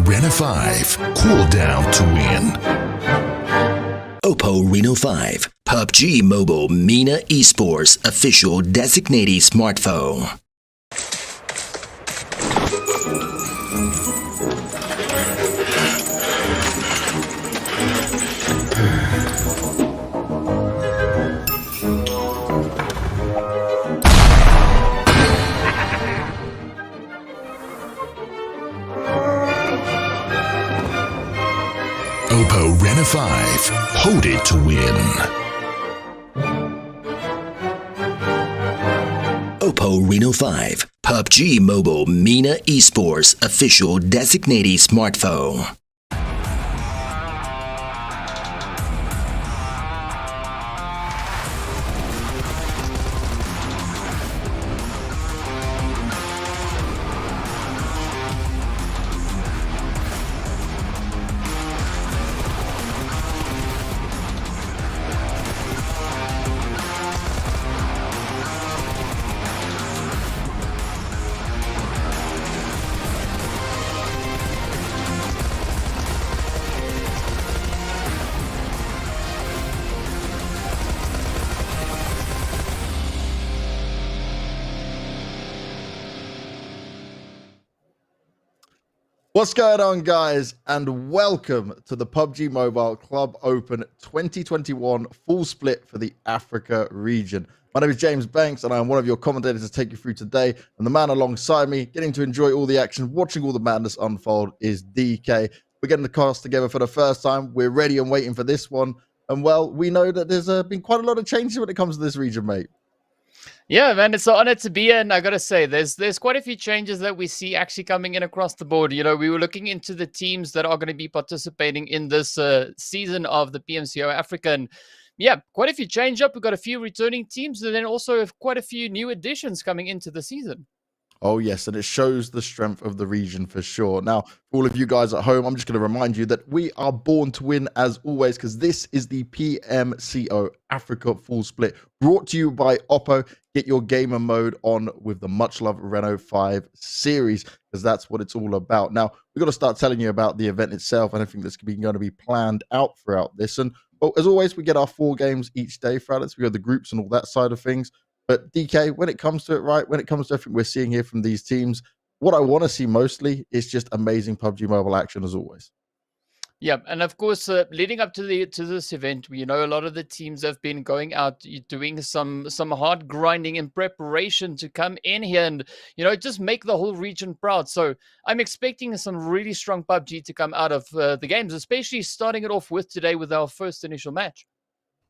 Rena 5. Cool down to win. Oppo Reno 5, PUBG Mobile MENA Esports official designated smartphone. Oppo Rena 5. Hold it to win. Oppo Reno 5, PUBG Mobile MENA Esports official designated smartphone. What's going on, guys, and welcome to the PUBG Mobile Club Open 2021 full split for the Africa region. My name is James Banks, and I am one of your commentators to take you through today. And the man alongside me, getting to enjoy all the action, watching all the madness unfold, is DK. We're getting the cast together for the first time. We're ready and waiting for this one. And, well, we know that there's been quite a lot of changes when it comes to this region, mate. Yeah, man, it's an honor to be here, and I gotta say, there's quite a few changes that we see actually coming in across the board. You know, we were looking into the teams that are going to be participating in this season of the PMCO Africa, and yeah, quite a few change up. We've got a few returning teams, and then also quite a few new additions coming into the season. Oh, yes, and it shows the strength of the region for sure. Now, for all of you guys at home, I'm just going to remind you that we are born to win as always, because this is the PMCO Africa Full Split, brought to you by Oppo. Get your gamer mode on with the much-loved Reno 5 series, because that's what it's all about. Now, we've got to start telling you about the event itself and everything that's going to be planned out throughout this. And, well, as always, we get our 4 games each day throughout it. So we got the groups and all that side of things. But DK, when it comes to it, right, when it comes to everything we're seeing here from these teams, what I want to see mostly is just amazing PUBG Mobile action as always. Yeah, and of course, leading up to this event, you know, a lot of the teams have been going out doing some hard grinding in preparation to come in here and, you know, just make the whole region proud. So I'm expecting some really strong PUBG to come out of the games, especially starting it off with today with our first initial match.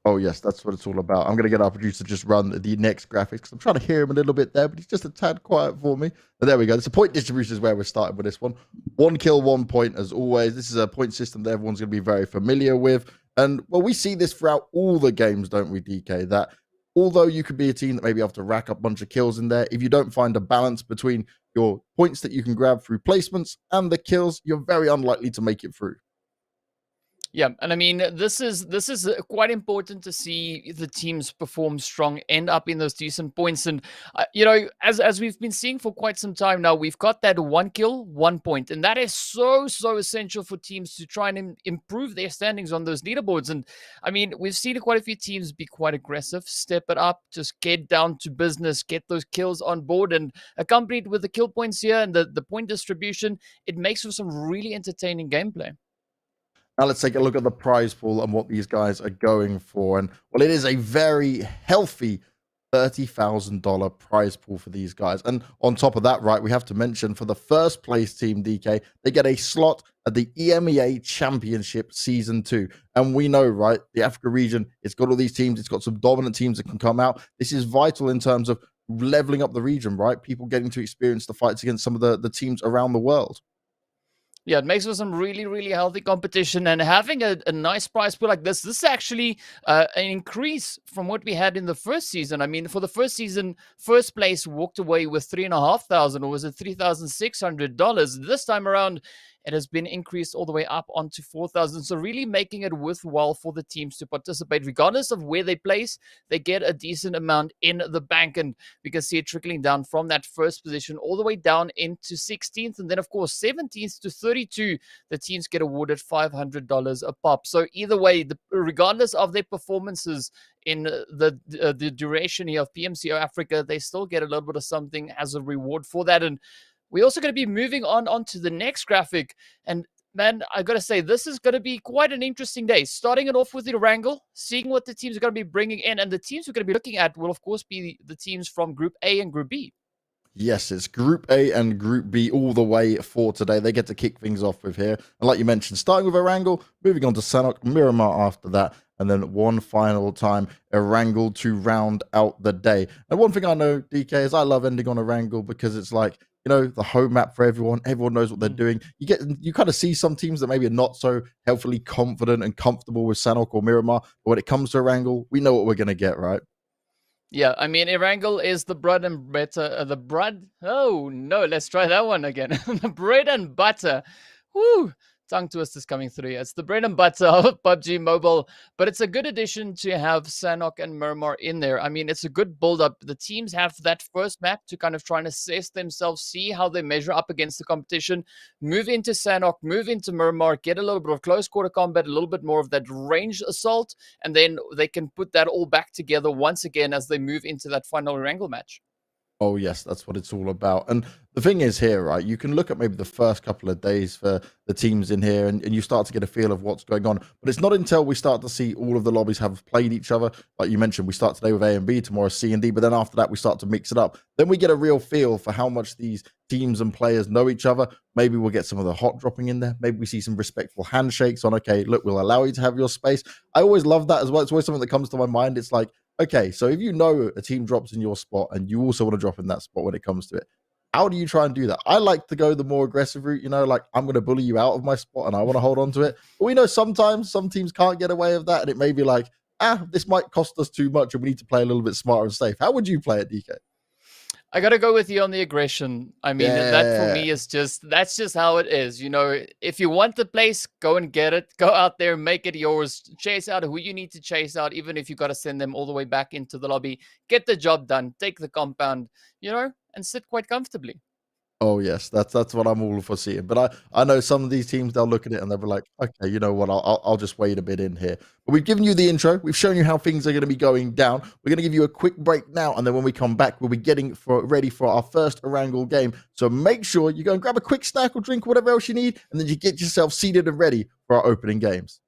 Oh, yes, that's what it's all about. I'm going to get our producer to just run the next graphics, because I'm trying to hear him a little bit there, but he's just a tad quiet for me. But there we go. The point distribution is where we're starting with this one. 1 kill, 1 point, as always. This is a point system that everyone's going to be very familiar with. And, well, we see this throughout all the games, don't we, DK? That although you could be a team that maybe have to rack up a bunch of kills in there, if you don't find a balance between your points that you can grab through placements and the kills, you're very unlikely to make it through. Yeah, and I mean, this is quite important to see the teams perform strong, end up in those decent points. And, you know, as we've been seeing for quite some time now, we've got that 1 kill, 1 point. And that is so essential for teams to try and improve their standings on those leaderboards. And, I mean, we've seen quite a few teams be quite aggressive, step it up, just get down to business, get those kills on board. And accompanied with the kill points here and the point distribution, it makes for some really entertaining gameplay. Now let's take a look at the prize pool and what these guys are going for. And, well, it is a very healthy $30,000 prize pool for these guys. And on top of that, right, we have to mention for the first place team, DK, they get a slot at the EMEA Championship Season 2. And we know, right, the Africa region, it's got all these teams. It's got some dominant teams that can come out. This is vital in terms of leveling up the region, right? People getting to experience the fights against some of the teams around the world. Yeah, it makes for some really healthy competition, and having a nice prize pool like this is actually an increase from what we had in the first season. I mean, for the first season, first place walked away with $3,500, or was it $3,600? This time around, it has been increased all the way up onto 4,000. So really making it worthwhile for the teams to participate, regardless of where they place. They get a decent amount in the bank, and we can see it trickling down from that first position all the way down into 16th, and then of course 17th to 32. The teams get awarded $500 a pop. So either way, regardless of their performances in the duration here of PMCO Africa, they still get a little bit of something as a reward for that. And we're also going to be moving on to the next graphic. And man, I got to say, this is going to be quite an interesting day. Starting it off with the Erangel, seeing what the teams are going to be bringing in. And the teams we're going to be looking at will, of course, be the teams from Group A and Group B. Yes, it's Group A and Group B all the way for today. They get to kick things off with here. And like you mentioned, starting with Erangel, moving on to Sanhok, Miramar after that, and then one final time, Erangel to round out the day. And one thing I know, DK, is I love ending on Erangel because it's like, you know, the home map for everyone. Everyone knows what they're doing. You kind of see some teams that maybe are not so healthily confident and comfortable with Sanhok or Miramar. But when it comes to Erangel, we know what we're going to get, right? Yeah, I mean, Erangel is the bread and butter. Oh, no, let's try that one again. The bread and butter. Woo! Tongue twisters coming through. It's the bread and butter of PUBG Mobile, but it's a good addition to have Sanhok and Miramar in there. I mean, it's a good build-up. The teams have that first map to kind of try and assess themselves, see how they measure up against the competition, move into Sanhok, move into Miramar, get a little bit of close quarter combat, a little bit more of that range assault, and then they can put that all back together once again as they move into that final Erangel match. Oh, yes, that's what it's all about. And the thing is here, right, you can look at maybe the first couple of days for the teams in here and you start to get a feel of what's going on. But it's not until we start to see all of the lobbies have played each other. Like you mentioned, we start today with A and B, tomorrow C and D. But then after that, we start to mix it up. Then we get a real feel for how much these teams and players know each other. Maybe we'll get some of the hot dropping in there. Maybe we see some respectful handshakes on, okay, look, we'll allow you to have your space. I always love that as well. It's always something that comes to my mind. It's like, okay, so if you know a team drops in your spot and you also want to drop in that spot when it comes to it, how do you try and do that? I like to go the more aggressive route, you know, like I'm going to bully you out of my spot and I want to hold on to it. But we know sometimes some teams can't get away with that. And it may be like, this might cost us too much and we need to play a little bit smarter and safe. How would you play it, DK? I got to go with you on the aggression. I mean, that for me is that's just how it is. You know, if you want the place, go and get it. Go out there, make it yours. Chase out who you need to chase out, even if you got to send them all the way back into the lobby. Get the job done. Take the compound, you know, and sit quite comfortably. Oh, yes, that's what I'm all for seeing. But I know some of these teams, they'll look at it and they'll be like, okay, you know what, I'll just wait a bit in here. But we've given you the intro. We've shown you how things are going to be going down. We're going to give you a quick break now. And then when we come back, we'll be getting ready for our first Erangel game. So make sure you go and grab a quick snack or drink or whatever else you need. And then you get yourself seated and ready for our opening games.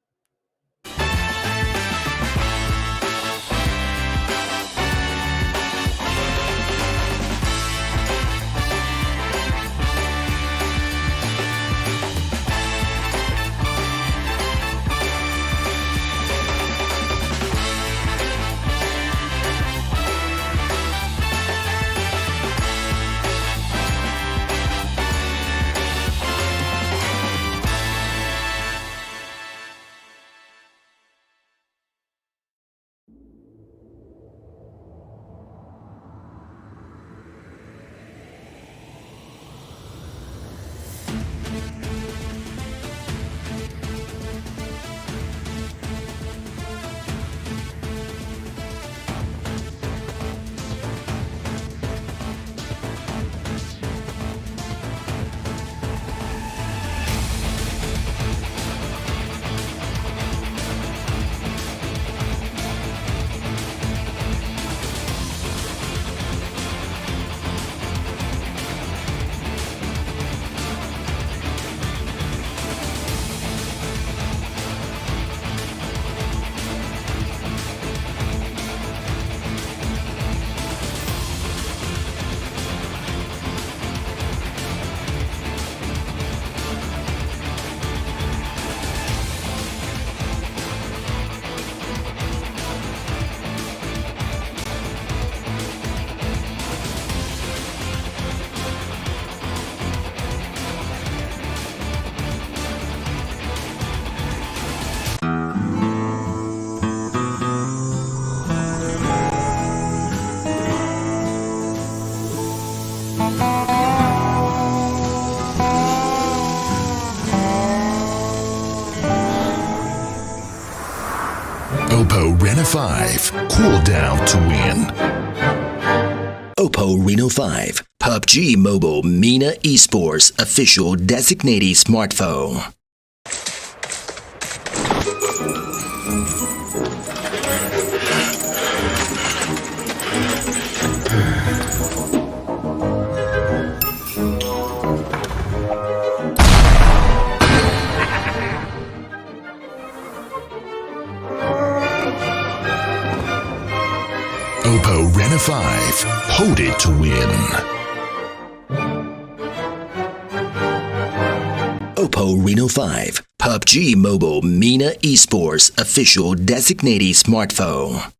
5. Cool down to win. Oppo Reno 5, PUBG Mobile MENA Esports official designated smartphone. Oppo Reno 5. Hold it to win. Oppo Reno 5, PUBG Mobile MENA Esports official designated smartphone.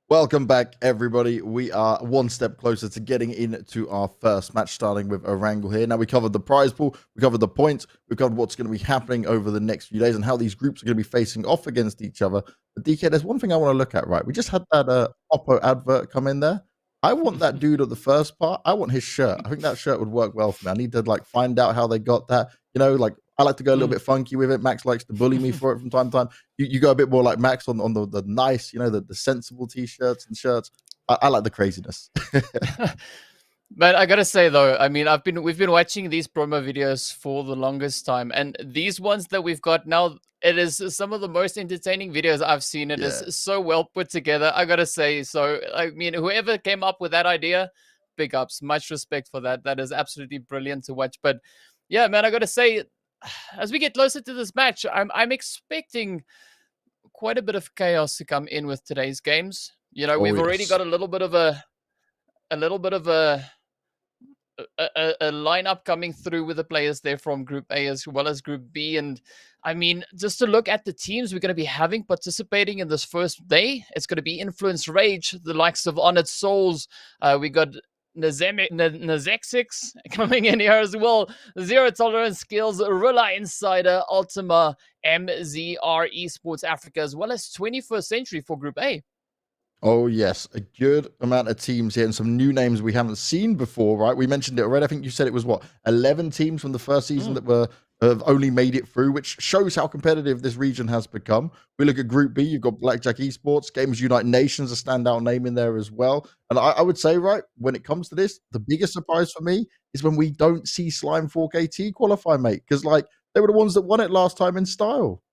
Welcome back, everybody. We are one step closer to getting into our first match, starting with Erangel here. Now, we covered the prize pool, we covered the points, we covered what's going to be happening over the next few days and how these groups are going to be facing off against each other. But DK, there's one thing I want to look at, right? We just had that Oppo advert come in there. I want that dude at the first part. I want his shirt. I think that shirt would work well for me. I need to like find out how they got that. You know, like I like to go a little bit funky with it. Max likes to bully me for it from time to time. You go a bit more like Max on the nice, you know, the sensible t-shirts and shirts. I like the craziness. But I gotta say though, I mean, we've been watching these promo videos for the longest time, and these ones that we've got now, it is some of the most entertaining videos I've seen. It is so well put together, I gotta say. So, I mean, whoever came up with that idea, big ups, much respect for that. That is absolutely brilliant to watch. But yeah, man, I gotta say, as we get closer to this match, I'm expecting quite a bit of chaos to come in with today's games. You know, we've already got a little bit of a lineup coming through with the players there from Group A as well as Group B. And I mean, just to look at the teams we're going to be having participating in this first day, it's going to be Influence Rage, the likes of Honored Souls. We got Nazexix coming in here as well. Zero Tolerance Skills, Rilla Insider, Ultima, MZR Esports Africa, as well as 21st Century for Group A. Oh, yes. A good amount of teams here and some new names we haven't seen before, right? We mentioned it already. I think you said it was, 11 teams from the first season that have only made it through, which shows how competitive this region has become. We look at Group B, you've got Blackjack Esports, Gamers Unite Nations, a standout name in there as well. And I would say, right, when it comes to this, the biggest surprise for me is when we don't see Slime 4KT qualify, mate, because, like, they were the ones that won it last time in style.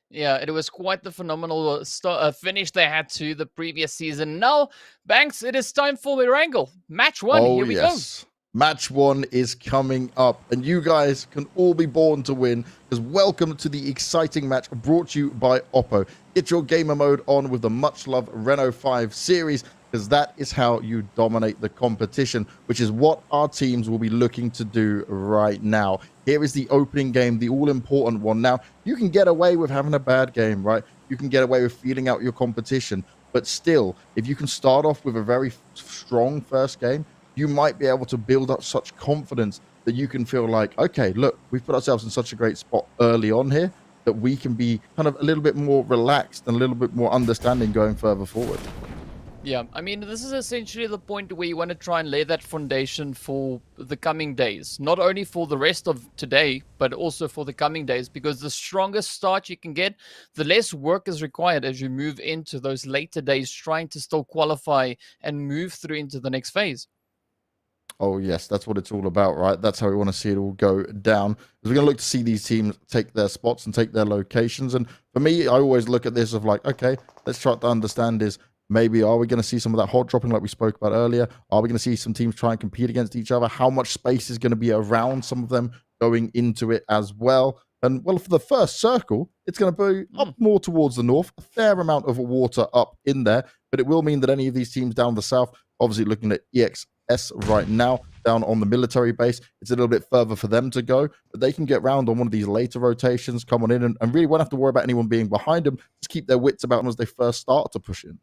Yeah, it was quite the phenomenal finish they had to the previous season. Now, Banks, it is time for Erangel. Match 1, here we go. Match 1 is coming up, and you guys can all be born to win, because welcome to the exciting match brought to you by Oppo. Get your gamer mode on with the much-loved Reno 5 series, because that is how you dominate the competition, which is what our teams will be looking to do right now. Here is the opening game, the all-important one. Now, you can get away with having a bad game, right? You can get away with feeling out your competition, but still, if you can start off with a very strong first game, you might be able to build up such confidence that you can feel like, okay, look, we've put ourselves in such a great spot early on here that we can be kind of a little bit more relaxed and a little bit more understanding going further forward. Yeah, I mean, this is essentially the point where you want to try and lay that foundation for the coming days. Not only for the rest of today, but also for the coming days. Because the stronger start you can get, the less work is required as you move into those later days, trying to still qualify and move through into the next phase. Oh, yes, that's what it's all about, right? That's how we want to see it all go down. We're going to look to see these teams take their spots and take their locations. And for me, I always look at this of like, okay, let's try to understand is, maybe are we going to see some of that hot dropping like we spoke about earlier? Are we going to see some teams try and compete against each other? How much space is going to be around some of them going into it as well? And well, for the first circle, it's going to be up more towards the north, a fair amount of water up in there, but it will mean that any of these teams down the south, obviously looking at EXS right now, down on the military base, it's a little bit further for them to go, but they can get round on one of these later rotations, come on in, and really won't have to worry about anyone being behind them. Just keep their wits about them as they first start to push in.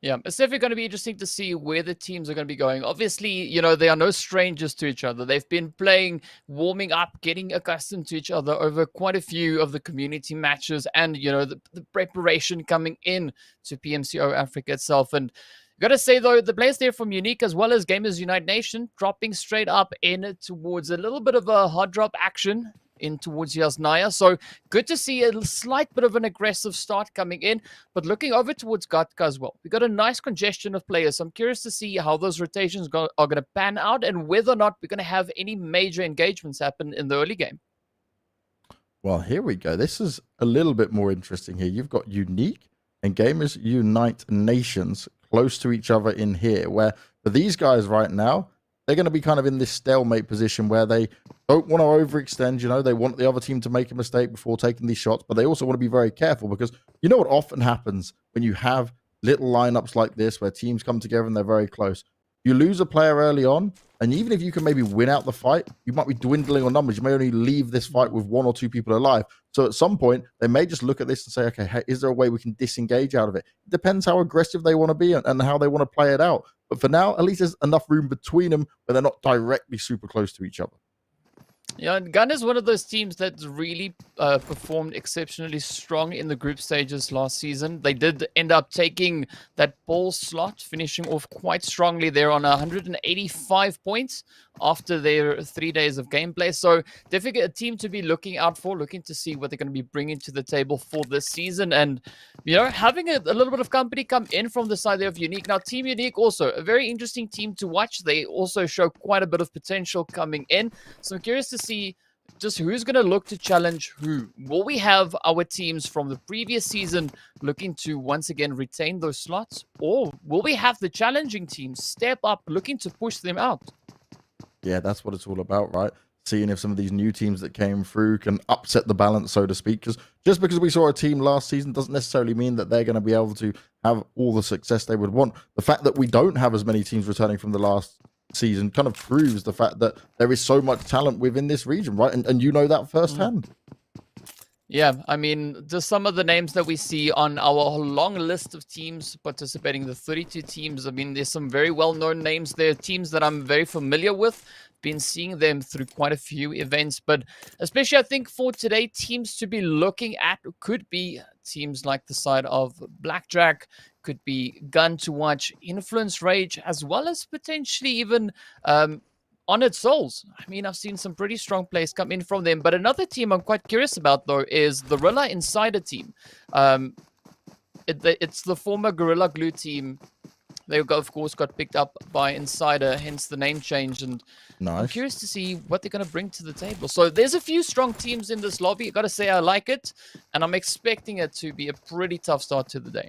Yeah, it's definitely going to be interesting to see where the teams are going to be going. Obviously, you know, they are no strangers to each other. They've been playing, warming up, getting accustomed to each other over quite a few of the community matches and, you know, the preparation coming in to PMCO Africa itself. And got to say, though, the players there from Unique as well as Gamers Unite Nation dropping straight up in towards a little bit of a hard drop action. in towards Yasnaya. So good to see a slight bit of an aggressive start coming in. But looking over towards Gatka as well, we got a nice congestion of players. So I'm curious to see how those rotations are going to pan out and whether or not we're going to have any major engagements happen in the early game. Well, here we go. This is a little bit more interesting here. You've got Unique and Gamers Unite Nations close to each other in here, where for these guys right now, they're going to be kind of in this stalemate position where they don't want to overextend. You know, they want the other team to make a mistake before taking these shots, but they also want to be very careful because you know what often happens when you have little lineups like this where teams come together and they're very close. You lose a player early on, and even if you can maybe win out the fight, you might be dwindling on numbers. You may only leave this fight with 1 or 2 people alive. So at some point, they may just look at this and say, okay, hey, is there a way we can disengage out of it? It depends how aggressive they want to be and how they want to play it out. But for now, at least there's enough room between them where they're not directly super close to each other. Yeah, and Gun is one of those teams that really performed exceptionally strong in the group stages last season. They did end up taking that ball slot, finishing off quite strongly there on 185 points after their 3 days of gameplay. So definitely a team to be looking out for, looking to see what they're going to be bringing to the table for this season. And, you know, having a little bit of company come in from the side there of Unique. Now, Team Unique also a very interesting team to watch. They also show quite a bit of potential coming in. So I'm curious to see just who's going to look to challenge who. Will we have our teams from the previous season looking to once again retain those slots? Or will we have the challenging teams step up, looking to push them out? Yeah, that's what it's all about, right? Seeing if some of these new teams that came through can upset the balance, so to speak. Because just because we saw a team last season doesn't necessarily mean that they're going to be able to have all the success they would want. The fact that we don't have as many teams returning from the last season kind of proves the fact that there is so much talent within this region, right? And you know that firsthand. Yeah, I mean, just some of the names that we see on our long list of teams participating, the 32 teams. I mean, there's some very well-known names there, teams that I'm very familiar with. Been seeing them through quite a few events, but especially I think for today, teams to be looking at could be teams like the side of Blackjack, could be Gun to watch, Influence Rage, as well as potentially even Honored Souls. I mean, I've seen some pretty strong plays come in from them, but another team I'm quite curious about, though, is the Gorilla Insider team. It's the former Gorilla Glue team. They, of course, got picked up by Insider, hence the name change, and nice. I'm curious to see what they're going to bring to the table. So there's a few strong teams in this lobby. I got to say I like it, and I'm expecting it to be a pretty tough start to the day.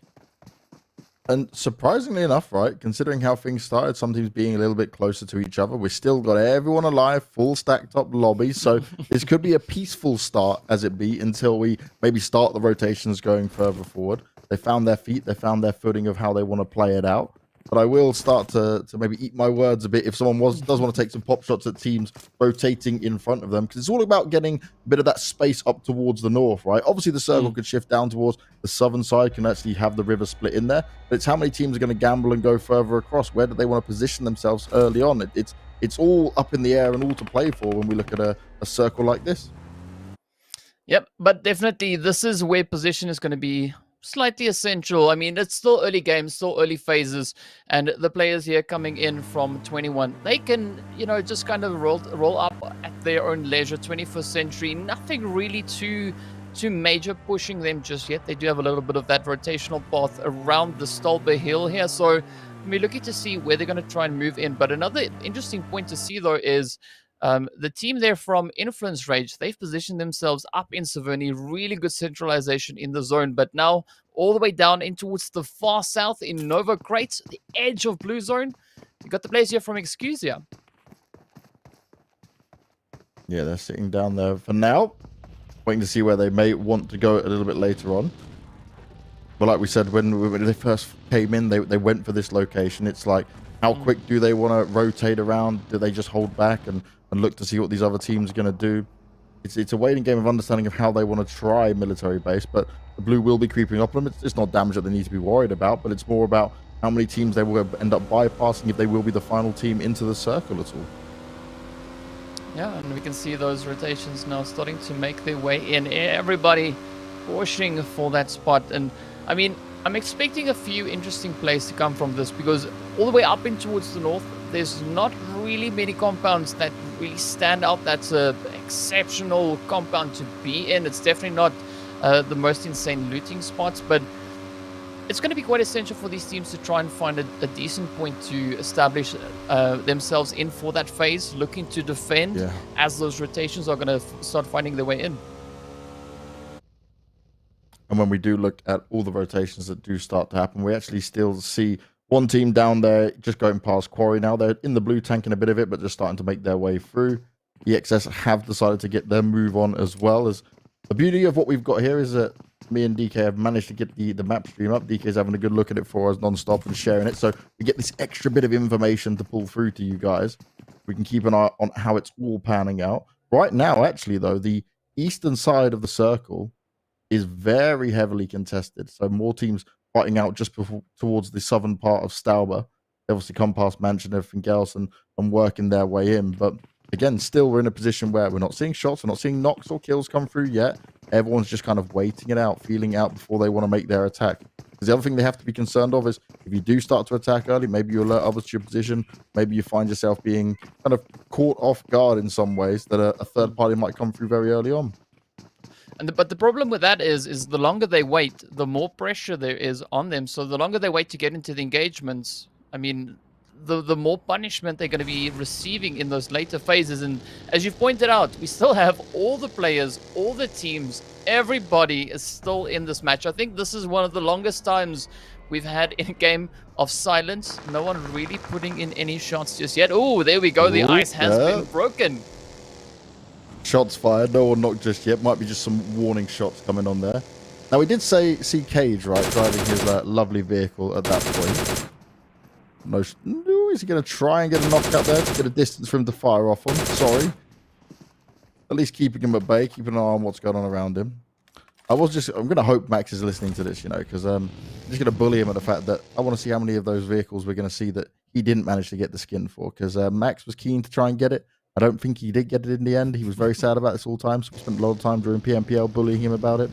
And surprisingly enough, right, considering how things started, some teams being a little bit closer to each other, we've still got everyone alive, full stacked up lobbies. So this could be a peaceful start as it be until we maybe start the rotations going further forward. They found their feet, they found their footing of how they want to play it out. But I will start to maybe eat my words a bit if someone does want to take some pop shots at teams rotating in front of them, because it's all about getting a bit of that space up towards the north, right? Obviously, the circle could shift down towards the southern side, can actually have the river split in there, but it's how many teams are going to gamble and go further across. Where do they want to position themselves early on? It's all up in the air and all to play for when we look at a circle like this. Yep, but definitely this is where position is going to be slightly essential. I mean, it's still early games, still early phases, and the players here coming in from 21, they can, you know, just kind of roll up at their own leisure. 21st century, nothing really too major pushing them just yet. They do have a little bit of that rotational path around the Stolber Hill here, so we're looking to see where they're going to try and move in. But another interesting point to see, though, is the team there from Influence Rage, they've positioned themselves up in Severny, really good centralization in the zone, but now all the way down in towards the far south in Nova Crates, the edge of Blue Zone. You got the players here from Excusia. Yeah, they're sitting down there for now, waiting to see where they may want to go a little bit later on. But like we said, when they first came in, they went for this location. It's like, how quick do they want to rotate around? Do they just hold back and look to see what these other teams are going to do? It's a waiting game of understanding of how they want to try military base, but the blue will be creeping up on them. It's not damage that they need to be worried about, but it's more about how many teams they will end up bypassing, if they will be the final team into the circle at all. Yeah, and we can see those rotations now starting to make their way in. Everybody pushing for that spot. And I mean, I'm expecting a few interesting plays to come from this, because all the way up in towards the north, there's not really many compounds that really stand out. That's a exceptional compound to be in. It's definitely not the most insane looting spots, but it's going to be quite essential for these teams to try and find a decent point to establish themselves in for that phase, looking to defend as those rotations are going to start finding their way in. And when we do look at all the rotations that do start to happen, we actually still see one team down there just going past Quarry now. They're in the blue tanking a bit of it, but just starting to make their way through. EXS have decided to get their move on as well. As the beauty of what we've got here is that me and DK have managed to get the map stream up. DK's having a good look at it for us non-stop and sharing it. So we get this extra bit of information to pull through to you guys. We can keep an eye on how it's all panning out. Right now, actually, though, the eastern side of the circle is very heavily contested. So more teams fighting out just towards the southern part of Stauber. They obviously come past Mansion and everything else and working their way in. But again, still we're in a position where we're not seeing shots, we're not seeing knocks or kills come through yet. Everyone's just kind of waiting it out, feeling out before they want to make their attack. Because the other thing they have to be concerned of is if you do start to attack early, maybe you alert others to your position, maybe you find yourself being kind of caught off guard in some ways that a third party might come through very early on. But the problem with that is the longer they wait, the more pressure there is on them. So the longer they wait to get into the engagements, I mean, the more punishment they're going to be receiving in those later phases. And as you've pointed out, we still have all the players, all the teams, everybody is still in this match. I think this is one of the longest times we've had in a game of silence. No one really putting in any shots just yet. Oh, there we go. The ice has been broken. Shots fired. No one knocked just yet. Might be just some warning shots coming on there. Now, we did see Cage, right, driving his lovely vehicle at that point. No, is he going to try and get a knockout there to get a distance for him to fire off on? Sorry. At least keeping him at bay, keeping an eye on what's going on around him. I'm going to hope Max is listening to this, because I'm just going to bully him at the fact that I want to see how many of those vehicles we're going to see that he didn't manage to get the skin for, because Max was keen to try and get it. I don't think he did get it in the end. He was very sad about this all the time, so we spent a lot of time during PMPL bullying him about it.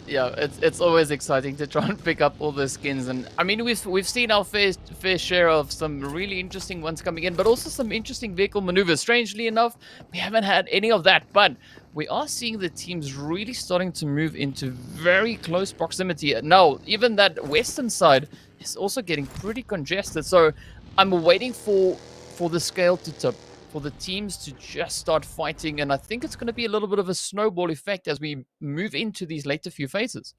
Yeah, it's always exciting to try and pick up all the skins, and I mean we've seen our fair share of some really interesting ones coming in, but also some interesting vehicle maneuvers. Strangely enough, we haven't had any of that, but we are seeing the teams really starting to move into very close proximity. Now, even that western side is also getting pretty congested, so I'm waiting for the scale to tip, for the teams to just start fighting, and I think it's going to be a little bit of a snowball effect as we move into these later few phases.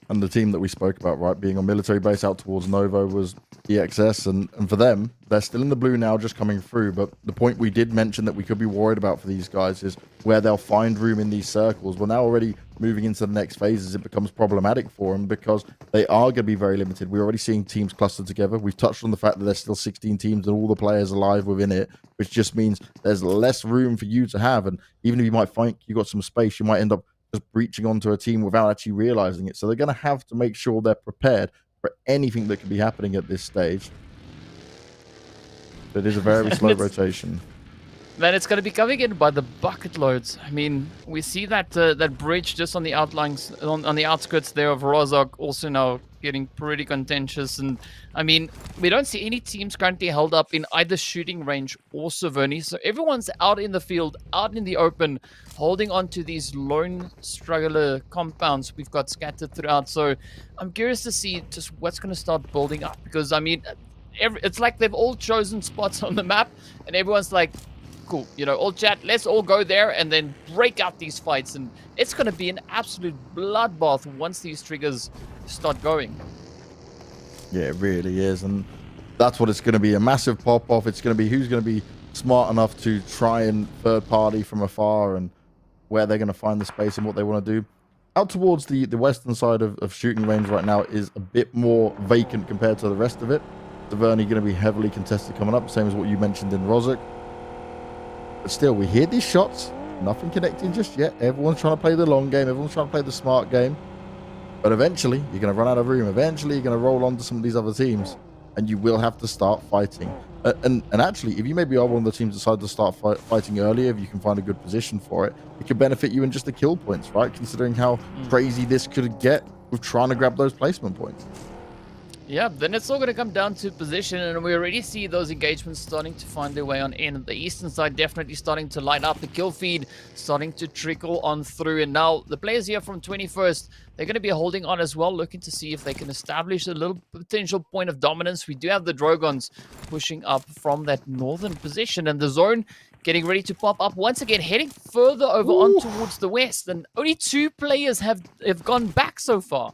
And the team that we spoke about, right, being on military base out towards Novo was EXS, and for them, they're still in the blue now, just coming through. But the point we did mention that we could be worried about for these guys is where they'll find room in these circles. We're now already moving into the next phases. It becomes problematic for them because they are going to be very limited. We're already seeing teams clustered together. We've touched on the fact that there's still 16 teams and all the players alive within it, which just means there's less room for you to have. And even if you might think you got some space, you might end up just breaching onto a team without actually realizing it. So they're going to have to make sure they're prepared for anything that could be happening at this stage. It is a very slow rotation. Man, it's going to be coming in by the bucket loads. I mean, we see that that bridge just on the outlines, on the outskirts there of Rozhok, also now getting pretty contentious. And I mean, we don't see any teams currently held up in either shooting range or Savoni. So everyone's out in the field, out in the open, holding on to these lone struggler compounds we've got scattered throughout. So I'm curious to see just what's going to start building up, because I mean, it's like they've all chosen spots on the map and everyone's like, cool, all chat, let's all go there and then break out these fights, and it's going to be an absolute bloodbath once these triggers start going. Yeah, it really is, and that's what it's going to be, a massive pop-off. It's going to be who's going to be smart enough to try and third party from afar and where they're going to find the space and what they want to do. Out towards the western side of shooting range right now is a bit more vacant compared to the rest of it. Taverny going to be heavily contested coming up, same as what you mentioned in Rozhok. But still, we hear these shots. Nothing connecting just yet. Everyone's trying to play the long game. Everyone's trying to play the smart game. But eventually, you're going to run out of room. Eventually, you're going to roll on to some of these other teams. And you will have to start fighting. And actually, if you maybe are one of the teams that decide to start fighting earlier, if you can find a good position for it, it could benefit you in just the kill points, right? Considering how crazy this could get with trying to grab those placement points. Yeah, then it's all going to come down to position, and we already see those engagements starting to find their way on in. The eastern side definitely starting to light up, the kill feed starting to trickle on through, and now the players here from 21st, they're going to be holding on as well, looking to see if they can establish a little potential point of dominance. We do have the Drogons pushing up from that northern position, and the zone getting ready to pop up once again, heading further over on towards the west, and only 2 players have gone back so far.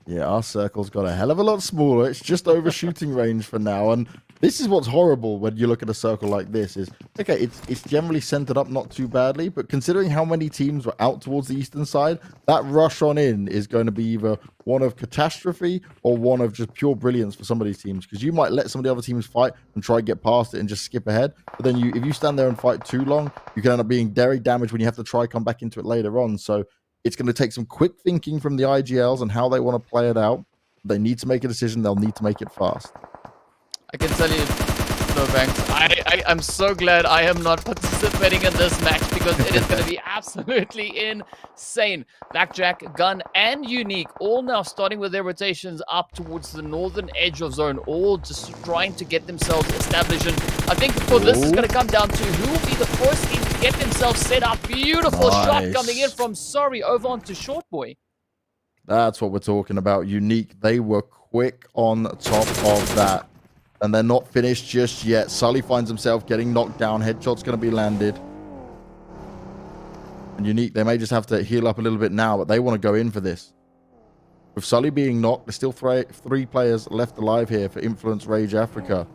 Yeah, our circle's got a hell of a lot smaller. It's just over shooting range for now. And this is what's horrible when you look at a circle like this is, okay, it's generally centered up not too badly, but considering how many teams were out towards the eastern side, that rush on in is going to be either one of catastrophe or one of just pure brilliance for some of these teams, because you might let some of the other teams fight and try and get past it and just skip ahead. But then if you stand there and fight too long, you can end up being very damaged when you have to try come back into it later on. So it's going to take some quick thinking from the IGLs and how they want to play it out. They need to make a decision. They'll need to make it fast. I can tell you, no thanks. I'm so glad I am not participating in this match, because it is going to be absolutely insane. Blackjack, Gun, and Unique all now starting with their rotations up towards the northern edge of zone, all just trying to get themselves established. And I think for this is going to come down to who will be the first team to get themselves set up. Beautiful shot coming in from Sorry over onto Short Boy. That's what we're talking about. Unique, they were quick on top of that. And they're not finished just yet. Sully finds himself getting knocked down. Headshot's going to be landed. And Unique, they may just have to heal up a little bit now, but they want to go in for this. With Sully being knocked, there's still three players left alive here for Influence Rage Africa.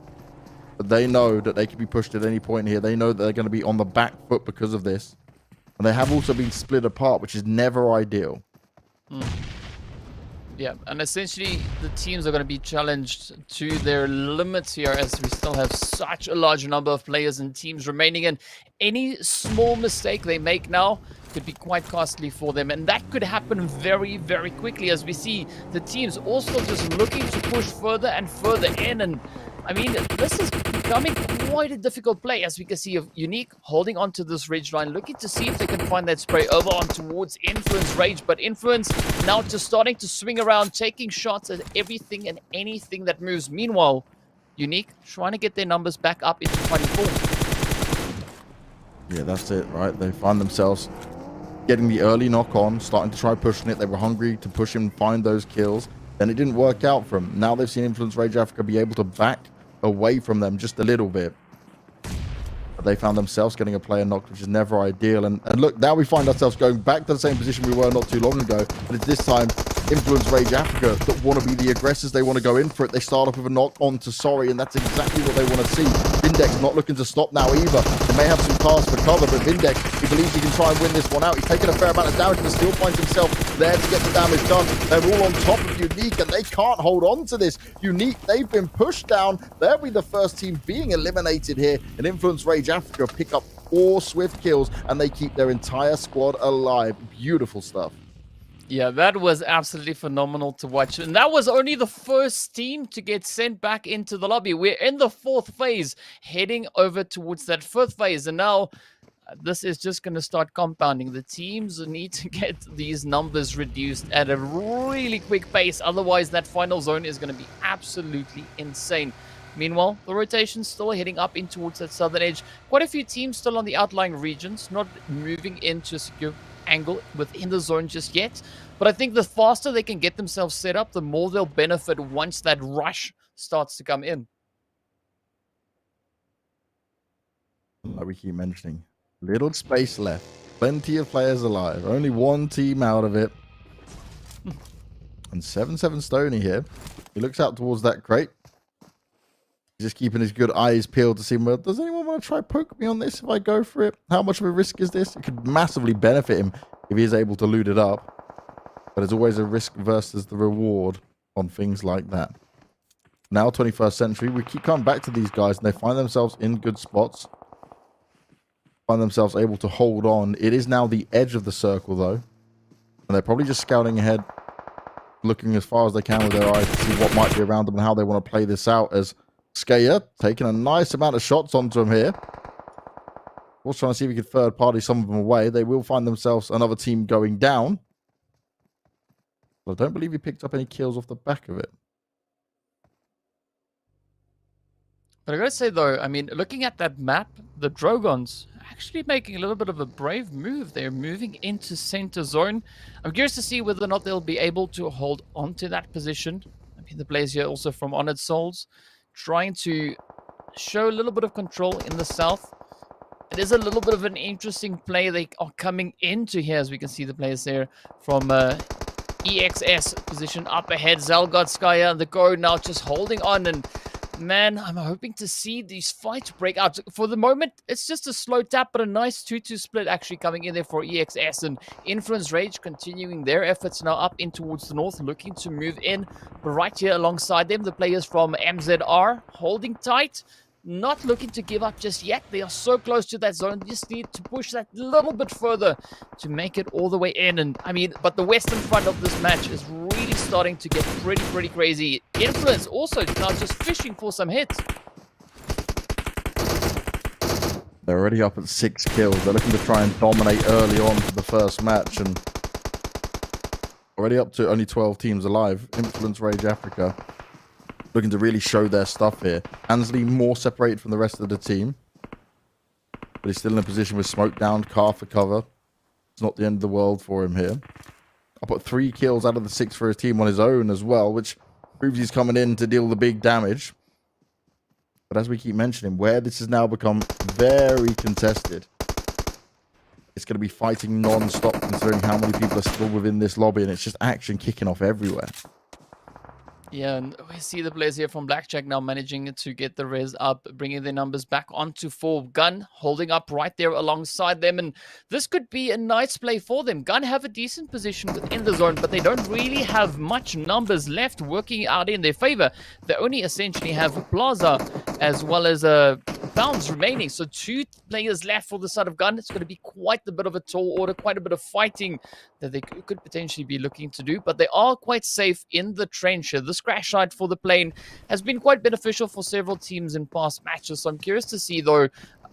But they know that they can be pushed at any point here. They know that they're going to be on the back foot because of this. And they have also been split apart, which is never ideal. Yeah, and essentially the teams are going to be challenged to their limits here, as we still have such a large number of players and teams remaining in. Any small mistake they make now could be quite costly for them, and that could happen very, very quickly, as we see the teams also just looking to push further and further in. And I mean, this is becoming quite a difficult play, as we can see of Unique holding onto this ridge line, looking to see if they can find that spray over on towards Influence Rage. But Influence now just starting to swing around, taking shots at everything and anything that moves. Meanwhile, Unique trying to get their numbers back up into 24. Yeah, that's it, right? They find themselves getting the early knock on, starting to try pushing it. They were hungry to push him, find those kills. Then it didn't work out for them. Now they've seen Influence Rage Africa be able to back away from them just a little bit. But they found themselves getting a player knocked, which is never ideal. And look, now we find ourselves going back to the same position we were not too long ago. But it's this time Influence Rage Africa that want to be the aggressors. They want to go in for it. They start off with a knock on to Sorry, and that's exactly what they want to see. Vindex not looking to stop now either. They may have some cars for cover, but Vindex, he believes he can try and win this one out. He's taking a fair amount of damage, but still finds himself there to get the damage done. They're all on top of Unique, and they can't hold on to this. Unique, they've been pushed down. They'll be the first team being eliminated here. And Influence Rage Africa pick up 4 swift kills, and they keep their entire squad alive. Beautiful stuff. Yeah, that was absolutely phenomenal to watch. And that was only the first team to get sent back into the lobby. We're in the 4th phase, heading over towards that 5th phase. And now this is just going to start compounding. The teams need to get these numbers reduced at a really quick pace. Otherwise, that final zone is going to be absolutely insane. Meanwhile, the rotation's still heading up in towards that southern edge. Quite a few teams still on the outlying regions, not moving into a secure angle within the zone just yet. But I think the faster they can get themselves set up, the more they'll benefit once that rush starts to come in. Like we keep mentioning, little space left. Plenty of players alive. Only one team out of it. And 7-7 Stony here. He looks out towards that crate. He's just keeping his good eyes peeled to see, well, does anyone want to try poke me on this if I go for it? How much of a risk is this? It could massively benefit him if he is able to loot it up. But there's always a risk versus the reward on things like that. Now, 21st century, we keep coming back to these guys, and they find themselves in good spots. Find themselves able to hold on. It is now the edge of the circle, though. And they're probably just scouting ahead, looking as far as they can with their eyes to see what might be around them and how they want to play this out, as Skaya taking a nice amount of shots onto him here. Also trying to see if we can third party some of them away. They will find themselves another team going down. But I don't believe he picked up any kills off the back of it. But I gotta say though, I mean, looking at that map, the Drogons actually making a little bit of a brave move. They're moving into center zone. I'm curious to see whether or not they'll be able to hold onto that position. I mean, the players here also from Honored Souls trying to show a little bit of control in the south. It is a little bit of an interesting play they are coming into here, as we can see the players there from EXS position up ahead. Zelgodskaya, the go now just holding on, and man, I'm hoping to see these fights break out. For the moment, it's just a slow tap, but a nice 2-2 split actually coming in there for EXS, and Influence Rage continuing their efforts now up in towards the north, looking to move in. But right here alongside them, the players from MZR holding tight. Not looking to give up just yet. They are so close to that zone. Just need to push that little bit further to make it all the way in. And I mean, but the western front of this match is really starting to get pretty crazy. Influence also now just fishing for some hits. They're already up at 6 kills. They're looking to try and dominate early on for the first match, and already up to only 12 teams alive. Influence Rage Africa looking to really show their stuff here. Ansley more separated from the rest of the team, but he's still in a position with smoke down, car for cover. It's not the end of the world for him here. I put 3 kills out of the 6 for his team on his own as well, which proves he's coming in to deal the big damage. But as we keep mentioning, where this has now become very contested, it's going to be fighting non-stop considering how many people are still within this lobby, and it's just action kicking off everywhere. Yeah, and we see the players here from Blackjack now managing to get the res up, bringing their numbers back onto 4. Gun holding up right there alongside them, and this could be a nice play for them. Gun have a decent position within the zone, but they don't really have much numbers left working out in their favor. They only essentially have Plaza as well as Bounds remaining, so 2 players left for the side of Gun. It's going to be quite a bit of a tall order, quite a bit of fighting that they could potentially be looking to do, but they are quite safe in the trench. This crash site for the plane has been quite beneficial for several teams in past matches, so I'm curious to see though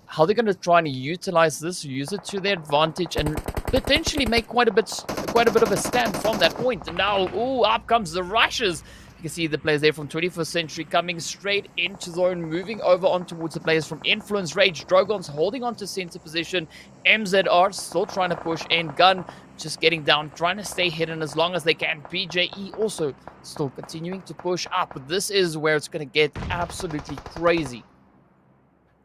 how they're going to try and utilize this, use it to their advantage, and potentially make quite a bit of a stand from that point. And now, ooh, up comes the rushes. You can see the players there from 21st Century coming straight into zone, moving over on towards the players from Influence Rage. Drogons holding on to center position. MZR still trying to push in. Gun just getting down, trying to stay hidden as long as they can. BJE also still continuing to push up. This is where it's going to get absolutely crazy.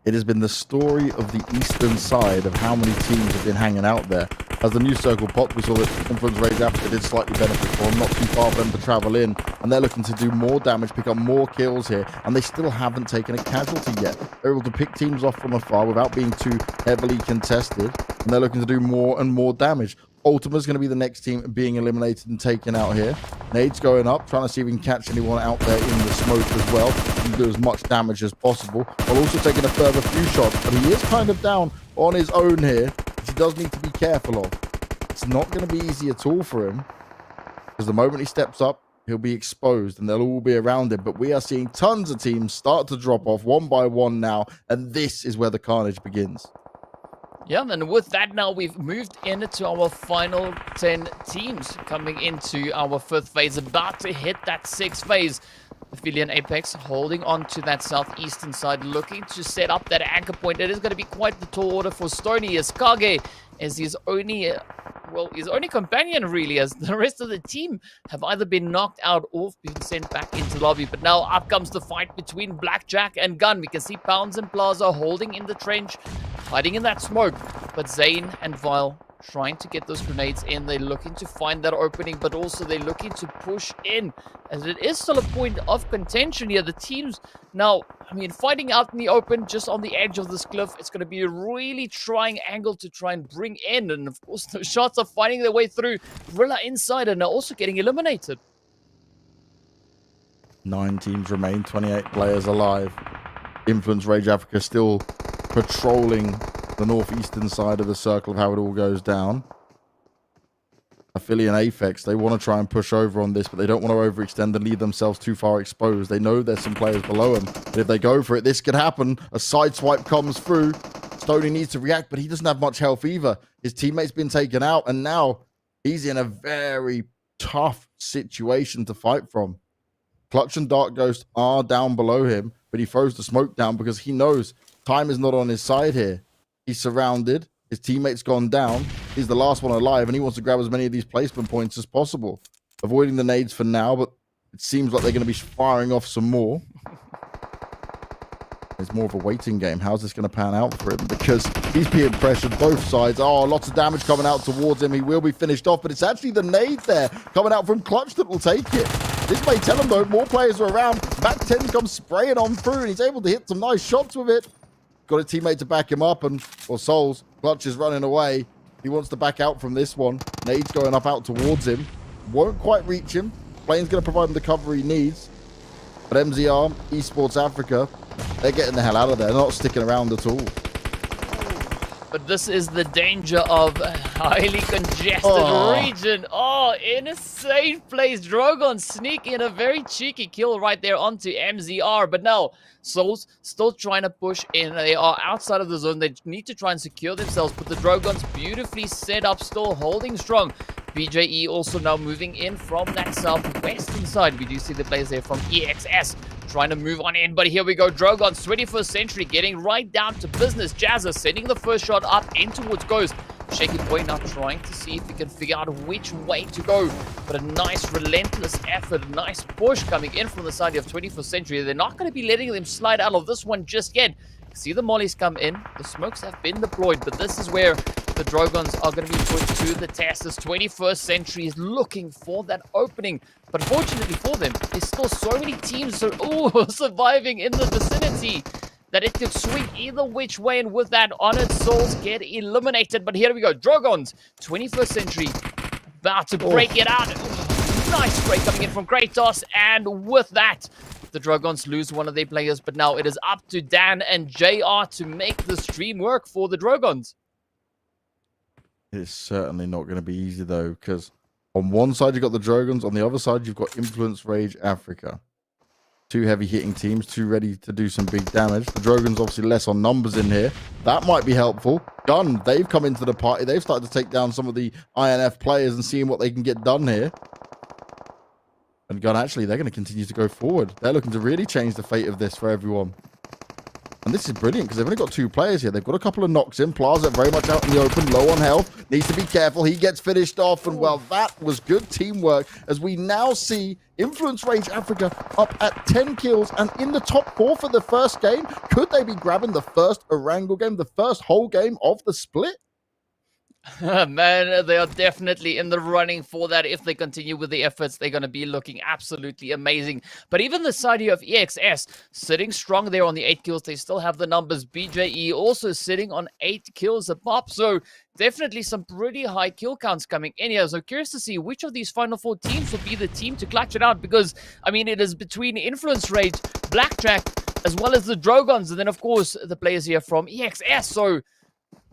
It has been the story of the eastern side of how many teams have been hanging out there. As the new circle popped, we saw that Influence Rage Africa did slightly benefit for them, not too far for them to travel in, and they're looking to do more damage, pick up more kills here, and they still haven't taken a casualty yet. They're able to pick teams off from afar without being too heavily contested, and they're looking to do more and more damage. Ultima's going to be the next team being eliminated and taken out here. Nades going up, trying to see if we can catch anyone out there in the smoke as well, and do as much damage as possible, while also taking a further few shots. But he is kind of down on his own here, which he does need to be careful of. It's not going to be easy at all for him, because the moment he steps up, he'll be exposed and they'll all be around him. But we are seeing tons of teams start to drop off one by one now, and this is where the carnage begins. Yeah, and with that now, we've moved into our final 10 teams coming into our 5th phase, about to hit that 6th phase. Aphelion Apex holding on to that southeastern side, looking to set up that anchor point. It is going to be quite the tall order for Stony, as Kage is his only companion, really, as the rest of the team have either been knocked out or been sent back into lobby. But now up comes the fight between Blackjack and Gun. We can see Pounds and Plaza holding in the trench, hiding in that smoke, but Zane and Vile trying to get those grenades in. They're looking to find that opening, but also they're looking to push in, as it is still a point of contention here. The teams now, I mean, fighting out in the open, just on the edge of this cliff. It's going to be a really trying angle to try and bring in, and of course, the shots are finding their way through. Rilla inside and are also getting eliminated. 9 teams remain, 28 players alive. Influence Rage Africa still patrolling the northeastern side of the circle of how it all goes down. Aphelion Apex, they want to try and push over on this, but they don't want to overextend and leave themselves too far exposed. They know there's some players below them, but if they go for it, this could happen. A side swipe comes through. Stoney needs to react, but he doesn't have much health either. His teammate's been taken out, and now he's in a very tough situation to fight from. Clutch and Dark Ghost are down below him, but he throws the smoke down because he knows time is not on his side here. He's surrounded. His teammate's gone down. He's the last one alive, and he wants to grab as many of these placement points as possible. Avoiding the nades for now, but it seems like they're going to be firing off some more. It's more of a waiting game. How's this going to pan out for him? Because he's being pressured both sides. Oh, lots of damage coming out towards him. He will be finished off, but it's actually the nade there coming out from Clutch that will take it. This may tell him, though, more players are around. Mac 10 comes spraying on through, and he's able to hit some nice shots with it. Got a teammate to back him up, and, well, Souls, Clutch is running away. He wants to back out from this one. Nade's going up out towards him. Won't quite reach him. Plane's going to provide him the cover he needs. But MZR, Esports Africa, they're getting the hell out of there. They're not sticking around at all. But this is the danger of a highly congested region. Oh, in a safe place. Drogon sneaking in a very cheeky kill right there onto MZR. But now, Souls still trying to push in. They are outside of the zone. They need to try and secure themselves. But the Drogons beautifully set up, still holding strong. BJE also now moving in from that southwestern side. We do see the players there from EXS trying to move on in, but here we go. Drogon's 21st Century getting right down to business. Jazza sending the first shot up in towards Ghost. Shaky Boy now trying to see if he can figure out which way to go, but a nice relentless effort, a nice push coming in from the side of 21st Century. They're not going to be letting them slide out of this one just yet. See the mollies come in, the smokes have been deployed, but this is where the Drogons are going to be put to the test as 21st Century is looking for that opening. But fortunately for them, there's still so many teams surviving in the vicinity that it could swing either which way, and with that, Honored Souls get eliminated. But here we go, Drogons, 21st Century, about to break it out. Nice break coming in from Kratos, and with that, the Dragons lose one of their players, but now it is up to Dan and JR to make the stream work for the Dragons. It's certainly not going to be easy, though, because on one side you've got the Dragons, on the other side you've got Influence Rage Africa. Two heavy-hitting teams, two ready to do some big damage. The Dragons obviously less on numbers in here. That might be helpful. Gun, they've come into the party. They've started to take down some of the INF players and seeing what they can get done here. And Gun, actually, they're going to continue to go forward. They're looking to really change the fate of this for everyone. And this is brilliant because they've only got two players here. They've got a couple of knocks in. Plaza very much out in the open, low on health. Needs to be careful. He gets finished off. And, well, that was good teamwork as we now see Influence Rage Africa up at 10 kills and in the top 4 for the first game. Could they be grabbing the first Erangel game, the first whole game of the split? Man, they are definitely in the running for that. If they continue with the efforts, they're going to be looking absolutely amazing. But even the side here of EXS sitting strong there on the 8 kills. They still have the numbers. BJE also sitting on 8 kills a pop. So definitely some pretty high kill counts coming in here. So curious to see which of these final 4 teams will be the team to clutch it out. Because, I mean, it is between Influence Rage, Blackjack, as well as the Drogons. And then, of course, the players here from EXS. So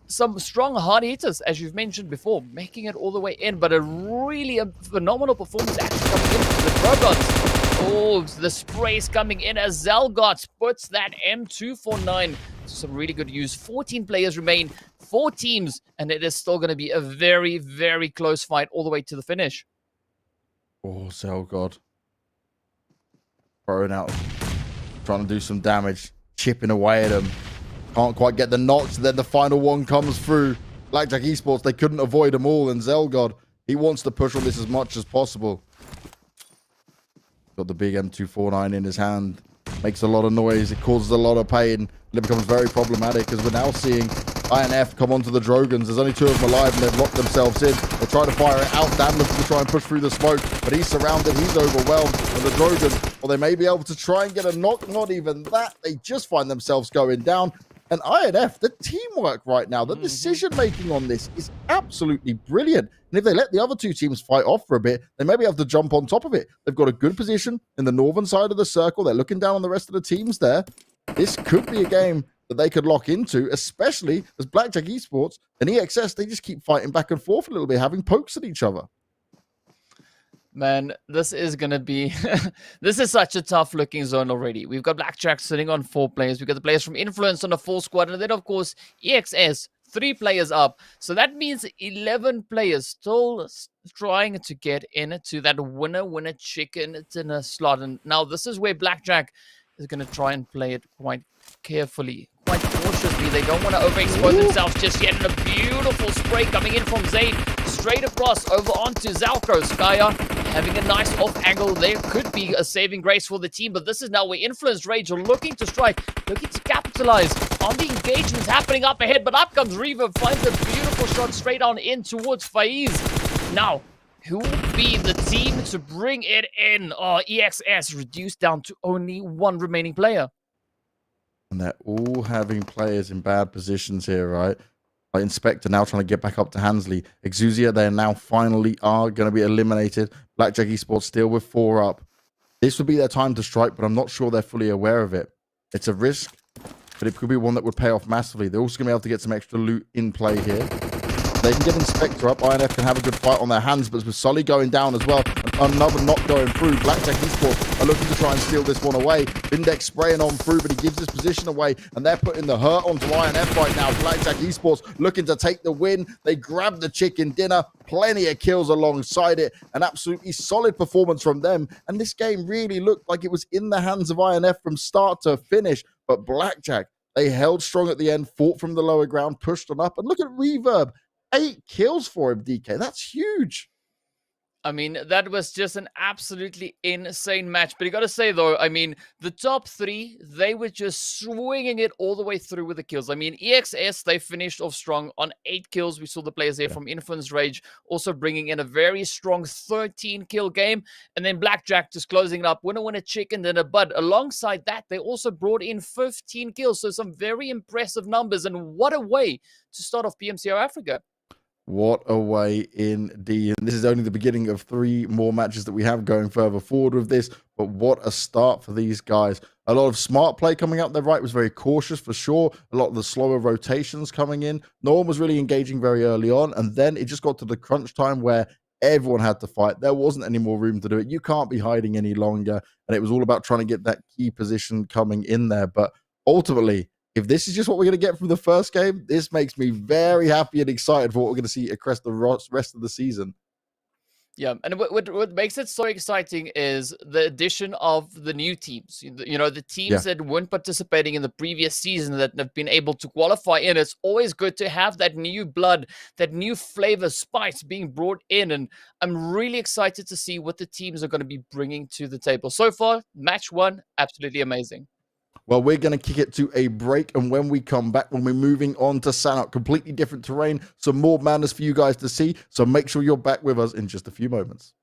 some strong hard hitters, as you've mentioned before, making it all the way in, but a really phenomenal performance actually coming in from the Dragons. Oh, the sprays coming in as Zelgot puts that M249 to some really good use. 14 players remain, 4 teams, and it is still going to be a very, very close fight all the way to the finish. Oh, Zelgot. Throwing out, trying to do some damage, chipping away at him. Can't quite get the knocks. Then the final one comes through. Blackjack Esports, they couldn't avoid them all. And Zelgod, he wants to push on this as much as possible. Got the big M249 in his hand. Makes a lot of noise. It causes a lot of pain. And it becomes very problematic as we're now seeing INF come onto the Drogons. There's only 2 of them alive and they've locked themselves in. They try to fire it out. Dan looking to try and push through the smoke, but he's surrounded. He's overwhelmed. And the Drogons, well, they may be able to try and get a knock. Not even that. They just find themselves going down. And INF, the teamwork right now, the decision-making on this is absolutely brilliant. And if they let the other 2 teams fight off for a bit, they may be able to jump on top of it. They've got a good position in the northern side of the circle. They're looking down on the rest of the teams there. This could be a game that they could lock into, especially as Blackjack Esports and EXS, they just keep fighting back and forth a little bit, having pokes at each other. Man, this is going to be... this is such a tough-looking zone already. We've got Blackjack sitting on 4 players. We've got the players from Influence on a full squad. And then, of course, EXS, 3 players up. So that means 11 players still trying to get into that winner chicken dinner slot. And now this is where Blackjack is going to try and play it quite carefully, quite cautiously. They don't want to overexpose themselves just yet. And a beautiful spray coming in from Zayn, straight across over onto Zalco. Skya having a nice off angle. There could be a saving grace for the team, but this is now where Influence Rage are looking to strike, looking to capitalize on the engagements happening up ahead. But up comes Reverb, finds a beautiful shot straight on in towards Faiz. Now, who will be the team to bring it in? Oh, EXS reduced down to only one remaining player. And they're all having players in bad positions here, right? Like Inspector now trying to get back up to Hansley. Exusia, they now finally are going to be eliminated. Blackjack Esports still with 4 up. This would be their time to strike, but I'm not sure they're fully aware of it. It's a risk, but it could be one that would pay off massively. They're also going to be able to get some extra loot in play here. They can get Inspector up. INF can have a good fight on their hands, but with Sully going down as well, another not going through. Blackjack Esports are looking to try and steal this one away. Bindex spraying on through, but he gives his position away, and they're putting the hurt onto INF right now. Blackjack Esports looking to take the win. They grab the chicken dinner. Plenty of kills alongside it. An absolutely solid performance from them. And this game really looked like it was in the hands of INF from start to finish. But Blackjack, they held strong at the end, fought from the lower ground, pushed on up. And look at Reverb. 8 kills for him, DK. That's huge. I mean, that was just an absolutely insane match. But you got to say, though, I mean, the top 3, they were just swinging it all the way through with the kills. I mean, EXS, they finished off strong on 8 kills. We saw the players there from Influence Rage also bringing in a very strong 13-kill game. And then Blackjack just closing it up. Winner, chicken dinner. But alongside that, they also brought in 15 kills. So some very impressive numbers. And what a way to start off PMCO Africa. What a way indeed. And this is only the beginning of 3 more matches that we have going further forward with this. But what a start for these guys. A lot of smart play coming out there, right? Was very cautious for sure. A lot of the slower rotations coming in. No one was really engaging very early on. And then it just got to the crunch time where everyone had to fight. There wasn't any more room to do it. You can't be hiding any longer. And it was all about trying to get that key position coming in there. But ultimately, if this is just what we're going to get from the first game, this makes me very happy and excited for what we're going to see across the rest of the season. Yeah, and what makes it so exciting is the addition of the new teams. You know, the teams that weren't participating in the previous season that have been able to qualify in. It's always good to have that new blood, that new flavor, spice being brought in. And I'm really excited to see what the teams are going to be bringing to the table. So far, match 1, absolutely amazing. Well, we're going to kick it to a break, and when we come back, when we're moving on to Sanhok, completely different terrain, some more madness for you guys to see, so make sure you're back with us in just a few moments.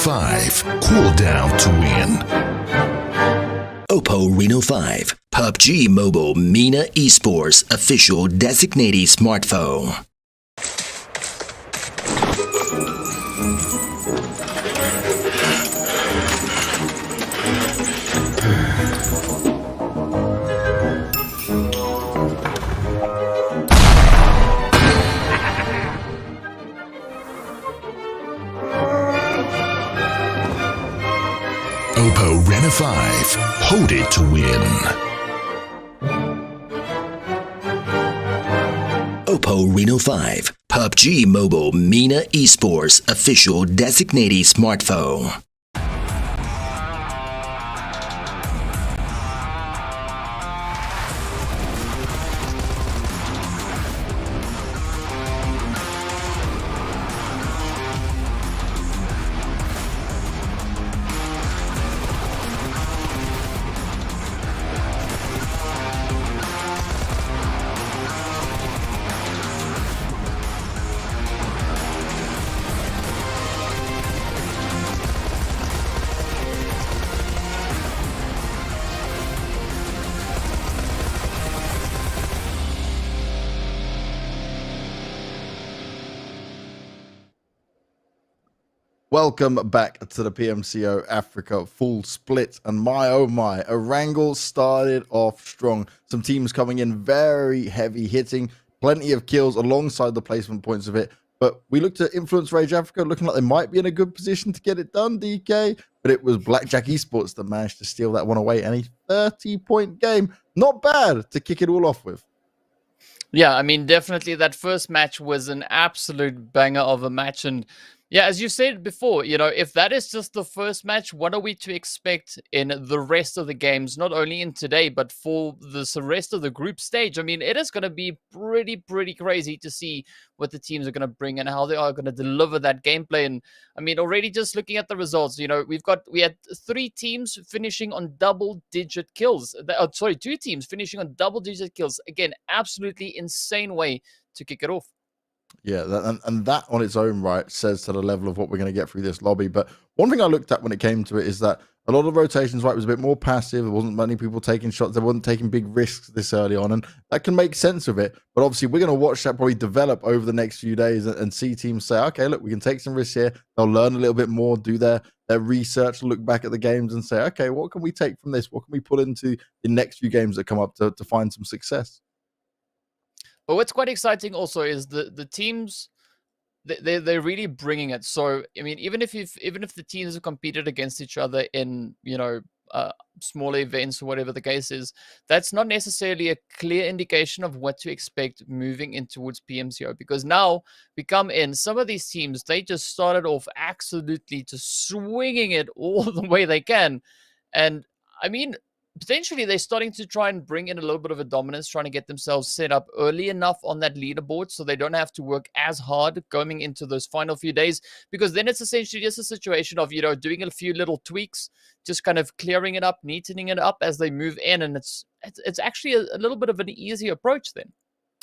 5. Cool down to win. Oppo Reno 5, PUBG Mobile MENA Esports official designated smartphone. Oppo Reno 5. Hold it to win. Oppo Reno 5, PUBG Mobile MENA Esports official designated smartphone. Welcome back to the PMCO Africa full split, and my oh my, Erangel started off strong. Some teams coming in very heavy hitting, plenty of kills alongside the placement points of it. But we looked at Influence Rage Africa, looking like they might be in a good position to get it done, DK. But it was Blackjack Esports that managed to steal that one away, and a 30-point game. Not bad to kick it all off with. Yeah, I mean, definitely that first match was an absolute banger of a match. And yeah, as you said before, if that is just the first match, what are we to expect in the rest of the games, not only in today, but for the rest of the group stage? I mean, it is going to be pretty crazy to see what the teams are going to bring and how they are going to deliver that gameplay. And I mean, already just looking at the results, we had 3 teams finishing on double-digit kills. Sorry, 2 teams finishing on double-digit kills. Again, absolutely insane way to kick it off. Yeah, and that on its own right says to the level of what we're going to get through this lobby. But one thing I looked at when it came to it is that a lot of the rotations, right, was a bit more passive. There wasn't many people taking shots. They wasn't taking big risks this early on, and that can make sense of it. But obviously, we're going to watch that probably develop over the next few days and see teams say, okay, look, we can take some risks here. They'll learn a little bit more, do their research, look back at the games and say, okay, what can we take from this? What can we put into the next few games that come up to find some success? But what's quite exciting also is the teams, they're really bringing it. So I mean, even if the teams have competed against each other in smaller events or whatever the case is, that's not necessarily a clear indication of what to expect moving in towards PMCO. Because now we come in, some of these teams, they just started off absolutely just swinging it all the way they can, and I mean, potentially they're starting to try and bring in a little bit of a dominance, trying to get themselves set up early enough on that leaderboard so they don't have to work as hard going into those final few days, because then it's essentially just a situation of, doing a few little tweaks, just kind of clearing it up, neatening it up as they move in. And it's actually a little bit of an easy approach then.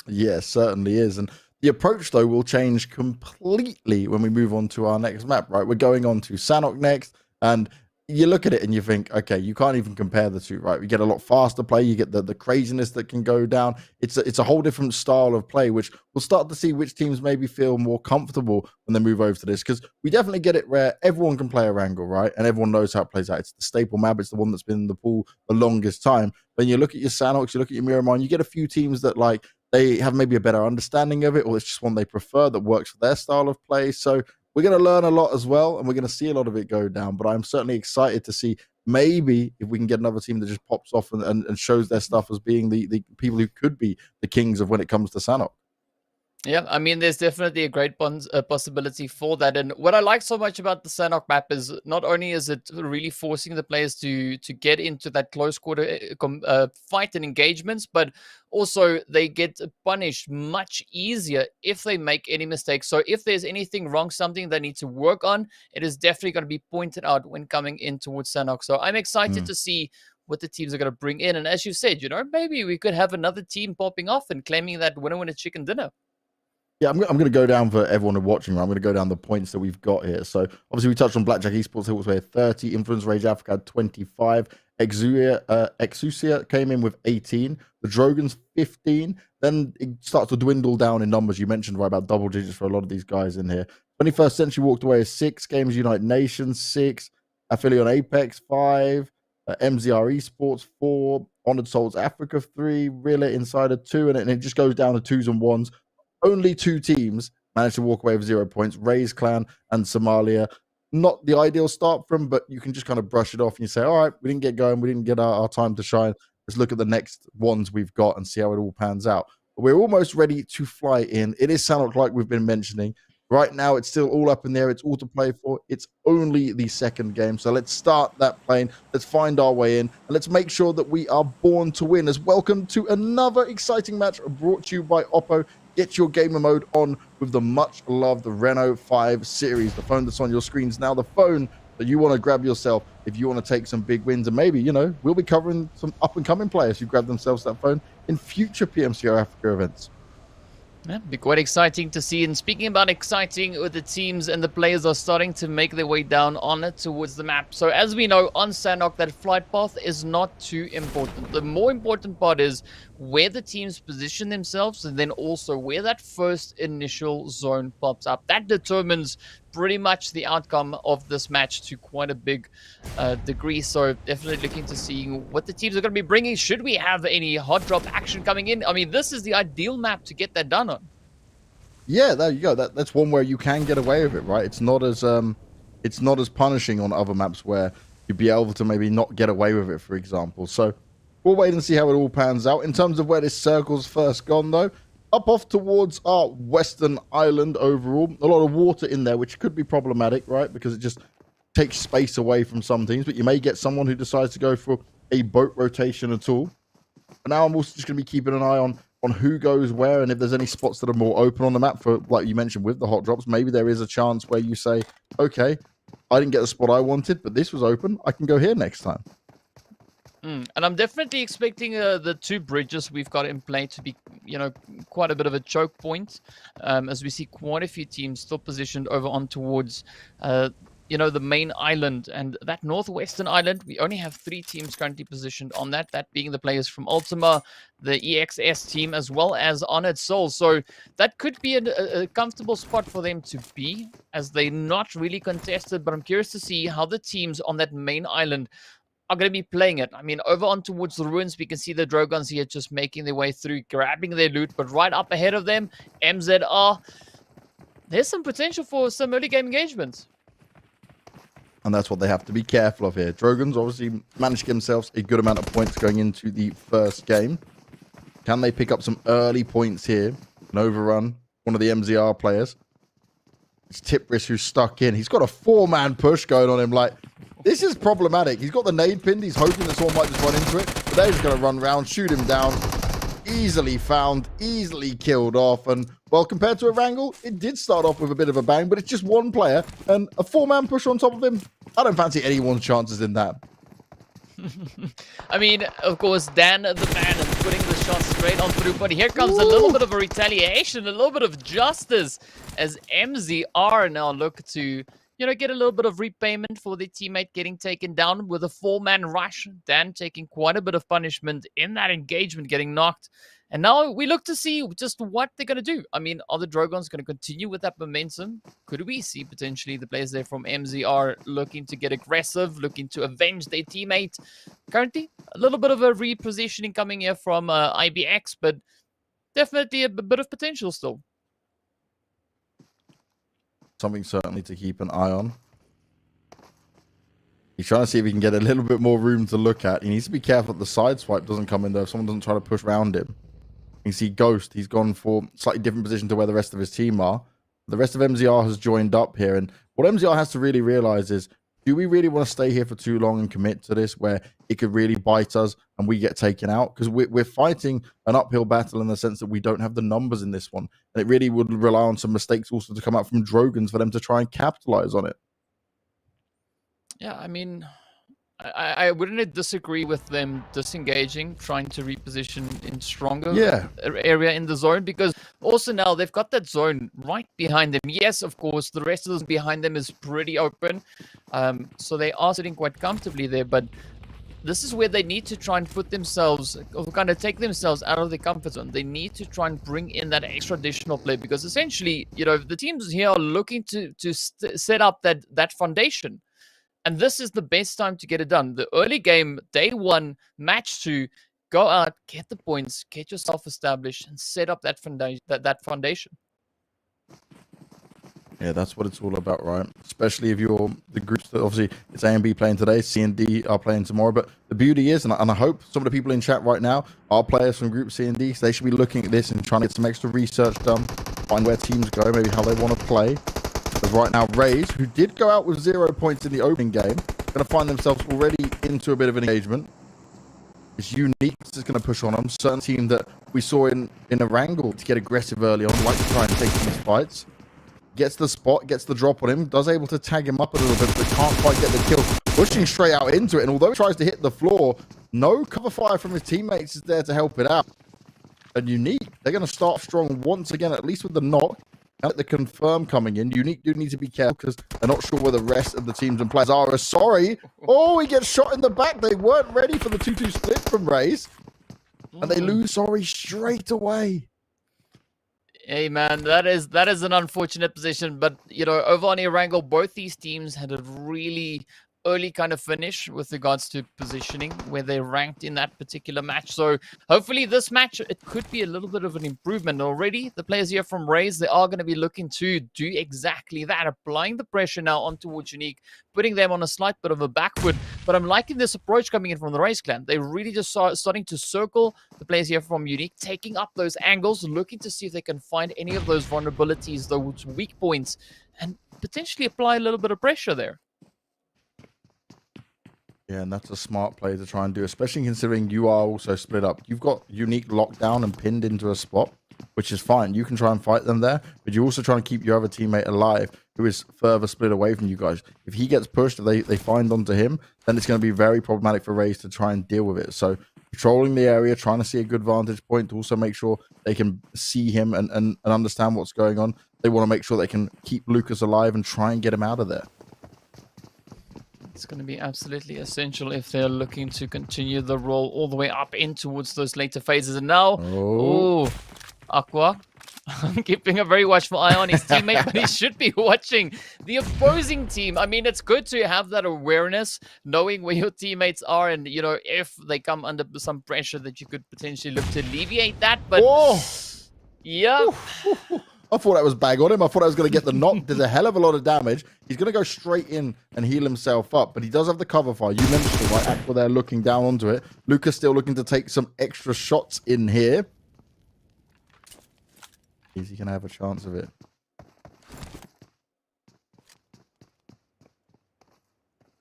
Yeah, certainly is. And the approach, though, will change completely when we move on to our next map, right? We're going on to Sanhok next, and you look at it and you think, okay, you can't even compare the two, right? We get a lot faster play. You get the craziness that can go down. It's a whole different style of play, which we'll start to see which teams maybe feel more comfortable when they move over to this, because we definitely get it where everyone can play Erangel, right? And everyone knows how it plays out. It's the staple map. It's the one that's been in the pool the longest time. When you look at your Sanhoks, you look at your Miramar, you get a few teams that like they have maybe a better understanding of it, or it's just one they prefer that works for their style of play. So we're going to learn a lot as well, and we're going to see a lot of it go down. But I'm certainly excited to see maybe if we can get another team that just pops off and shows their stuff as being the people who could be the kings of when it comes to Sanhok. Yeah, I mean, there's definitely a great possibility for that. And what I like so much about the Sanhok map is not only is it really forcing the players to get into that close quarter fight and engagements, but also they get punished much easier if they make any mistakes. So if there's anything wrong, something they need to work on, it is definitely going to be pointed out when coming in towards Sanhok. So I'm excited to see what the teams are going to bring in. And as you said, maybe we could have another team popping off and claiming that winner chicken dinner. Yeah, I'm going to go down for everyone watching. I'm going to go down the points that we've got here. So obviously we touched on Blackjack Esports. It was 30. Influence Rage Africa had 25. Exusia came in with 18. The Drogans 15. Then it starts to dwindle down in numbers. You mentioned right about double digits for a lot of these guys in here. 21st Century walked away as 6. Games Unite Nations 6. Affiliate Apex 5. MZR Esports 4. Honored Souls Africa 3. Rilla Insider 2. And it just goes down to 2s and 1s. Only 2 teams managed to walk away with 0 points, Ray's Clan and Somalia. Not the ideal start from, but you can just kind of brush it off and you say, all right, we didn't get going. We didn't get our time to shine. Let's look at the next ones we've got and see how it all pans out. But we're almost ready to fly in. It is Sanhok, like we've been mentioning. Right now, it's still all up in there. It's all to play for. It's only the second game. So let's start that plane. Let's find our way in. And let's make sure that we are born to win. As welcome to another exciting match brought to you by Oppo. Get your gamer mode on with the much-loved Reno 5 series. The phone that's on your screens now. The phone that you want to grab yourself if you want to take some big wins. And maybe, we'll be covering some up-and-coming players who grab themselves that phone in future PMCO Africa events. Yeah, be quite exciting to see. And speaking about exciting, the teams and the players are starting to make their way down on it towards the map. So as we know on Sanhok, that flight path is not too important. The more important part is where the teams position themselves, and then also where that first initial zone pops up. That determines pretty much the outcome of this match to quite a big degree. So definitely looking to see what the teams are going to be bringing. Should we have any hot drop action coming in? I mean, this is the ideal map to get that done on. Yeah, there you go. That's one where you can get away with it, right? It's not as punishing on other maps where you'd be able to maybe not get away with it, for example. So we'll wait and see how it all pans out. In terms of where this circle's first gone, though, up off towards our western island overall. A lot of water in there, which could be problematic, right? Because it just takes space away from some teams. But you may get someone who decides to go for a boat rotation at all. But now I'm also just going to be keeping an eye on who goes where, and if there's any spots that are more open on the map for, like you mentioned, with the hot drops, maybe there is a chance where you say, okay, I didn't get the spot I wanted, but this was open. I can go here next time. And I'm definitely expecting the 2 bridges we've got in play to be, quite a bit of a choke point, as we see quite a few teams still positioned over on towards, the main island. And that northwestern island, we only have 3 teams currently positioned on that being the players from Ultima, the EXS team, as well as Honored Souls. So that could be a comfortable spot for them to be, as they're not really contested. But I'm curious to see how the teams on that main island are going to be playing it. I mean, over on towards the ruins, we can see the Drogons here just making their way through, grabbing their loot. But right up ahead of them, MZR, there's some potential for some early game engagements. And that's what they have to be careful of here. Drogons obviously managed to get themselves a good amount of points going into the first game. Can they pick up some early points here and overrun one of the MZR players? It's Tipris who's stuck in. He's got a 4-man push going on him. Like, this is problematic. He's got the nade pinned. He's hoping that someone might just run into it. But they're just going to run around, shoot him down. Easily found, easily killed off. And, well, compared to Erangel, it did start off with a bit of a bang, but it's just one player and a 4-man push on top of him. I don't fancy anyone's chances in that. I mean, of course, Dan the man and putting the shot straight on through, but here comes a little bit of a retaliation, a little bit of justice, as MZR now look to, get a little bit of repayment for their teammate getting taken down with a 4-man rush. Dan taking quite a bit of punishment in that engagement, getting knocked. And now we look to see just what they're going to do. I mean, are the Drogons going to continue with that momentum? Could we see potentially the players there from MZR looking to get aggressive, looking to avenge their teammate? Currently, a little bit of a repositioning coming here from IBX, but definitely a bit of potential still. Something certainly to keep an eye on. He's trying to see if he can get a little bit more room to look at. He needs to be careful that the side swipe doesn't come in there if someone doesn't try to push around him. You see Ghost, he's gone for a slightly different position to where the rest of his team are. The rest of MZR has joined up here. And what MZR has to really realize is, do we really want to stay here for too long and commit to this where it could really bite us and we get taken out? Because we're fighting an uphill battle in the sense that we don't have the numbers in this one. And it really would rely on some mistakes also to come out from Drogons for them to try and capitalize on it. Yeah, I mean, I wouldn't disagree with them disengaging, trying to reposition in stronger area in the zone, because also now they've got that zone right behind them. Yes, of course, the rest of them behind them is pretty open, so they are sitting quite comfortably there, but this is where they need to try and put themselves, or kind of take themselves out of their comfort zone. They need to try and bring in that extra additional play, because essentially, you know, the teams here are looking to set up that foundation. And this is the best time to get it done. The early game, day one, match two, go out, get the points, get yourself established, and set up that foundation. Yeah, that's what it's all about, right? Especially if you're the groups that obviously it's A and B playing today, C and D are playing tomorrow. But the beauty is, and I hope some of the people in chat right now are players from Group C and D, so they should be looking at this and trying to get some extra research done, find where teams go, maybe how they want to play. Because right now, Rays, who did go out with 0 points in the opening game, going to find themselves already into a bit of an engagement. It's Unique is going to push on them. Certain team that we saw in Erangel to get aggressive early on, like to try and take these fights. Gets the spot, gets the drop on him, does able to tag him up a little bit, but can't quite get the kill. Pushing straight out into it, and although he tries to hit the floor, no cover fire from his teammates is there to help it out. And Unique, they're going to start strong once again, at least with the knock. Now that the confirm coming in, Unique do need to be careful because they're not sure where the rest of the teams and players are. Sorry. Oh, he gets shot in the back. They weren't ready for the 2-2 split from Rays. And they lose Sorry straight away. Hey man, that is an unfortunate position, but you know, over on Erangel, both these teams had a really early kind of finish with regards to positioning where they ranked in that particular match. So hopefully this match, it could be a little bit of an improvement. Already the players here from Rays, they are going to be looking to do exactly that, applying the pressure now on towards Unique, putting them on a slight bit of a back foot. But I'm liking this approach coming in from the Rays clan. They really just starting to circle the players here from Unique, taking up those angles, looking to see if they can find any of those vulnerabilities, those weak points, and potentially apply a little bit of pressure there. Yeah, and that's a smart play to try and do, especially considering you are also split up. You've got Unique locked down and pinned into a spot, which is fine. You can try and fight them there, but you're also trying to keep your other teammate alive, who is further split away from you guys. If he gets pushed, if they find onto him, then it's going to be very problematic for Rays to try and deal with it. So patrolling the area, trying to see a good vantage point to also make sure they can see him and understand what's going on. They want to make sure they can keep Lucas alive and try and get him out of there. It's going to be absolutely essential if they're looking to continue the roll all the way up in towards those later phases. And now, Aqua, I'm keeping a very watchful eye on his teammate, but he should be watching the opposing team. I mean, it's good to have that awareness, knowing where your teammates are, and, you know, if they come under some pressure that you could potentially look to alleviate that. But, yeah. I thought that was bang on him. I thought I was going to get the knock. There's a hell of a lot of damage. He's going to go straight in and heal himself up, but he does have the cover fire. You mentioned it, right? Aqua there looking down onto it. Lucas still looking to take some extra shots in here. Is he going to have a chance of it?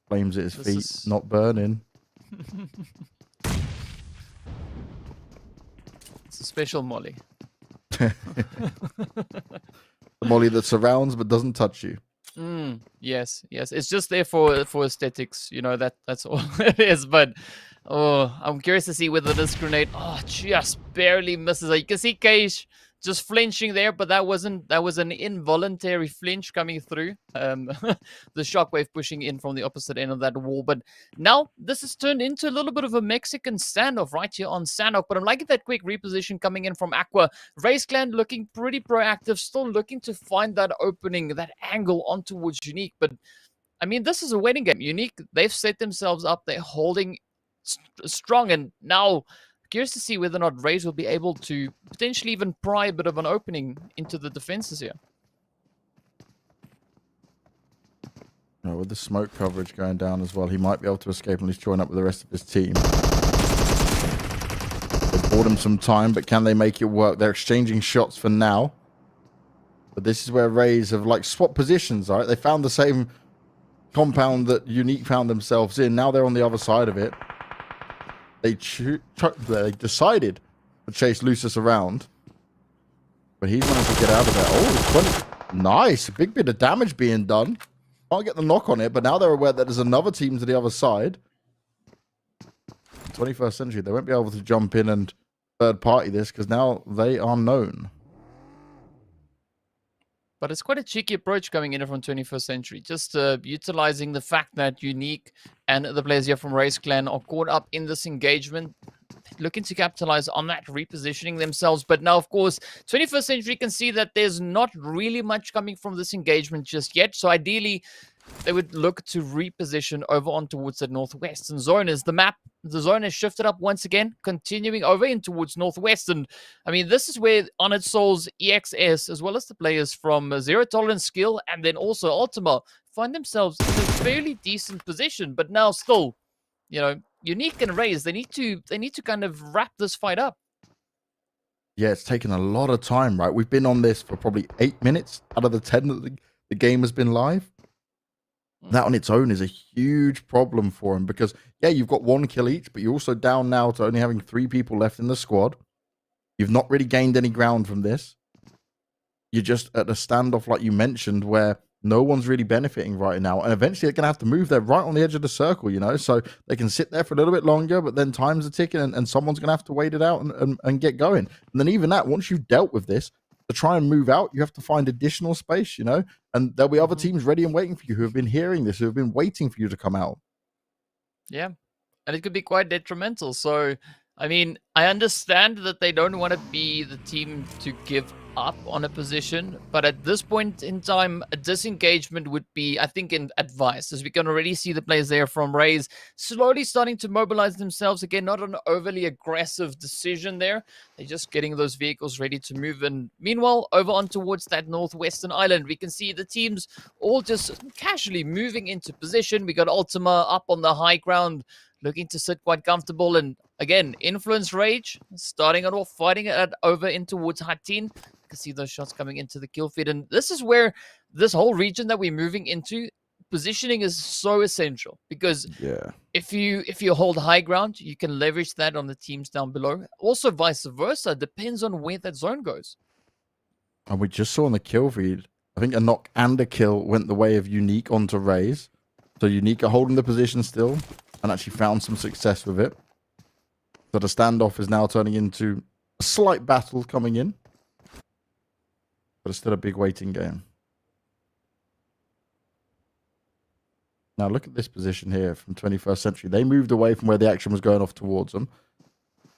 Flames at his feet, not burning. It's a special molly. The molly that surrounds but doesn't touch you. Yes. It's just there for aesthetics. You know, that's all it is. But I'm curious to see whether this grenade just barely misses. You can see Cage just flinching there, but that was an involuntary flinch coming through. The shockwave pushing in from the opposite end of that wall. But now this has turned into a little bit of a Mexican standoff right here on Sanhok. But I'm liking that quick reposition coming in from Aqua. Rays clan looking pretty proactive, still looking to find that opening, that angle on towards Unique. But I mean, this is a waiting game. Unique, they've set themselves up. They're holding strong, and now curious to see whether or not Rays will be able to potentially even pry a bit of an opening into the defenses here. With the smoke coverage going down as well, he might be able to escape and at least join up with the rest of his team. They bought him some time, but can they make it work? They're exchanging shots for now. But this is where Rays have like swapped positions, right? They found the same compound that Unique found themselves in. Now they're on the other side of it. They decided to chase Lucius around. But he's managed to get out of there. Oh, 20. Nice. A big bit of damage being done. Can't get the knock on it, but now they're aware that there's another team to the other side. 21st Century, they won't be able to jump in and third party this because now they are known. But it's quite a cheeky approach coming in from 21st Century. Just utilizing the fact that Unique and the players here from Race Clan are caught up in this engagement, looking to capitalize on that, repositioning themselves. But now, of course, 21st Century can see that there's not really much coming from this engagement just yet. So ideally, they would look to reposition over on towards the northwestern zone as the map. The zone has shifted up once again, continuing over in towards northwest. And I mean, this is where Honored Souls, EXS, as well as the players from Zero Tolerance Skill and then also Ultima find themselves in a fairly decent position. But now still, you know, Unique and Raze, they need to kind of wrap this fight up. Yeah, it's taken a lot of time, right? We've been on this for probably 8 minutes out of the 10 that the game has been live. That on its own is a huge problem for him because, yeah, you've got 1 kill each, but you're also down now to only having 3 people left in the squad. You've not really gained any ground from this. You're just at a standoff, like you mentioned, where no one's really benefiting right now. And eventually they're going to have to move. They're right on the edge of the circle, you know, so they can sit there for a little bit longer, but then time's are ticking and someone's going to have to wait it out and get going. And then even that, once you've dealt with this, to try and move out, you have to find additional space, you know, and there'll be other teams ready and waiting for you who have been hearing this, who have been waiting for you to come out. Yeah, and it could be quite detrimental. So, I mean, I understand that they don't want to be the team to give up on a position, but at this point in time, a disengagement would be, I think, in advice, as we can already see the players there from Raze slowly starting to mobilize themselves again. Not an overly aggressive decision there. They're just getting those vehicles ready to move. And meanwhile, over on towards that northwestern island, we can see the teams all just casually moving into position. We got Ultima up on the high ground, looking to sit quite comfortable. And again, Influence Rage starting it off, fighting it over in towards Hatin. You can see those shots coming into the kill feed. And this is where this whole region that we're moving into, positioning is so essential. Because if you hold high ground, you can leverage that on the teams down below. Also vice versa, depends on where that zone goes. And we just saw on the kill feed, I think a knock and a kill went the way of Unique onto Raze. So Unique are holding the position still and actually found some success with it. So the standoff is now turning into a slight battle coming in. But it's still a big waiting game. Now look at this position here from 21st Century. They moved away from where the action was going off towards them.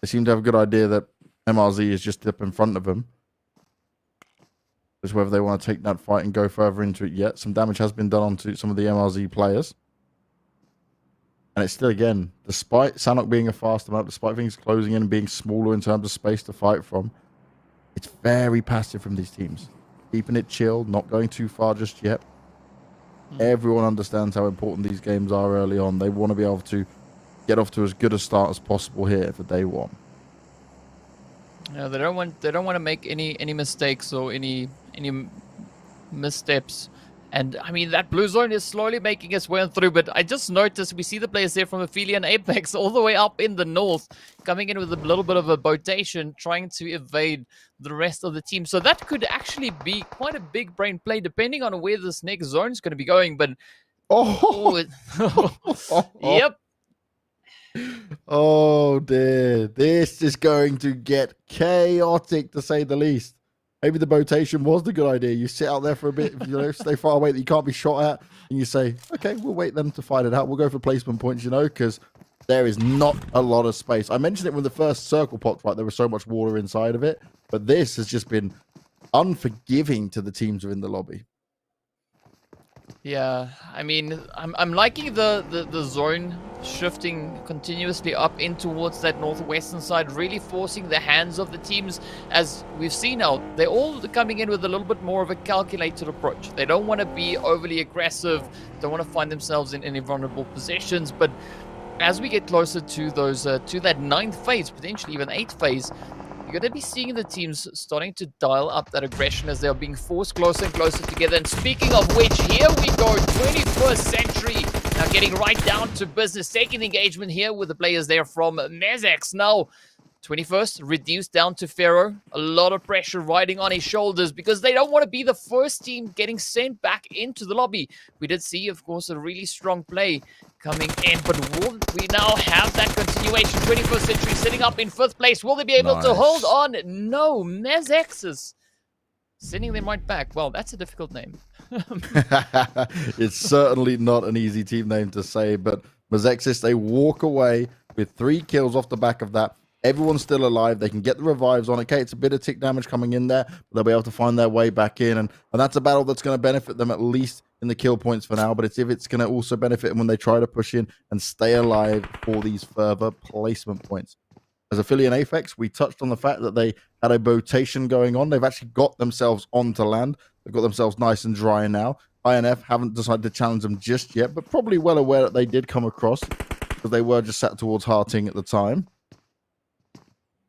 They seem to have a good idea that MRZ is just up in front of them. Just whether they want to take that fight and go further into it yet. Some damage has been done onto some of the MRZ players. And it's still, again, despite Sanhok being a fast amount, despite things closing in and being smaller in terms of space to fight from, it's very passive from these teams. Keeping it chill, not going too far just yet. Everyone understands how important these games are early on. They want to be able to get off to as good a start as possible here for day one. Yeah, they don't want to make any mistakes or any missteps. And I mean, that blue zone is slowly making its way through, but I just noticed we see the players there from Ophelia and Apex all the way up in the north, coming in with a little bit of a botation, trying to evade the rest of the team. So that could actually be quite a big brain play, depending on where this next zone is going to be going. But yep. Oh dear, this is going to get chaotic to say the least. Maybe the botation was the good idea. You sit out there for a bit, you know, stay far away that you can't be shot at, and you say, okay, we'll wait them to fight it out. We'll go for placement points, you know, because there is not a lot of space. I mentioned it when the first circle popped, right? There was so much water inside of it, but this has just been unforgiving to the teams who are in the lobby. Yeah, I mean, I'm liking the zone shifting continuously up in towards that northwestern side, really forcing the hands of the teams. As we've seen now, they're all coming in with a little bit more of a calculated approach. They don't want to be overly aggressive, don't want to find themselves in any vulnerable positions. But as we get closer to those to that 9th phase, potentially even 8th phase, you're going to be seeing the teams starting to dial up that aggression as they are being forced closer and closer together. And speaking of which, here we go, 21st Century now getting right down to business, taking the engagement here with the players there from Mezex. Now, 21st reduced down to Pharaoh. A lot of pressure riding on his shoulders because they don't want to be the first team getting sent back into the lobby. We did see, of course, a really strong play coming in, but will we now have that continuation? 21st Century sitting up in 5th place. Will they be able to hold on? No, Mezexis sending them right back. Well, that's a difficult name. It's certainly not an easy team name to say, but Mezexis, they walk away with 3 kills off the back of that. Everyone's still alive. They can get the revives on. Okay, it's a bit of tick damage coming in there, but they'll be able to find their way back in. And that's a battle that's going to benefit them at least in the kill points for now. But it's going to also benefit them when they try to push in and stay alive for these further placement points. As Affiliate Apex, we touched on the fact that they had a rotation going on. They've actually got themselves onto land. They've got themselves nice and dry now. INF haven't decided to challenge them just yet, but probably well aware that they did come across because they were just sat towards Harting at the time.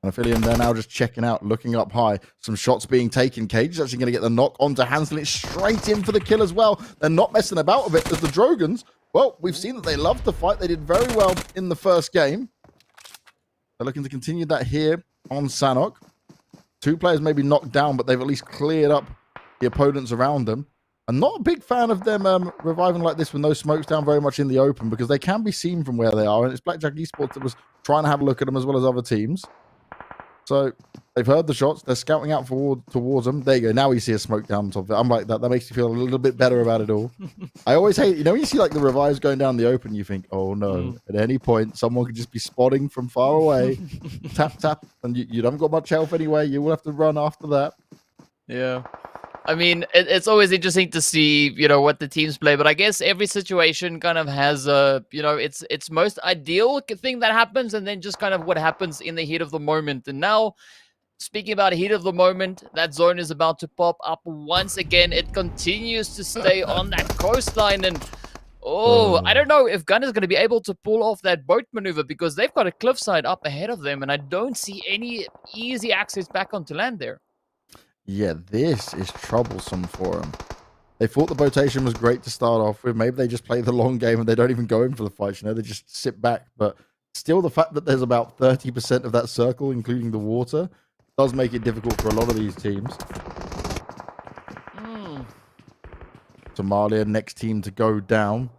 And Aphelion, they're now just checking out, looking up high. Some shots being taken. Cage is actually going to get the knock onto Hansel. It's straight in for the kill as well. They're not messing about with it as the Drogons. Well, we've seen that they love to fight. They did very well in the first game. They're looking to continue that here on Sanhok. 2 players maybe knocked down, but they've at least cleared up the opponents around them. I'm not a big fan of them reviving like this with no smokes down very much in the open because they can be seen from where they are. And it's Blackjack Esports that was trying to have a look at them as well as other teams. So they've heard the shots. They're scouting out towards them. There you go. Now you see a smoke down on top of it. I'm like that. That makes you feel a little bit better about it all. I always hate, when you see like the revives going down the open, you think, oh no, at any point, someone could just be spotting from far away. Tap, tap. And you haven't got much health anyway. You will have to run after that. Yeah. I mean, it's always interesting to see, what the teams play. But I guess every situation kind of has its most ideal thing that happens, and then just kind of what happens in the heat of the moment. And now, speaking about heat of the moment, that zone is about to pop up once again. It continues to stay on that coastline, and I don't know if Gun is going to be able to pull off that boat maneuver because they've got a cliffside up ahead of them, and I don't see any easy access back onto land there. Yeah, this is troublesome for them. They thought the rotation was great to start off with. Maybe they just play the long game and they don't even go in for the fight. They just sit back. But still, the fact that there's about 30% of that circle, including the water, does make it difficult for a lot of these teams. Somalia, next team to go down.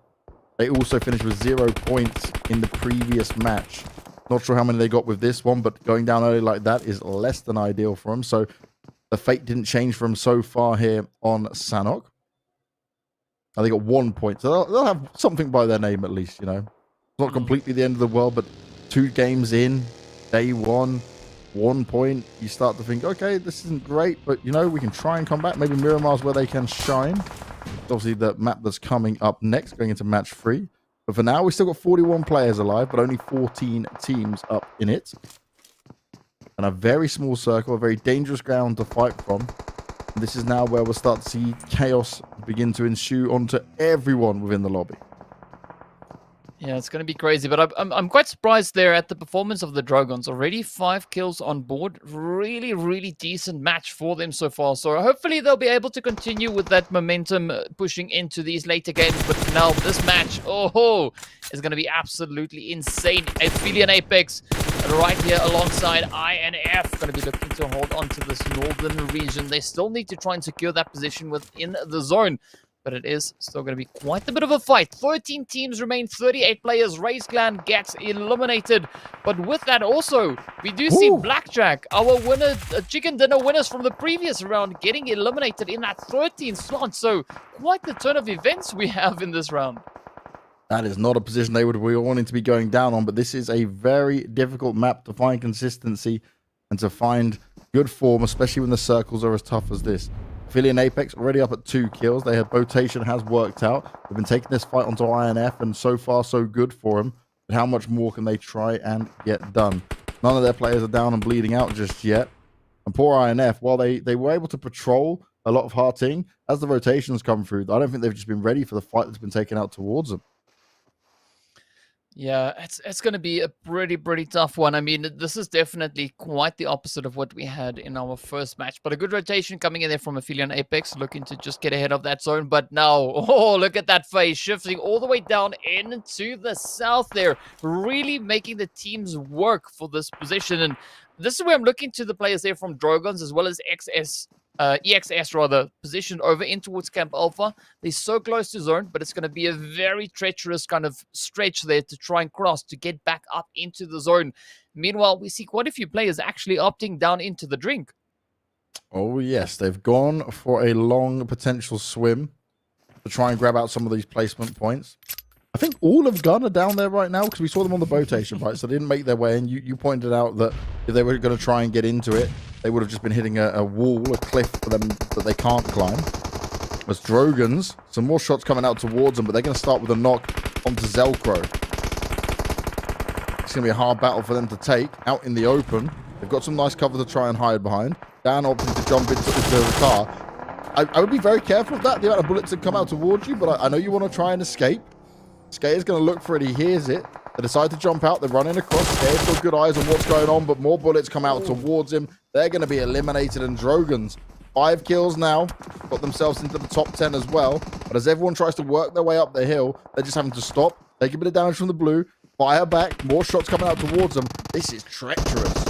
They also finished with 0 points in the previous match. Not sure how many they got with this one, but going down early like that is less than ideal for them. So the fate didn't change for them so far here on Sanhok. Now they got 1 point. So they'll have something by their name at least, It's not completely the end of the world, but 2 games in, day 1, 1 point. You start to think, okay, this isn't great, but, we can try and come back. Maybe Miramar's where they can shine. It's obviously the map that's coming up next, going into match 3. But for now, we've still got 41 players alive, but only 14 teams up in it. And a very small circle, a very dangerous ground to fight from. And this is now where we'll start to see chaos begin to ensue onto everyone within the lobby. Yeah, it's going to be crazy, but I'm quite surprised there at the performance of the Dragons. Already 5 kills on board. Really, really decent match for them so far. So hopefully they'll be able to continue with that momentum pushing into these later games. But for now, this match, is going to be absolutely insane. Aphelion Apex right here alongside INF. Going to be looking to hold on to this northern region. They still need to try and secure that position within the zone. But it is still going to be quite a bit of a fight. 13 teams remain, 38 players. Race Clan gets eliminated. But with that also, we do see Blackjack, our winner, chicken dinner winners from the previous round, getting eliminated in that 13th slot. So quite the turn of events we have in this round. That is not a position they would be wanting to be going down on, but this is a very difficult map to find consistency and to find good form, especially when the circles are as tough as this. Aphelion Apex already up at 2 kills. They had rotation has worked out. They've been taking this fight onto INF, and so far so good for them. But how much more can they try and get done? None of their players are down and bleeding out just yet. And poor INF, while they were able to patrol a lot of Harting, as the rotations come through, I don't think they've just been ready for the fight that's been taken out towards them. Yeah, it's going to be a pretty tough one. I mean, this is definitely quite the opposite of what we had in our first match. But a good rotation coming in there from Aphelion Apex, looking to just get ahead of that zone. But now, look at that phase, shifting all the way down into the south there. Really making the teams work for this position. And this is where I'm looking to the players there from Drogons as well as EXS rather, positioned over in towards Camp Alpha. They're so close to zone, but it's going to be a very treacherous kind of stretch there to try and cross to get back up into the zone. Meanwhile, we see quite a few players actually opting down into the drink. Oh, yes. They've gone for a long potential swim to try and grab out some of these placement points. I think all of Gun are down there right now because we saw them on the boatation, right? So they didn't make their way. And you pointed out that if they were going to try and get into it, they would have just been hitting a wall, a cliff for them that they can't climb. As Drogans, some more shots coming out towards them, but they're going to start with a knock onto Zelkro. It's going to be a hard battle for them to take out in the open. They've got some nice cover to try and hide behind. Dan opting to jump into the car. I would be very careful of that, the amount of bullets that come out towards you, but I know you want to try and escape. Skater's going to look for it. He hears it. They decide to jump out. They're running across. Skater's got good eyes on what's going on, but more bullets come out towards him. They're going to be eliminated. And Drogans, 5 kills now, got themselves into the top 10 as well. But as everyone tries to work their way up the hill, they're just having to stop, take a bit of damage from the blue, fire back, more shots coming out towards them. This is treacherous.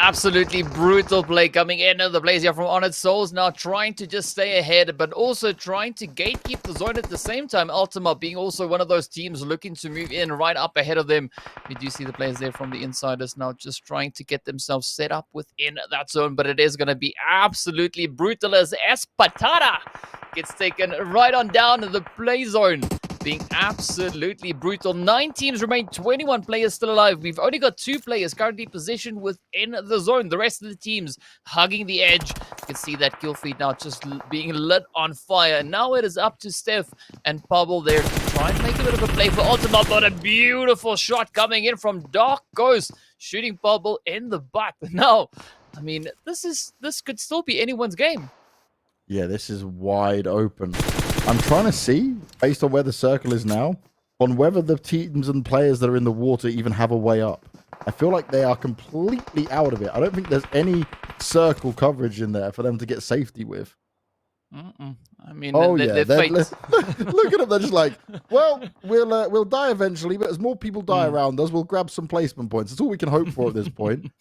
Absolutely brutal play coming in. The players here from Honored Souls now trying to just stay ahead, but also trying to gatekeep the zone at the same time. Ultima being also one of those teams looking to move in right up ahead of them. We do see the players there from the Insiders now just trying to get themselves set up within that zone, but it is going to be absolutely brutal as Espada gets taken right on down to the play zone. Being absolutely brutal. 9 teams remain, 21 players still alive. We've only got 2 players currently positioned within the zone. The rest of the teams hugging the edge. You can see that kill feed now just being lit on fire. Now it is up to Steph and Pablo there to try and make a bit of a play for Ultima, but a beautiful shot coming in from Dark Ghost, shooting Pablo in the back. Now, I mean, this could still be anyone's game. Yeah, this is wide open. I'm trying to see, based on where the circle is now, on whether the teams and players that are in the water even have a way up. I feel like they are completely out of it. I don't think there's any circle coverage in there for them to get safety with. I mean, oh, yeah. look at them. They're just like, well, we'll die eventually, but as more people die around us, we'll grab some placement points. That's all we can hope for at this point.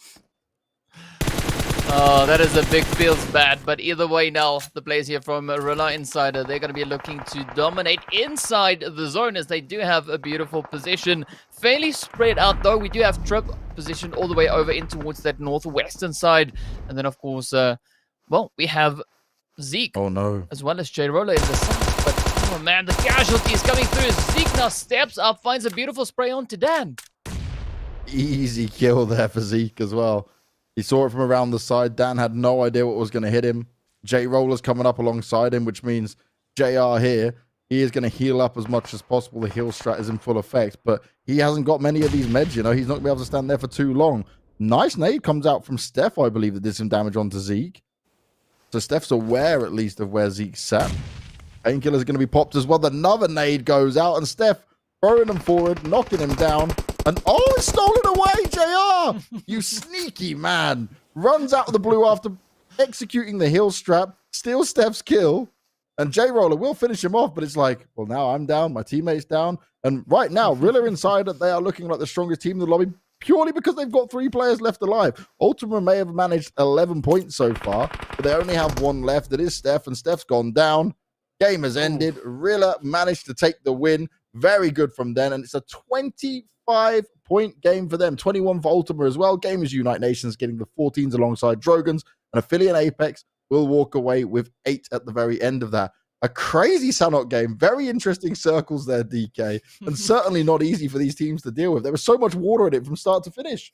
Oh, that is a big feels bad. But either way now, the players here from Rilla Insider, they're going to be looking to dominate inside the zone as they do have a beautiful position. Fairly spread out, though. We do have Trip positioned all the way over in towards that northwestern side. And then, of course, well, we have Zeke. Oh, no. As well as J Roller in the south. But, oh, man, the casualty is coming through. Zeke now steps up, finds a beautiful spray onto Dan. Easy kill there for Zeke as well. He saw it from around the side. Dan had no idea what was going to hit him. J Roller's coming up alongside him, which means JR here, he is going to heal up as much as possible. The heal strat is in full effect, but he hasn't got many of these meds, you know. He's not going to be able to stand there for too long. Nice nade comes out from Steph, I believe, that did some damage onto Zeke. So Steph's aware, at least, of where Zeke's sat. Painkiller's going to be popped as well. Another nade goes out, and Steph throwing him forward, knocking him down. And oh, it's stolen away, JR! You sneaky man. Runs out of the blue after executing the heal strap, steals Steph's kill, and J Roller will finish him off, but it's like, well, now I'm down, my teammate's down. And right now, Rilla inside that they are looking like the strongest team in the lobby purely because they've got 3 players left alive. Ultima may have managed 11 points so far, but they only have 1 left. It is Steph, and Steph's gone down. Game has ended. Rilla managed to take the win. Very good from them, and it's a 25-point game for them. 21 for Ultima as well. Gamers Unite Nations getting the 14s alongside Drogans, and Affiliate Apex will walk away with 8 at the very end of that. A crazy Sanhok game. Very interesting circles there, DK, and certainly not easy for these teams to deal with. There was so much water in it from start to finish.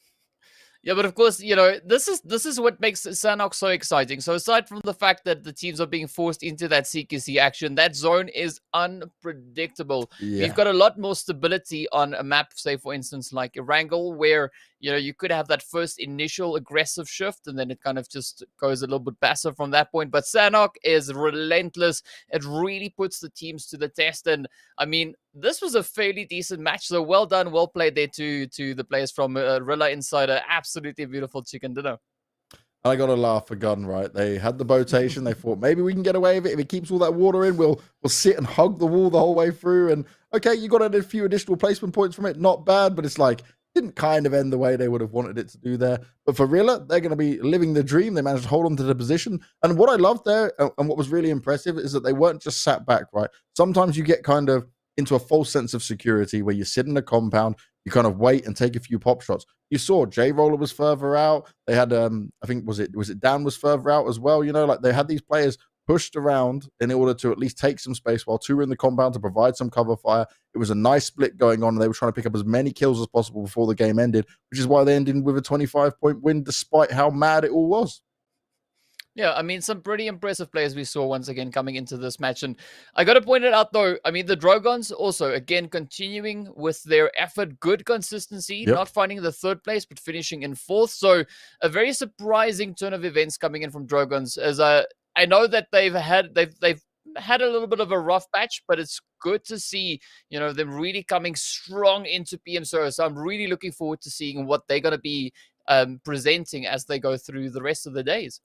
Yeah, but of course, you know, this is what makes Sanhok so exciting. So aside from the fact that the teams are being forced into that CQC action, that zone is unpredictable. Yeah. We've got a lot more stability on a map, say, for instance, like Erangel, where, you know, you could have that first initial aggressive shift, and then it kind of just goes a little bit passive from that point. But Sanhok is relentless. It really puts the teams to the test. And, I mean, this was a fairly decent match. So well done, well played there to the players from Rilla Insider. Absolutely beautiful chicken dinner. I got to laugh for Gun, right? They had the boatation. They thought maybe we can get away with it. If it keeps all that water in, we'll sit and hug the wall the whole way through. And okay, you got a few additional placement points from it. Not bad, but it's like, didn't kind of end the way they would have wanted it to do there. But for Rilla, they're going to be living the dream. They managed to hold on to the position. And what I loved there, and what was really impressive, is that they weren't just sat back, right? Sometimes you get kind of into a false sense of security where you sit in a compound, you kind of wait and take a few pop shots. You saw J-Roller was further out. They had, I think, was it Dan was further out as well? You know, like they had these players pushed around in order to at least take some space while two were in the compound to provide some cover fire. It was a nice split going on. And they were trying to pick up as many kills as possible before the game ended, which is why they ended with a 25-point win, despite how mad it all was. Yeah, I mean, some pretty impressive players we saw once again coming into this match. And I got to point it out, though, I mean, the Drogons also, again, continuing with their effort, good consistency, not finding the third place, but finishing in fourth. So a very surprising turn of events coming in from Drogons. As I know that they've had a little bit of a rough patch, but it's good to see, you know, them really coming strong into PMCO. So I'm really looking forward to seeing what they're going to be presenting as they go through the rest of the days.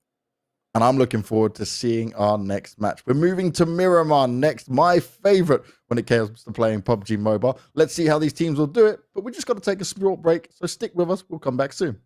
And I'm looking forward to seeing our next match. We're moving to Miramar next, my favorite when it comes to playing PUBG Mobile. Let's see how these teams will do it, but we just got to take a short break, so stick with us. We'll come back soon.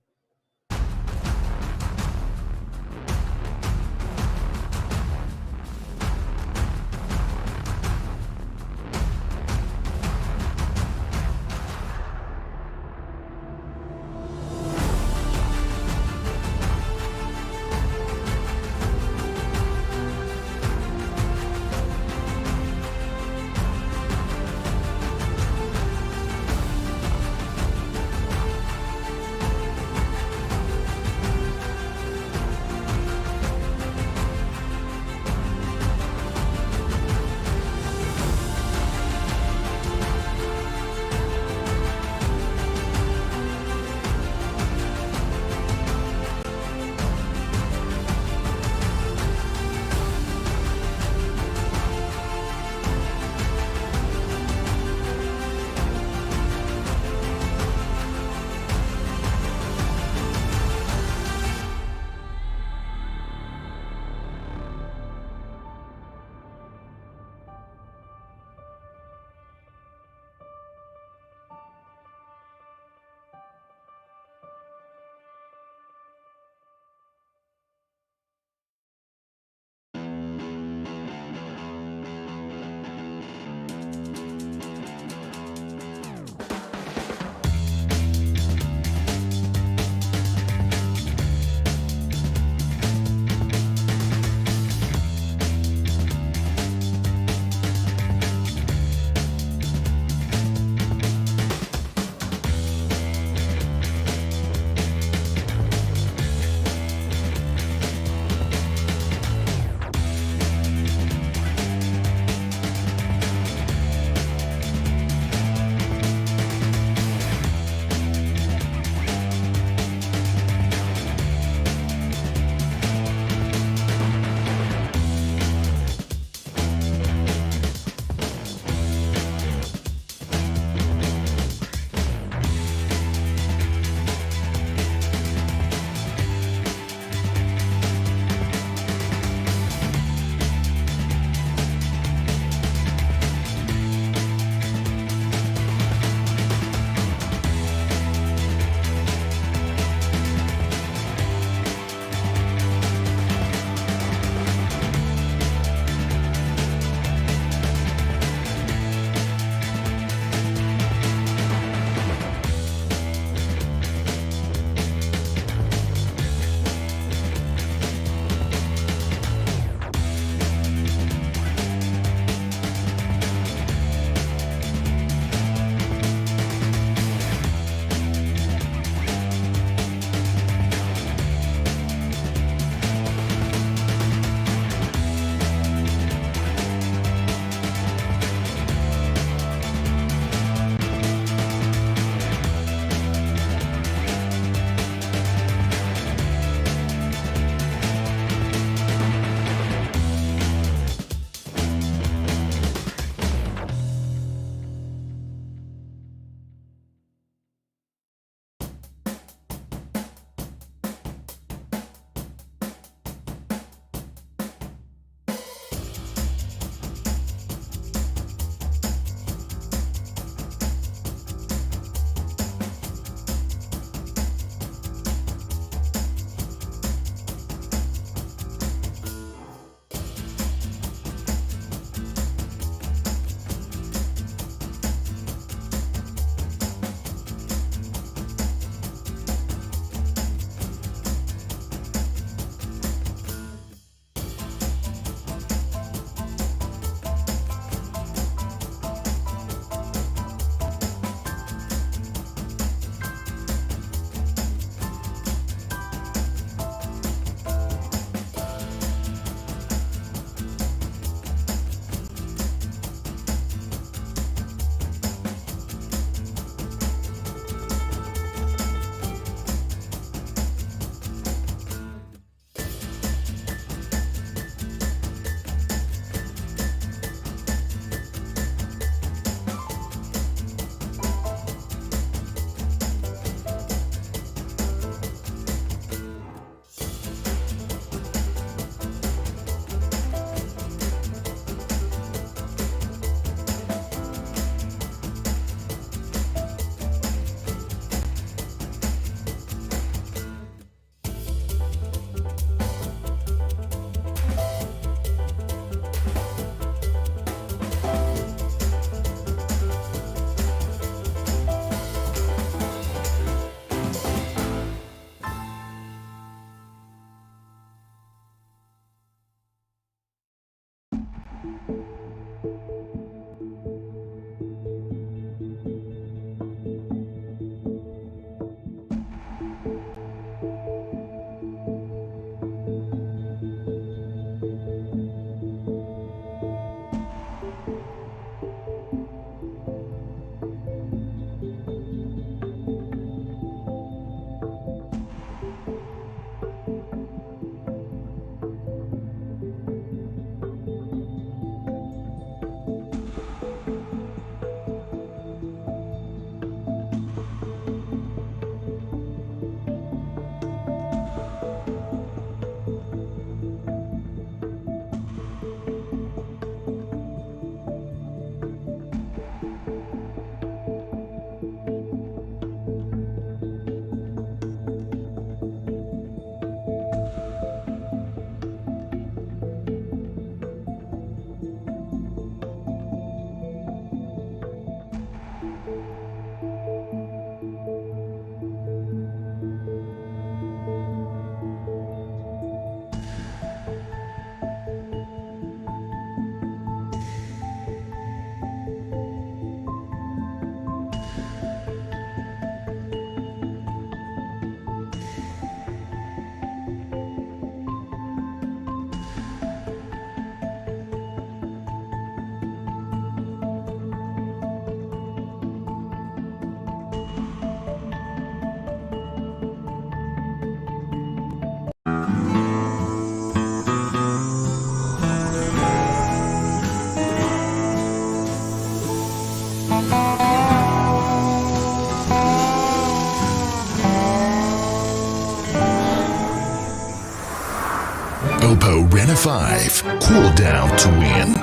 Rena 5. Cool down to win.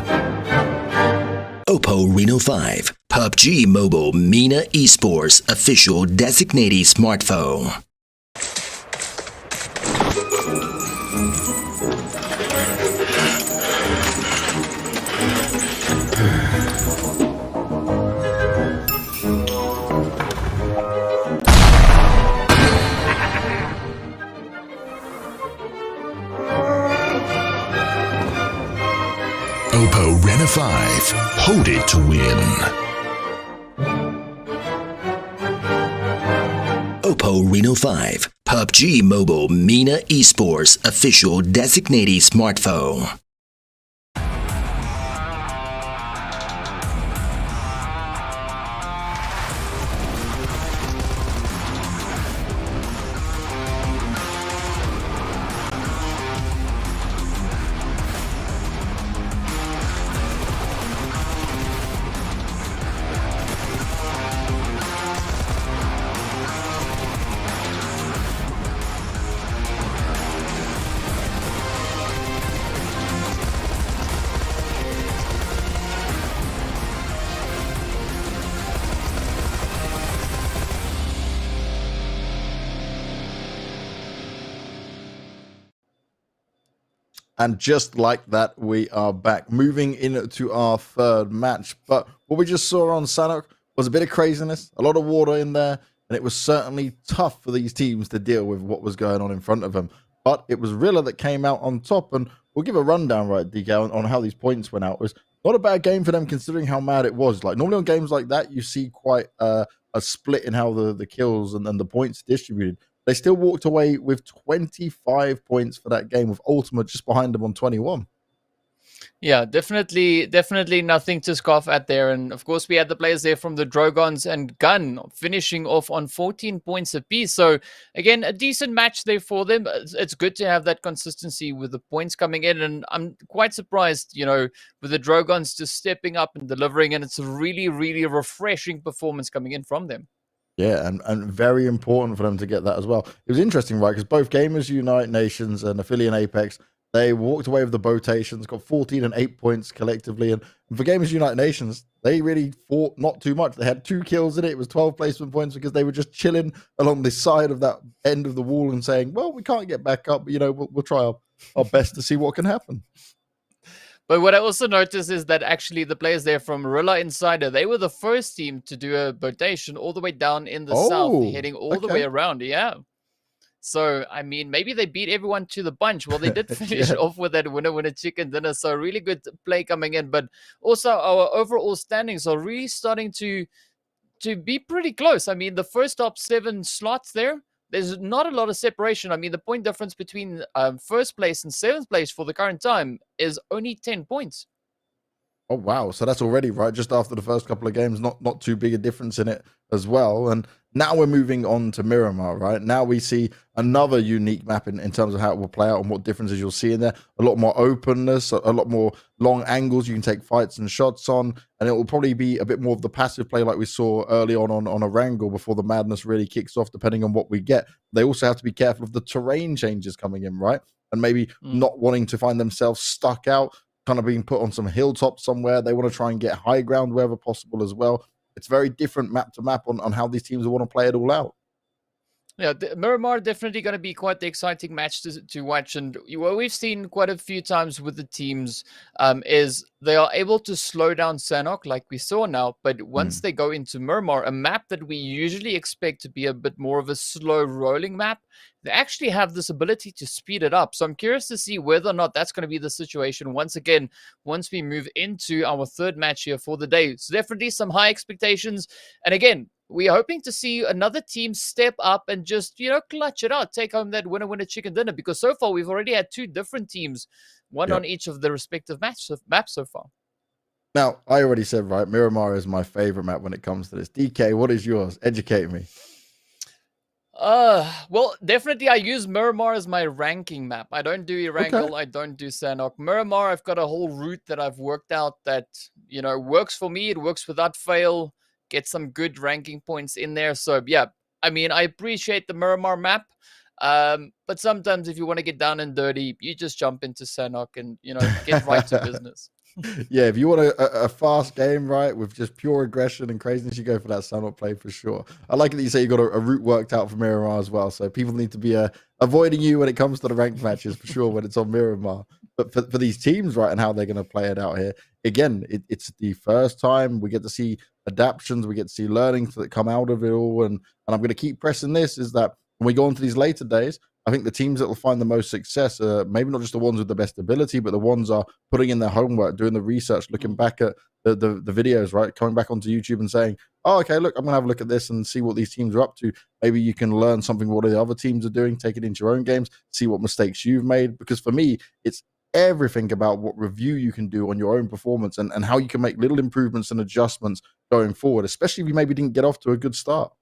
Oppo Reno 5, PUBG Mobile MENA Esports official designated smartphone. Oppo Rena 5. Hold it to win. Oppo Reno 5, PUBG Mobile MENA Esports official designated smartphone. And just like that, we are back, moving into our third match. But what we just saw on Sanhok was a bit of craziness, a lot of water in there, and it was certainly tough for these teams to deal with what was going on in front of them. But it was Rilla that came out on top, and we'll give a rundown, right, DK, on how these points went out. It was not a bad game for them considering how mad it was. Like, normally on games like that, you see quite a split in how the kills and the points distributed. They still walked away with 25 points for that game, with Ultimate just behind them on 21. Yeah, definitely nothing to scoff at there. And of course, we had the players there from the Drogons and Gun finishing off on 14 points apiece. So again, a decent match there for them. It's good to have that consistency with the points coming in. And I'm quite surprised, with the Drogons just stepping up and delivering. And it's a really, really refreshing performance coming in from them. Yeah, and very important for them to get that as well. It was interesting, right? Because both Gamers Unite Nations and Affiliate Apex, they walked away with the Botations, got 14 and 8 points collectively. And for Gamers Unite Nations, they really fought not too much. They had 2 kills in it. It was 12 placement points because they were just chilling along the side of that end of the wall and saying, well, we can't get back up, but, we'll try our best to see what can happen. But what I also noticed is that actually the players there from Rilla Insider, they were the first team to do a rotation all the way down in the south, heading all the way around. Yeah. So, I mean, maybe they beat everyone to the bunch. Well, they did finish off with that winner chicken dinner. So really good play coming in. But also our overall standings are really starting to be pretty close. I mean, the first top 7 slots there's not a lot of separation. I mean, the point difference between first place and 7th place for the current time is only 10 points. Oh, wow. So that's already right. Just after the first couple of games, not too big a difference in it as well. And now we're moving on to Miramar, right? Now we see another unique map in terms of how it will play out and what differences you'll see in there. A lot more openness, a lot more long angles you can take fights and shots on. And it will probably be a bit more of the passive play like we saw early on Erangel before the madness really kicks off, depending on what we get. They also have to be careful of the terrain changes coming in, right? And maybe not wanting to find themselves stuck out, kind of being put on some hilltop somewhere. They want to try and get high ground wherever possible as well. It's very different map to map on how these teams want to play it all out. Yeah, Miramar definitely going to be quite the exciting match to watch. And what we've seen quite a few times with the teams is they are able to slow down Sanhok like we saw now. But once they go into Miramar, a map that we usually expect to be a bit more of a slow rolling map, they actually have this ability to speed it up. So I'm curious to see whether or not that's going to be the situation once we move into our third match here for the day. So definitely some high expectations. And again, we're hoping to see another team step up and just, clutch it out, take home that winner chicken dinner, because so far we've already had 2 different teams, one on each of the respective maps so far. Now, I already said, right, Miramar is my favorite map when it comes to this. DK, what is yours? Educate me. Well, definitely I use Miramar as my ranking map. I don't do Erangel, I don't do Sanhok. Miramar, I've got a whole route that I've worked out that, works for me. It works without fail. Get some good ranking points in there. So, yeah, I mean, I appreciate the Miramar map. But sometimes if you want to get down and dirty, you just jump into Sanhok and, get right to business. Yeah, if you want a fast game, right, with just pure aggression and craziness, you go for that Sanhok play for sure. I like it that you say you got a route worked out for Miramar as well. So people need to be avoiding you when it comes to the ranked matches for sure when it's on Miramar. But for these teams, right, and how they're going to play it out here, again, it's the first time we get to see adaptions, we get to see learnings that come out of it all. And I'm going to keep pressing this, is that when we go into these later days, I think the teams that will find the most success are maybe not just the ones with the best ability, but the ones are putting in their homework, doing the research, looking back at the videos, right? Coming back onto YouTube and saying, oh, okay, look, I'm going to have a look at this and see what these teams are up to. Maybe you can learn something what the other teams are doing, take it into your own games, see what mistakes you've made. Because for me, it's everything about what review you can do on your own performance and how you can make little improvements and adjustments going forward, especially if you maybe didn't get off to a good start.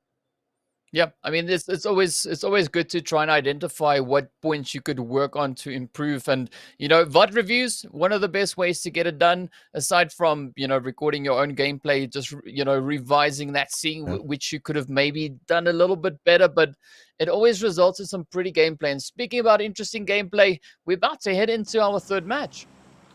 Yeah, I mean, it's always good to try and identify what points you could work on to improve. And VOD reviews, one of the best ways to get it done, aside from recording your own gameplay, just revising that, seeing which you could have maybe done a little bit better. But it always results in some pretty gameplay. And speaking about interesting gameplay, we're about to head into our third match.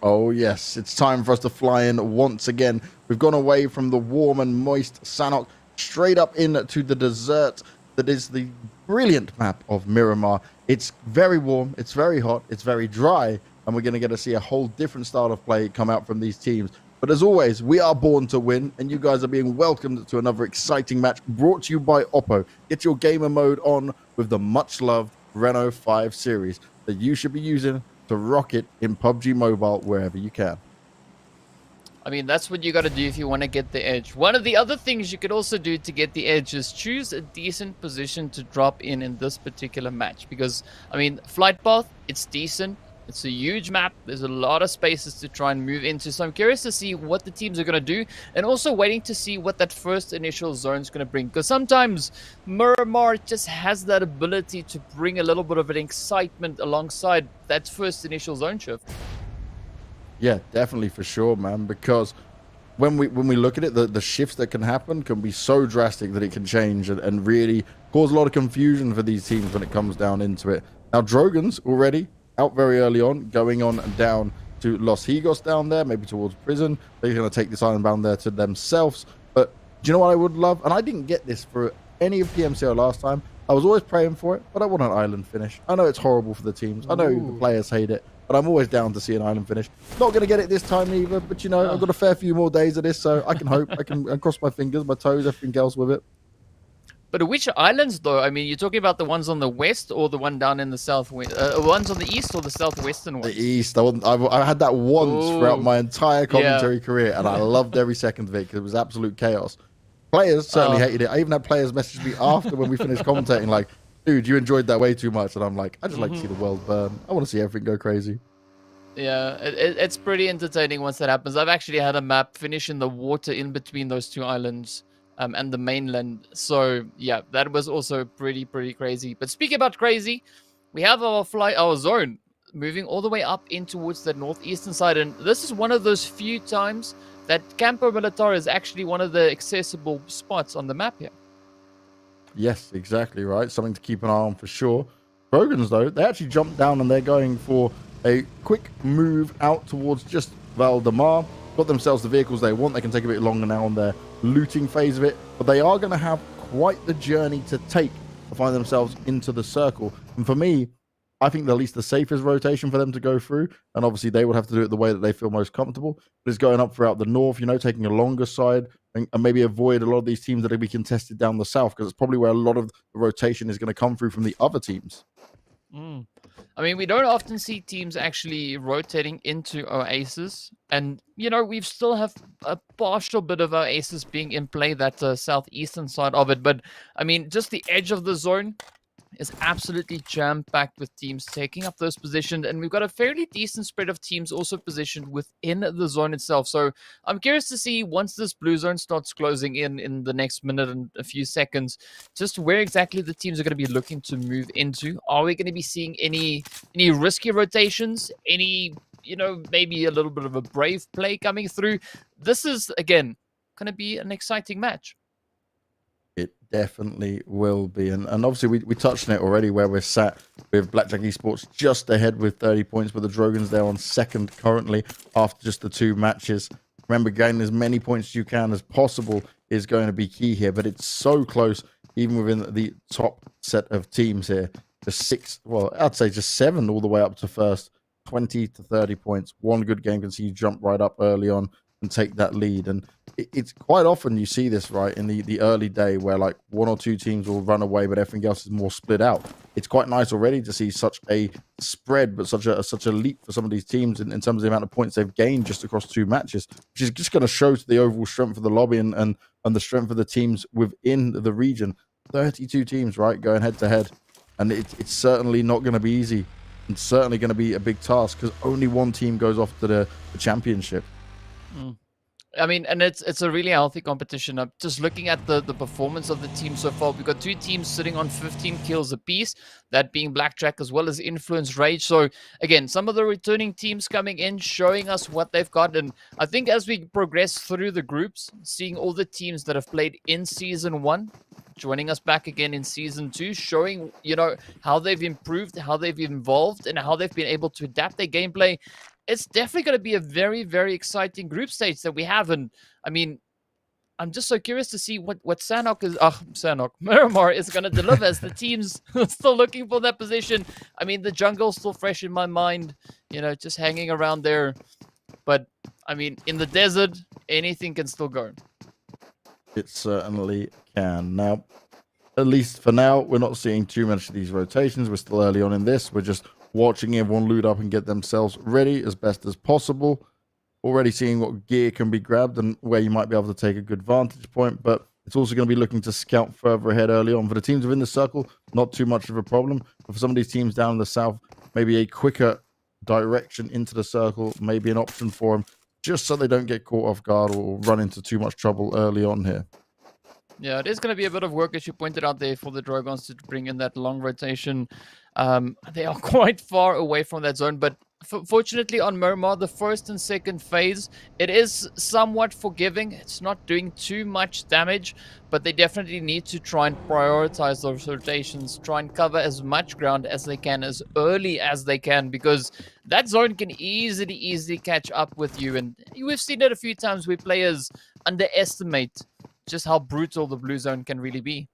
Oh, yes. It's time for us to fly in once again. We've gone away from the warm and moist Sanhok straight up into the desert that is the brilliant map of Miramar. It's very warm, it's very hot, it's very dry, and we're going to get to see a whole different style of play come out from these teams. But as always, we are born to win, and you guys are being welcomed to another exciting match brought to you by Oppo. Get your gamer mode on with the much-loved Reno 5 series that you should be using to rock it in PUBG Mobile wherever you can. I mean, that's what you got to do if you want to get the edge. One of the other things you could also do to get the edge is choose a decent position to drop in this particular match. Because, I mean, flight path, it's decent. It's a huge map. There's a lot of spaces to try and move into. So I'm curious to see what the teams are going to do. And also waiting to see what that first initial zone is going to bring. Because sometimes Miramar just has that ability to bring a little bit of an excitement alongside that first initial zone shift. Yeah, definitely, for sure, man. Because when we look at it, the shifts that can happen can be so drastic that it can change and really cause a lot of confusion for these teams when it comes down into it. Now, Drogon's already out very early on, going on down to Los Higos down there, maybe towards prison. They're going to take this island bound there to themselves. But do you know what I would love? And I didn't get this for any of PMCO last time. I was always praying for it, but I want an island finish. I know it's horrible for the teams. I know the players hate it, but I'm always down to see an island finish. Not going to get it this time either, but I've got a fair few more days of this, so I can hope. I can cross my fingers, my toes, everything else with it. But which islands, though? I mean, you're talking about the ones on the west or the one down in the southwest? Ones on the east or the southwestern ones? The east. I had that once throughout my entire commentary career, and I loved every second of it because it was absolute chaos. Players certainly hated it. I even had players message me after when we finished commentating, like, dude, you enjoyed that way too much. And I'm like, I just like to see the world burn. I want to see everything go crazy. Yeah, it's pretty entertaining once that happens. I've actually had a map finish in the water in between those two islands and the mainland. So, yeah, that was also pretty crazy. But speaking about crazy, we have our zone moving all the way up in towards the northeastern side. And this is one of those few times that Campo Militar is actually one of the accessible spots on the map here. Yes, exactly right. Something to keep an eye on for sure. Brogans, though, they actually jumped down and they're going for a quick move out towards just Valdemar. Got themselves the vehicles they want. They can take a bit longer now on their looting phase of it, but they are going to have quite the journey to take to find themselves into the circle. And for me, I think the least the safest rotation for them to go through, and obviously they would have to do it the way that they feel most comfortable, but is going up throughout the north, taking a longer side and maybe avoid a lot of these teams that are be contested down the south, because it's probably where a lot of the rotation is going to come through from the other teams. I mean, we don't often see teams actually rotating into Oasis, and we still have a partial bit of Oasis being in play, that southeastern side of it. But I mean, just the edge of the zone is absolutely jam-packed with teams taking up those positions, and we've got a fairly decent spread of teams also positioned within the zone itself. So I'm curious to see, once this blue zone starts closing in the next minute and a few seconds, just where exactly the teams are going to be looking to move into. Are we going to be seeing any risky rotations, any maybe a little bit of a brave play coming through? This is, again, going to be an exciting match. It definitely will be. And obviously we touched on it already, where we're sat with Blackjack Esports just ahead with 30 points, but the Drogans there on second currently after just the 2 matches. Remember, getting as many points as you can as possible is going to be key here, but it's so close, even within the top set of teams here. Just 6, well, I'd say just 7 all the way up to first, 20 to 30 points. One good game can see you jump right up early on and take that lead. And it's quite often you see this, right, in the early day, where like 1 or 2 teams will run away, but everything else is more split out. It's quite nice already to see such a spread, but such a leap for some of these teams in terms of the amount of points they've gained just across 2 matches, which is just going to show to the overall strength of the lobby and the strength of the teams within the region. 32 teams, right, going head to head, and it's certainly not going to be easy. It's certainly going to be a big task, because only 1 team goes off to the championship. I mean, and it's a really healthy competition. I'm just looking at the performance of the team so far. We've got 2 teams sitting on 15 kills apiece, that being Blackjack as well as Influence Rage. So again, some of the returning teams coming in, showing us what they've got. And I think as we progress through the groups, seeing all the teams that have played in Season 1 joining us back again in Season 2, showing, you know, how they've improved, how they've evolved, and how they've been able to adapt their gameplay. It's definitely going to be a very, very exciting group stage that we have. And I mean, I'm just so curious to see what Miramar is going to deliver, as the team's still looking for that position. I mean, the jungle's still fresh in my mind, you know, just hanging around there. But I mean, in the desert, anything can still go. It certainly can. Now, at least for now, we're not seeing too much of these rotations. We're still early on in this. We're just watching everyone loot up and get themselves ready as best as possible. Already seeing what gear can be grabbed and where you might be able to take a good vantage point, but it's also going to be looking to scout further ahead early on. For the teams within the circle, not too much of a problem, but for some of these teams down in the south, maybe a quicker direction into the circle may be an option for them, just so they don't get caught off guard or run into too much trouble early on here. Yeah, it is going to be a bit of work, as you pointed out there, for the Dragons to bring in that long rotation. They are quite far away from that zone, but fortunately on Miramar, the first and second phase, it is somewhat forgiving. It's not doing too much damage, but they definitely need to try and prioritize those rotations, try and cover as much ground as they can, as early as they can, because that zone can easily catch up with you. And we've seen it a few times where players underestimate just how brutal the blue zone can really be.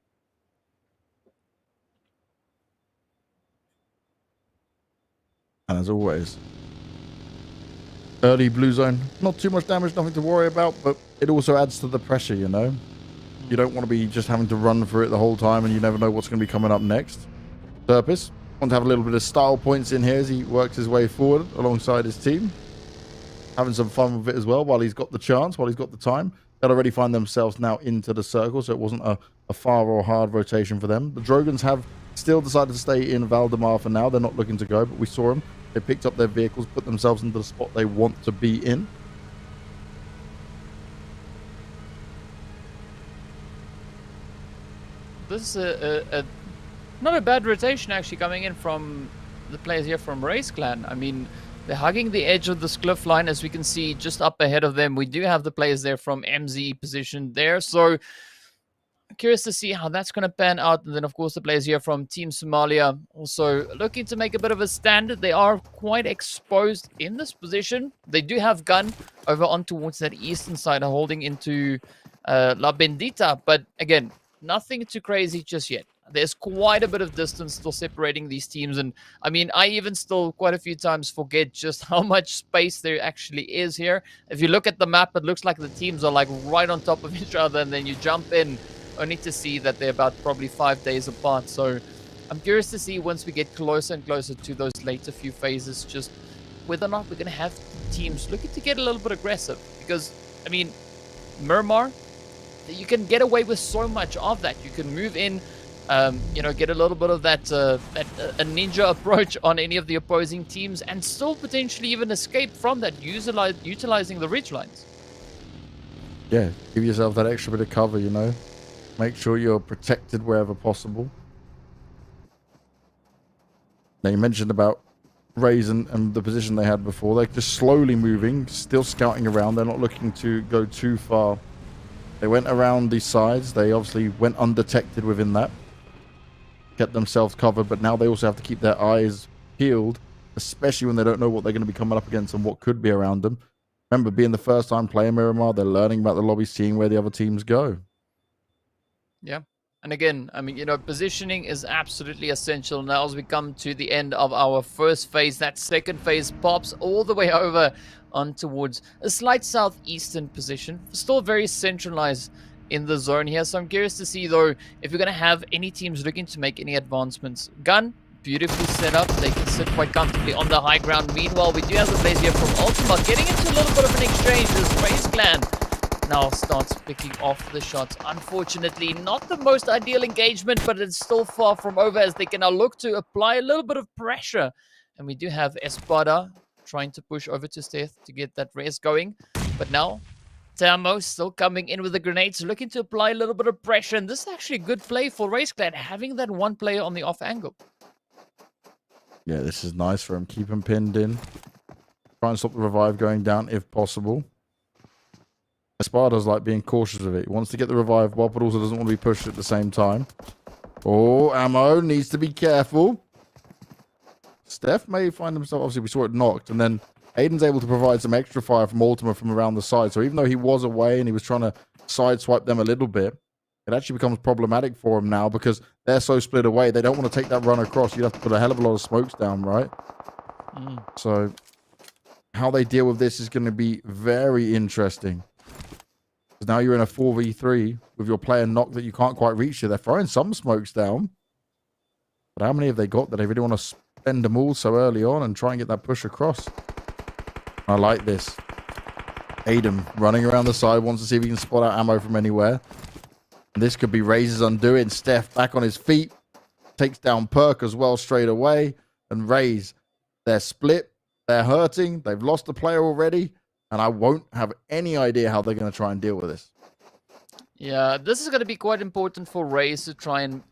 And as always, early blue zone, not too much damage, nothing to worry about, but it also adds to the pressure, you know? You don't want to be just having to run for it the whole time and you never know what's going to be coming up next. Purpose, want to have a little bit of style points in here as he works his way forward alongside his team. Having some fun with it as well while he's got the chance, while he's got the time. They'll already find themselves now into the circle, so it wasn't a far or hard rotation for them. The Drogans have still decided to stay in Valdemar for now. They're not looking to go, but we saw them. They picked up their vehicles, put themselves into the spot they want to be in. This is not a bad rotation actually coming in from the players here from Race Clan. I mean, they're hugging the edge of this cliff line, as we can see just up ahead of them. We do have the players there from MZ positioned there, so I'm curious to see how that's going to pan out. And then, of course, the players here from Team Somalia also looking to make a bit of a stand. They are quite exposed in this position. They do have gun over on towards that eastern side, holding into La Bendita, but again, nothing too crazy just yet. There's quite a bit of distance still separating these teams. And I mean, I even still quite a few times forget just how much space there actually is here. If you look at the map, it looks like the teams are like right on top of each other. And then you jump in only to see that they're about probably 5 days apart. So I'm curious to see once we get closer and closer to those later few phases, just whether or not we're going to have teams looking to get a little bit aggressive. Because, I mean, Miramar, you can get away with so much of that. You can move in, you know, get a little bit of that a ninja approach on any of the opposing teams, and still potentially even escape from that, utilizing the ridge lines. Yeah, give yourself that extra bit of cover, you know. Make sure you're protected wherever possible. Now, you mentioned about Raze and the position they had before. They're just slowly moving, still scouting around. They're not looking to go too far They went around the sides. They obviously went undetected within that. Kept themselves covered, but now they also have to keep their eyes peeled, especially when they don't know what they're going to be coming up against and what could be around them. Remember, being the first time playing Miramar, they're learning about the lobby, seeing where the other teams go. Yeah. And again, I mean, positioning is absolutely essential now as we come to the end of our first phase. That second phase pops all the way over on towards a slight southeastern position. Still very centralized in the zone here. So I'm curious to see, though, if you're going to have any teams looking to make any advancements. Gun, beautifully set up. They can sit quite comfortably on the high ground. Meanwhile, we do have the plays here from Ultima getting into a little bit of an exchange as Race Clan now starts picking off the shots. Unfortunately, not the most ideal engagement, but it's still far from over as they can now look to apply a little bit of pressure. And we do have Espada trying to push over to Steth to get that race going. But now, Tamo still coming in with the grenades, looking to apply a little bit of pressure. And this is actually a good play for Race Clan, having that one player on the off angle. Yeah, this is nice for him. Keep him pinned in. Try and stop the revive going down if possible. Espada's like being cautious of it. He wants to get the revive while, but also doesn't want to be pushed at the same time. Oh, Ammo needs to be careful. Steph may find himself, obviously we saw it knocked, and then Aiden's able to provide some extra fire from Ultima from around the side. So even though he was away and he was trying to sideswipe them a little bit, it actually becomes problematic for him now because they're so split away. They don't want to take that run across. You'd have to put a hell of a lot of smokes down, right? So how they deal with this is going to be very interesting. Because now you're in a 4v3 with your player knocked that you can't quite reach you. They're throwing some smokes down. But how many have they got that they really want to spend them all so early on and try and get that push across? I like this. Aiden running around the side, wants to see if he can spot out ammo from anywhere. And this could be Raze's undoing. Steph back on his feet. Takes down Perk as well straight away. And Raze, they're split. They're hurting. They've lost a player already. And I won't have any idea how they're going to try and deal with this. Yeah, this is going to be quite important for Raze to try and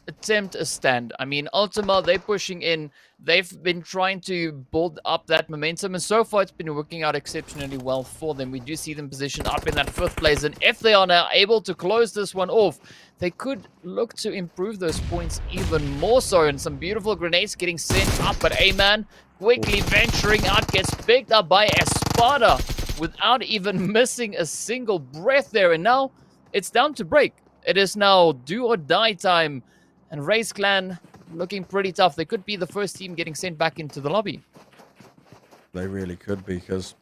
attempt a stand. I mean, Ultima, they're pushing in. They've been trying to build up that momentum, and so far it's been working out exceptionally well for them. We do see them positioned up in that 5th place, and if they are now able to close this one off, they could look to improve those points even more so. And some beautiful grenades getting sent up, but A-Man quickly venturing out, gets picked up by Espada without even missing a single breath there. And now it's down to break. It is now do or die time. And Race Clan looking pretty tough. They could be the first team getting sent back into the lobby. They really could be because,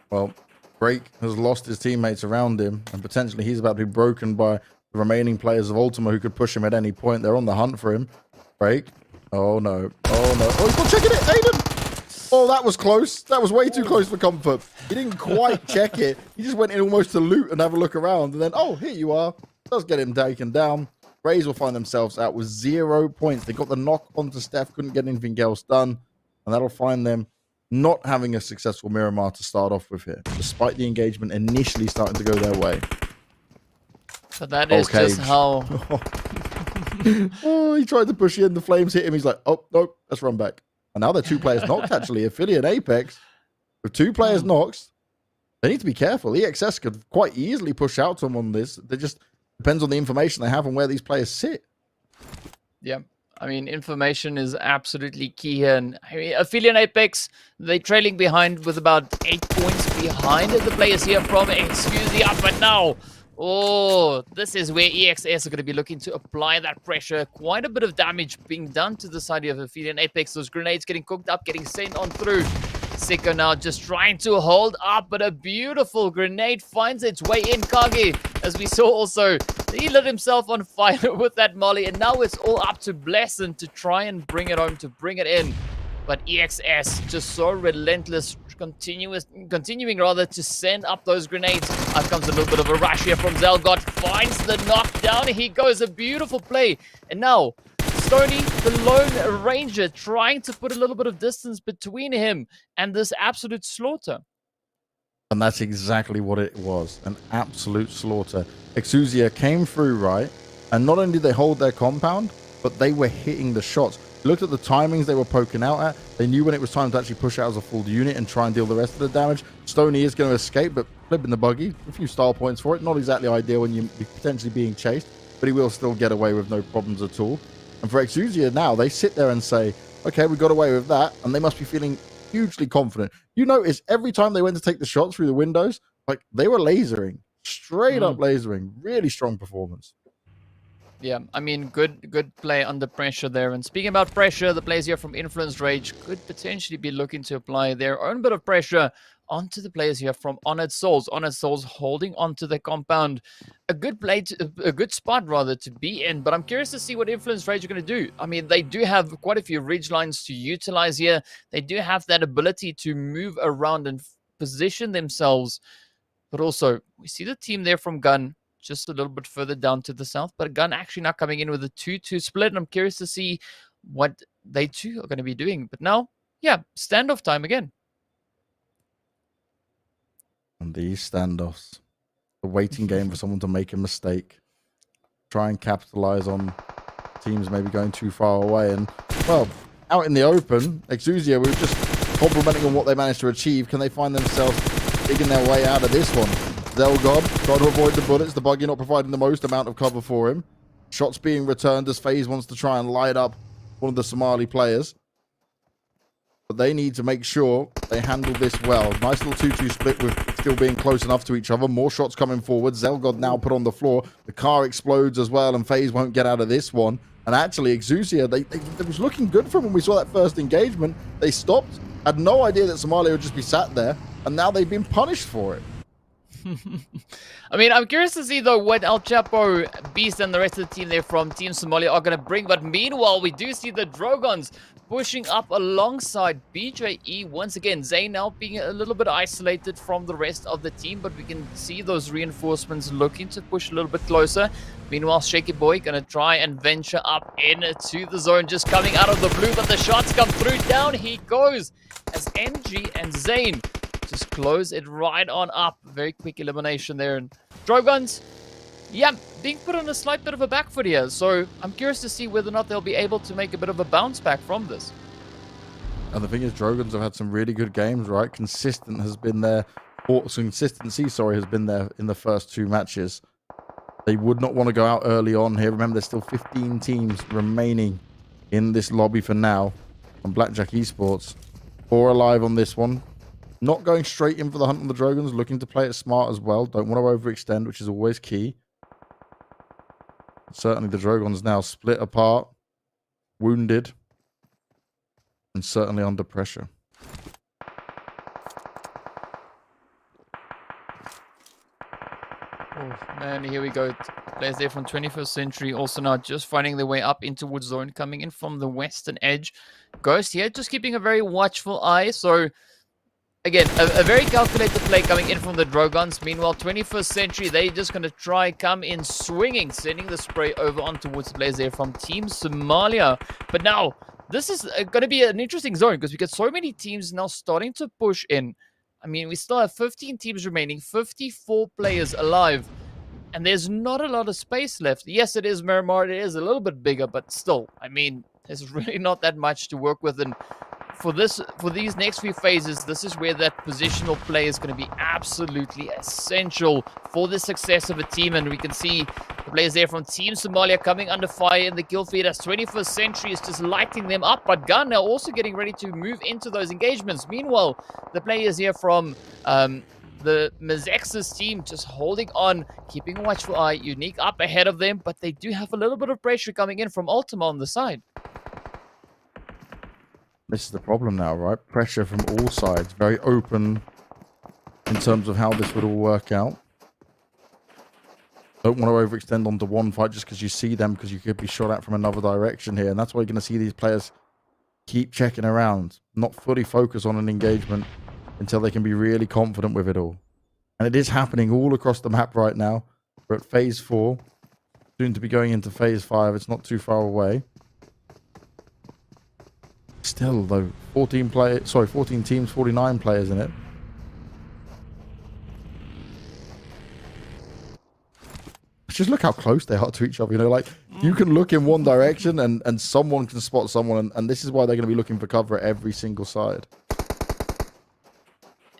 well, Break has lost his teammates around him. And potentially he's about to be broken by the remaining players of Ultima who could push him at any point. They're on the hunt for him. Break. Oh, no. Oh, no. Oh, he's not checking it. Aiden. Oh, that was close. That was way too close for comfort. He didn't quite check it. He just went in almost to loot and have a look around. And then, oh, here you are. Does get him taken down. Raze will find themselves out with 0 points. They got the knock onto Steph, couldn't get anything else done. And that'll find them not having a successful Miramar to start off with here, despite the engagement initially starting to go their way. So that is just how... Oh, he tried to push in. The flames hit him. He's like, oh, nope, let's run back. And now they're 2 players knocked, actually. Affiliate Apex with 2 players knocked. They need to be careful. EXS could quite easily push out to them on this. They just... depends on the information they have and where these players sit. Yeah, I mean, information is absolutely key here. And I mean, Affiliate Apex, they're trailing behind with about 8 points behind the players here from Excuse the Up. But now, oh, this is where EXS are going to be looking to apply that pressure. Quite a bit of damage being done to the side of Affiliate Apex. Those grenades getting cooked up, getting sent on through. Sicko now just trying to hold up, but a beautiful grenade finds its way in. Kage, as we saw also, he lit himself on fire with that molly, and now it's all up to Blessin to try and bring it home, to bring it in. But EXS just so relentless, continuing rather to send up those grenades. Out comes a little bit of a rush here from Zelgot, finds the knockdown. He goes, a beautiful play, and now Stoney, the lone ranger, trying to put a little bit of distance between him and this absolute slaughter. And that's exactly what it was. An absolute slaughter. Exusia came through, right? And not only did they hold their compound, but they were hitting the shots. Looked at the timings they were poking out at. They knew when it was time to actually push out as a full unit and try and deal the rest of the damage. Stoney is going to escape, but flipping the buggy. A few style points for it. Not exactly ideal when you're potentially being chased, but he will still get away with no problems at all. And for Exusia now, they sit there and say, okay, we got away with that. And they must be feeling hugely confident. You notice every time they went to take the shot through the windows, like they were lasering. Straight up lasering. Really strong performance. Yeah, I mean, good play under pressure there. And speaking about pressure, the players here from Influence Rage could potentially be looking to apply their own bit of pressure onto the players here from Honored Souls. Honored Souls holding onto the compound. A good spot rather to be in. But I'm curious to see what Influence Rage are going to do. I mean, they do have quite a few ridge lines to utilize here. They do have that ability to move around and position themselves. But also, we see the team there from Gun just a little bit further down to the south, but Gun actually now coming in with a 2-2 split, and I'm curious to see what they too are going to be doing. But now, yeah, standoff time again. And these standoffs, a waiting game for someone to make a mistake, try and capitalize on teams maybe going too far away. And, well, out in the open, Exusia, we were just complimenting on what they managed to achieve. Can they find themselves digging their way out of this one? Zelgod trying to avoid the bullets. The buggy not providing the most amount of cover for him. Shots being returned as FaZe wants to try and light up one of the Somali players. But they need to make sure they handle this well. Nice little 2-2 split with still being close enough to each other. More shots coming forward. Zelgod now put on the floor. The car explodes as well, and FaZe won't get out of this one. And actually, Exusia, they was looking good for them when we saw that first engagement. They stopped, had no idea that Somalia would just be sat there, and now they've been punished for it. I mean, I'm curious to see, though, what El Chapo, Beast, and the rest of the team there from Team Somalia are going to bring. But meanwhile, we do see the Drogons pushing up alongside BJE once again. Zay now being a little bit isolated from the rest of the team, but we can see those reinforcements looking to push a little bit closer. Meanwhile, Shaky Boy going to try and venture up into the zone, just coming out of the blue, but the shots come through. Down he goes as NG and Zane just close it right on up. Very quick elimination there. And Drogons, yeah, being put on a slight bit of a back foot here. So I'm curious to see whether or not they'll be able to make a bit of a bounce back from this. And the thing is, Drogons have had some really good games, right? Consistency has been there in the first two matches. They would not want to go out early on here. Remember, there's still 15 teams remaining in this lobby for now on Blackjack Esports. 4 alive on this one. Not going straight in for the hunt on the Drogons, looking to play it smart as well. Don't want to overextend, which is always key. Certainly the Drogons now split apart, wounded, and certainly under pressure. Oh, man, here we go. Players there from 21st Century also now just finding their way up in towards zone, coming in from the western edge. Ghost here just keeping a very watchful eye. So again, a very calculated play coming in from the Drogons. Meanwhile, 21st Century, they're just going to try come in swinging, sending the spray over on towards the players there from Team Somalia. But now, this is going to be an interesting zone because we got so many teams now starting to push in. I mean, we still have 15 teams remaining, 54 players alive, and there's not a lot of space left. Yes, it is Miramar. It is a little bit bigger, but still, I mean, there's really not that much to work with. And for these next few phases, this is where that positional play is going to be absolutely essential for the success of a team. And we can see the players there from Team Somalia coming under fire in the kill feed as 21st Century is just lighting them up. But Gun now also getting ready to move into those engagements. Meanwhile, the players here from the Mazex's team just holding on, keeping a watchful eye. Unique up ahead of them, but they do have a little bit of pressure coming in from Ultima on the side. This is the problem now, right? Pressure from all sides. Very open in terms of how this would all work out. Don't want to overextend onto one fight just because you see them, because you could be shot at from another direction here. And that's why you're going to see these players keep checking around, not fully focus on an engagement until they can be really confident with it all. And it is happening all across the map right now. We're at phase 4, soon to be going into phase 5. It's not too far away. Still, though, 14 teams, 49 players in it. Just look how close they are to each other. You know, like You can look in one direction and someone can spot someone, and this is why they're going to be looking for cover at every single side.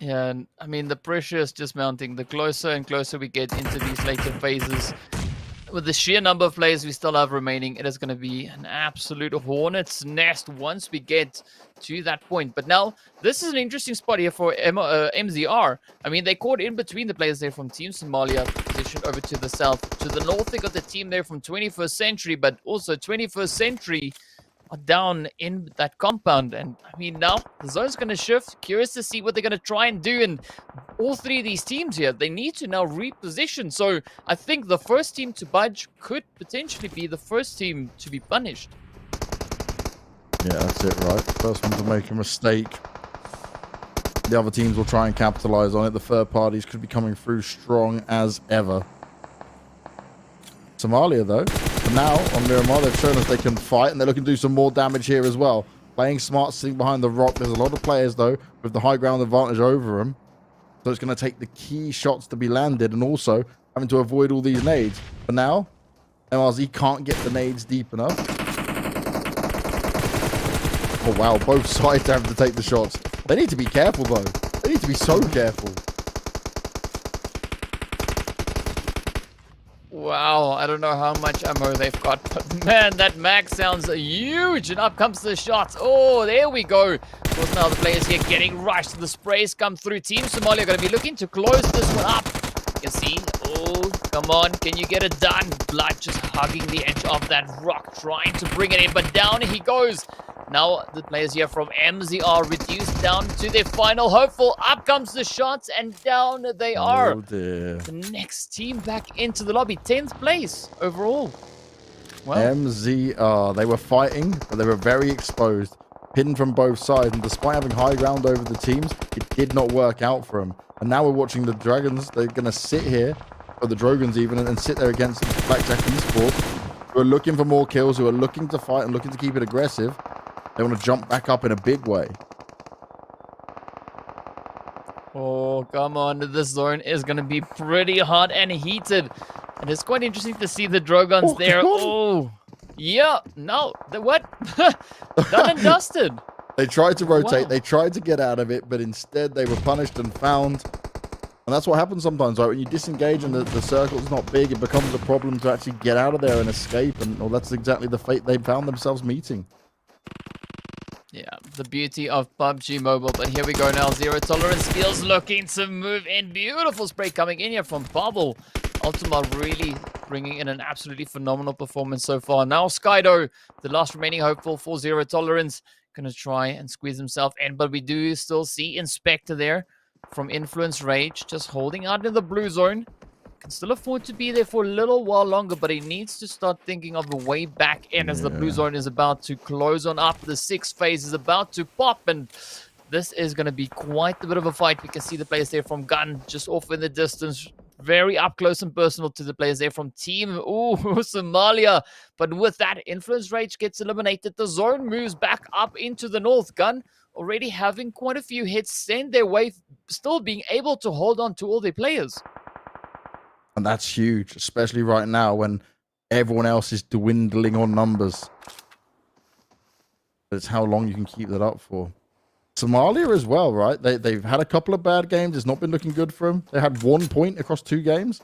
Yeah, and I mean, the pressure is just mounting. The closer and closer we get into these later phases, with the sheer number of players we still have remaining, it is going to be an absolute hornet's nest once we get to that point. But now, this is an interesting spot here for MZR. I mean, they caught in between the players there from Team Somalia, positioned over to the south. To the north, they got the team there from 21st Century, but also 21st Century are down in that compound. And I mean, now the zone's going to shift. Curious to see what they're going to try and do. And all three of these teams here, they need to now reposition. So I think the first team to budge could potentially be the first team to be punished. Yeah, that's it, right? First one to make a mistake. The other teams will try and capitalize on it. The third parties could be coming through strong as ever. Somalia, though, for now on Miramar, they've shown us they can fight, and they're looking to do some more damage here as well. Playing smart, sitting behind the rock. There's a lot of players, though, with the high ground advantage over them. So it's going to take the key shots to be landed, and also having to avoid all these nades. For now, MRZ can't get the nades deep enough. Oh, wow. Both sides have to take the shots. They need to be careful, though. They need to be so careful. Wow, I don't know how much ammo they've got, but man, that mag sounds huge. And up comes the shots. Oh, there we go. Of course, now the players here getting rushed. The sprays come through. Team Somalia going to be looking to close this one up. You can see. Oh, come on. Can you get it done? Blood just hugging the edge of that rock, trying to bring it in, but down he goes. Now the players here from MZR reduced down to their final hopeful. Up comes the shots, and down they are. Oh, dear. The next team back into the lobby. 10th place overall. Wow. MZR. They were fighting, but they were very exposed. Pinned from both sides. And despite having high ground over the teams, it did not work out for them. And now we're watching the Dragons. They're going to sit here, or the Dragons even, and sit there against Blackjack Esports, who are looking for more kills, who are looking to fight and looking to keep it aggressive. They want to jump back up in a big way. Oh, come on. This zone is going to be pretty hot and heated. And it's quite interesting to see the Dragons there. Oh, yeah. No. The what? Done and dusted. They tried to rotate. Wow. They tried to get out of it, but instead they were punished and found. And that's what happens sometimes, right? When you disengage and the circle's not big, it becomes a problem to actually get out of there and escape. And well, that's exactly the fate they found themselves meeting. Yeah, the beauty of PUBG Mobile. But here we go now. Zero tolerance skills looking to move in. Beautiful spray coming in here from Bubble. Ultima really bringing in an absolutely phenomenal performance so far. Now Skydo, the last remaining hopeful for zero tolerance, going to try and squeeze himself in. But we do still see Inspector there from Influence Rage, just holding out in the blue zone. Can still afford to be there for a little while longer, but he needs to start thinking of the way back in as the blue zone is about to close on up. The sixth phase is about to pop, and this is going to be quite a bit of a fight. We can see the players there from Gun just off in the distance, very up close and personal to the players there from Team Somalia. But with that, Influence Rage gets eliminated. The zone moves back up into the north. Gun already having quite a few hits sent their way, still being able to hold on to all their players. And that's huge, especially right now when everyone else is dwindling on numbers. It's how long you can keep that up for. Somalia as well, right? They've had a couple of bad games. It's not been looking good for them. They had 1 point across 2 games.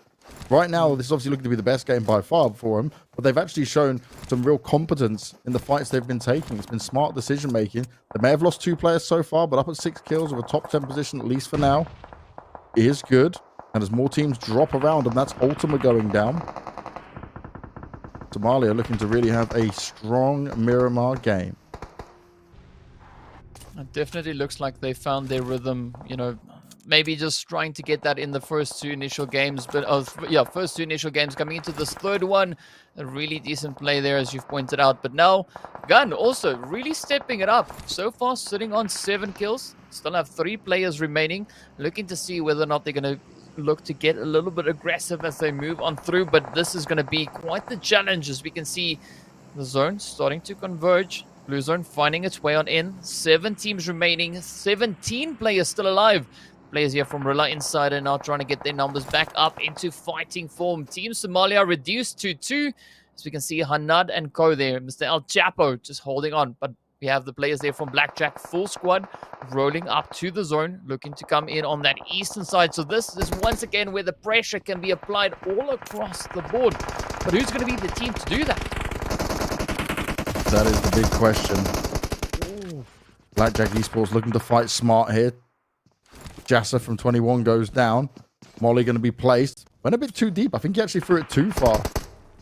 Right now, this is obviously looking to be the best game by far for them. But they've actually shown some real competence in the fights they've been taking. It's been smart decision making. They may have lost 2 players so far, but up at 6 kills with a top 10 position, at least for now, is good. And as more teams drop around them, that's Ultima going down. Somalia looking to really have a strong Miramar game. It definitely looks like they found their rhythm, you know, maybe just trying to get that in the first 2 initial games. But first 2 initial games coming into this third one. A really decent play there, as you've pointed out. But now, Gun also really stepping it up. So far, sitting on 7 kills. Still have 3 players remaining. Looking to see whether or not they're going to look to get a little bit aggressive as they move on through, but this is going to be quite the challenge, as we can see the zone starting to converge. Blue zone finding its way on in. 7 teams remaining, 17 players still alive. Players here from Rilla Insider now trying to get their numbers back up into fighting form. Team Somalia reduced to 2, As we can see, Hanad and Co there. Mr. El Chapo just holding on. But we have the players there from Blackjack, full squad, rolling up to the zone, looking to come in on that eastern side. So this is once again where the pressure can be applied all across the board. But who's going to be the team to do that? That is the big question. Ooh. Blackjack Esports looking to fight smart here. Jassa from 21 goes down. Molly going to be placed. Went a bit too deep. I think he actually threw it too far.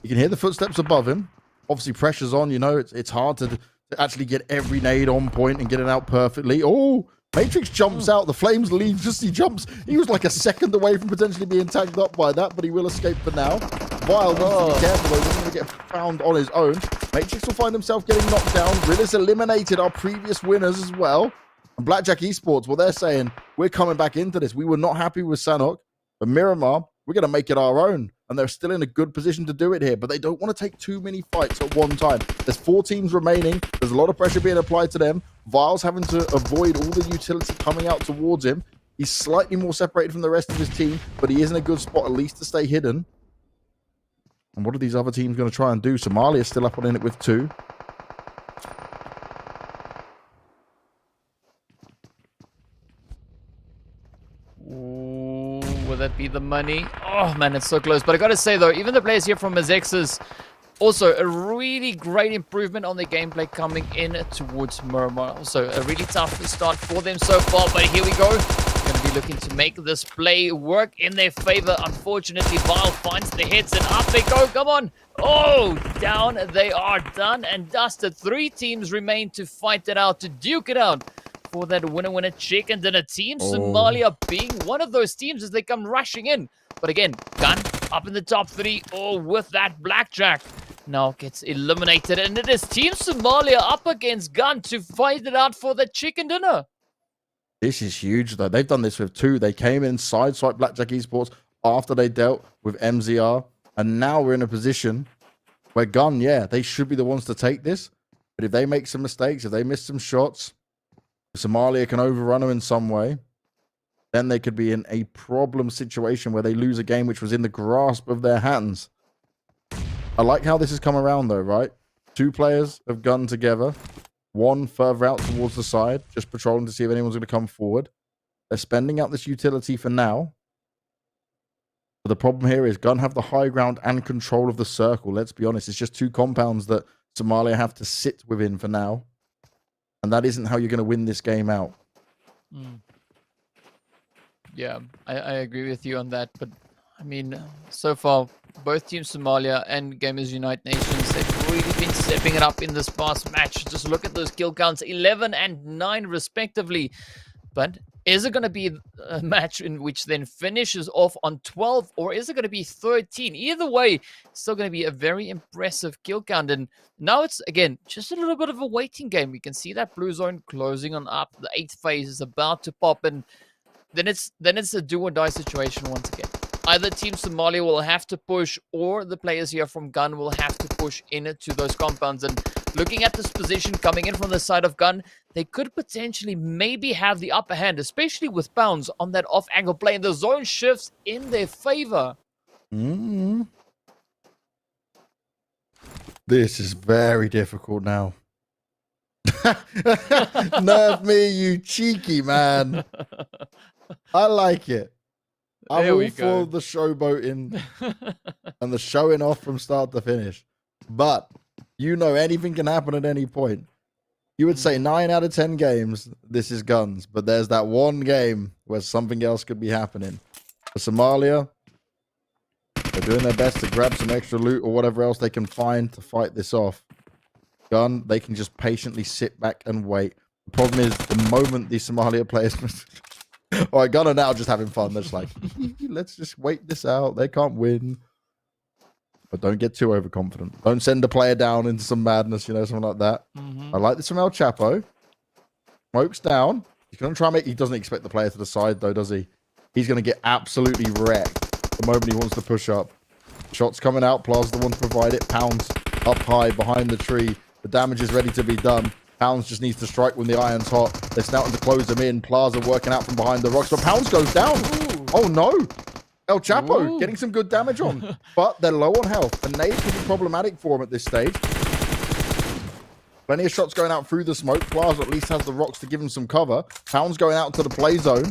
You can hear the footsteps above him. Obviously, pressure's on. You know, it's hard to actually get every nade on point and get it out perfectly. Oh, Matrix jumps out. The flames leave. Just he jumps. He was like a second away from potentially being tagged up by that, but he will escape for now. Vile needs to be careful though. He's going to get found on his own. Matrix will find himself getting knocked down. Rillis eliminated our previous winners as well. And Blackjack Esports, well, they're saying, we're coming back into this. We were not happy with Sanhok, but Miramar, we're going to make it our own. And they're still in a good position to do it here, but they don't want to take too many fights at one time. There's 4 teams remaining. There's a lot of pressure being applied to them. Vile's having to avoid all the utility coming out towards him. He's slightly more separated from the rest of his team, but he is in a good spot at least to stay hidden. And what are these other teams going to try and do? Somalia is still up on it with 2. Ooh, will that be the money? Oh, man, it's so close. But I got to say, though, even the players here from Mazex's, also a really great improvement on their gameplay coming in towards Miramar. Also, a really tough start for them so far. But here we go. Going to be looking to make this play work in their favor. Unfortunately, Vile finds the hits and up they go. Come on. Oh, down they are, done and dusted. 3 teams remain to fight it out, to duke it out for that winner chicken dinner. Team Somalia being one of those teams as they come rushing in. But again, Gun up in the top 3. Oh, with that Blackjack now gets eliminated. And it is Team Somalia up against Gun to fight it out for the chicken dinner. This is huge, though. They've done this with 2. They came in sideswiped Blackjack Esports after they dealt with MZR. And now we're in a position where Gun, yeah, they should be the ones to take this. But if they make some mistakes, if they miss some shots, if Somalia can overrun them in some way, then they could be in a problem situation where they lose a game which was in the grasp of their hands. I like how this has come around, though, right? 2 players have Gun together. 1 further out towards the side, just patrolling to see if anyone's going to come forward. They're spending out this utility for now. But the problem here is Gun have the high ground and control of the circle. Let's be honest, it's just 2 compounds that Somalia have to sit within for now. And that isn't how you're going to win this game out. Yeah, I agree with you on that. But, I mean, so far, both Team Somalia and Gamers Unite Nations, they've really been stepping it up in this past match. Just look at those kill counts, 11 and 9 respectively. But is it going to be a match in which then finishes off on 12, or is it going to be 13? Either way, it's still going to be a very impressive kill count. And now it's, again, just a little bit of a waiting game. We can see that blue zone closing on up. The 8th phase is about to pop, and then it's a do or die situation once again. Either Team Somalia will have to push, or the players here from Gun will have to push into those compounds. And looking at this position coming in from the side of Gun, they could potentially maybe have the upper hand, especially with Pounds on that off-angle play. And the zone shifts in their favor. This is very difficult now. Nerve me, you cheeky man. I like it. I'm all for the showboating and the showing off from start to finish. But you know anything can happen at any point. You would say 9 out of 10 games, this is Guns. But there's that one game where something else could be happening. For Somalia, they're doing their best to grab some extra loot or whatever else they can find to fight this off. Gun, they can just patiently sit back and wait. The problem is the moment these Somalia players... All right, Gun are now just having fun. They're just like, let's just wait this out. They can't win. But don't get too overconfident. Don't send a player down into some madness, you know, something like that. I like this from El Chapo. Smoke's down. He's going to try and make... He doesn't expect the player to the side, though, does he? He's going to get absolutely wrecked the moment he wants to push up. Shots coming out. Pla's the one to provide it. Pounds up high behind the tree. The damage is ready to be done. Pounds just needs to strike when the iron's hot. They're starting to close them in. Plaza working out from behind the rocks, but Pounds goes down. Oh, no. El Chapo Ooh. getting some good damage on, but they're low on health. And nade can be problematic for him at this stage. Plenty of shots going out through the smoke. Plaza at least has the rocks to give him some cover. Pound's going out to the play zone.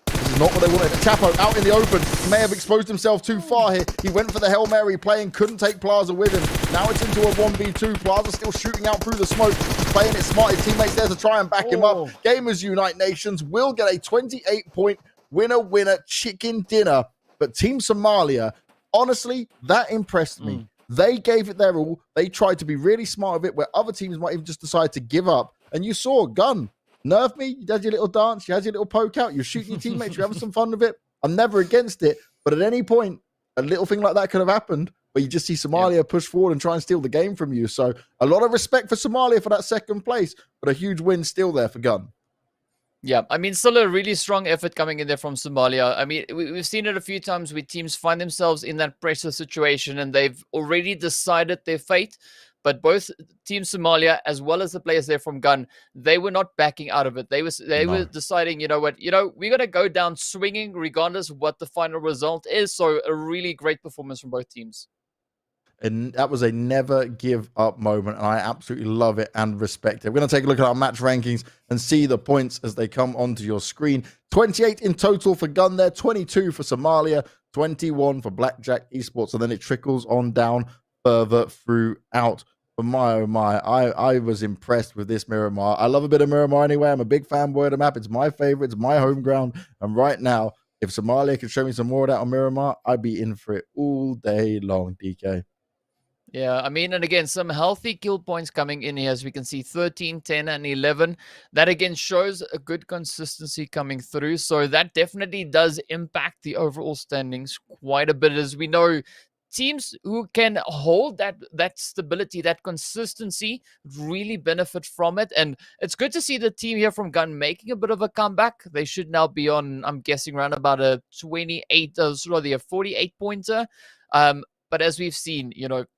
This is not what they wanted. Chapo out in the open. He may have exposed himself too far here. He went for the Hail Mary playing, couldn't take Plaza with him. Now it's into a 1v2. Plaza still shooting out through the smoke. He's playing it smart. His teammates there to try and back him up. Gamers Unite Nations will get a 28-point winner chicken dinner. But Team Somalia, honestly, that impressed me. They gave it their all. They tried to be really smart of it, where other teams might even just decide to give up. And you saw Gun. Nerf me, you did your little dance, you had your little poke out, you're shooting your teammates, you're having some fun with it. I'm never against it, but at any point, a little thing like that could have happened, where you just see Somalia push forward and try and steal the game from you. So a lot of respect for Somalia for that second place, but a huge win still there for Gun. Yeah, I mean, still a really strong effort coming in there from Somalia. I mean, we've seen it a few times where teams find themselves in that pressure situation and they've already decided their fate. But both Team Somalia, as well as the players there from Gun, they were not backing out of it. They were deciding, you know what, we're going to go down swinging regardless of what the final result is. So a really great performance from both teams. And that was a never give up moment. And I absolutely love it and respect it. We're going to take a look at our match rankings and see the points as they come onto your screen. 28 in total for Gun there, 22 for Somalia, 21 for Blackjack Esports. And then it trickles on down further throughout. But my, oh my, I was impressed with this Miramar. I love a bit of Miramar anyway. I'm a big fanboy of the map. It's my favorite. It's my home ground. And right now, if Somalia could show me some more of that on Miramar, I'd be in for it all day long, DK. Yeah, I mean, and again, some healthy kill points coming in here, as we can see 13, 10, and 11. That again shows a good consistency coming through. So that definitely does impact the overall standings quite a bit, as we know. Teams who can hold that stability, that consistency, really benefit from it. And it's good to see the team here from Gun making a bit of a comeback. They should now be on, I'm guessing, around about a 48-pointer. But as we've seen,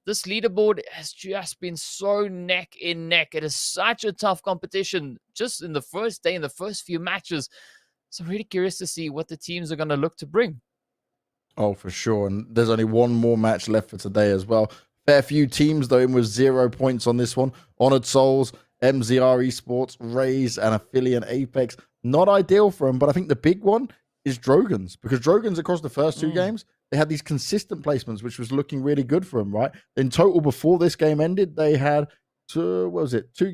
this leaderboard has just been so neck in neck. It is such a tough competition just in the first day, in the first few matches. So I'm really curious to see what the teams are going to look to bring. Oh, for sure. And there's only one more match left for today as well. Fair few teams, though, in with 0 points on this one. Honored Souls, MZR Esports, Raze, and Affiliate Apex. Not ideal for them, but I think the big one is Drogan's, because Drogan's across the first two games, they had these consistent placements, which was looking really good for them, right? In total, before this game ended, they had, 2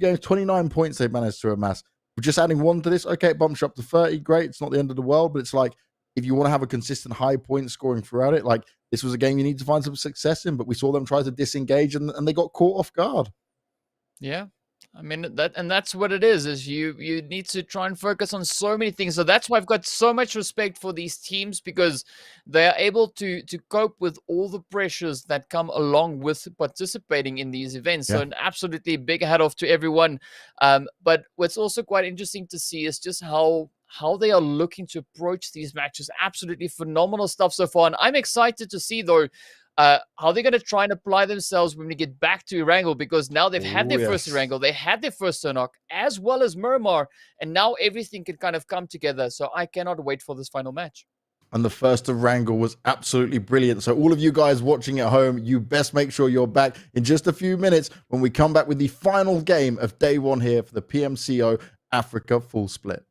games, 29 points they managed to amass. We're just adding one to this. Okay, it bumps you up to 30. Great. It's not the end of the world, but it's like, if you want to have a consistent high point scoring throughout it, like this was a game you need to find some success in, but we saw them try to disengage and they got caught off guard. Yeah. I mean, that's what it is you need to try and focus on so many things. So that's why I've got so much respect for these teams, because they are able to cope with all the pressures that come along with participating in these events. So an absolutely big hat off to everyone. But what's also quite interesting to see is just how they are looking to approach these matches. Absolutely phenomenal stuff so far. And I'm excited to see, though, how they're going to try and apply themselves when we get back to Erangel, because now they've had their first Erangel, they had their first Sanhok, as well as Miramar, and now everything can kind of come together. So I cannot wait for this final match. And the first Erangel was absolutely brilliant. So all of you guys watching at home, you best make sure you're back in just a few minutes when we come back with the final game of day one here for the PMCO Africa Full Split.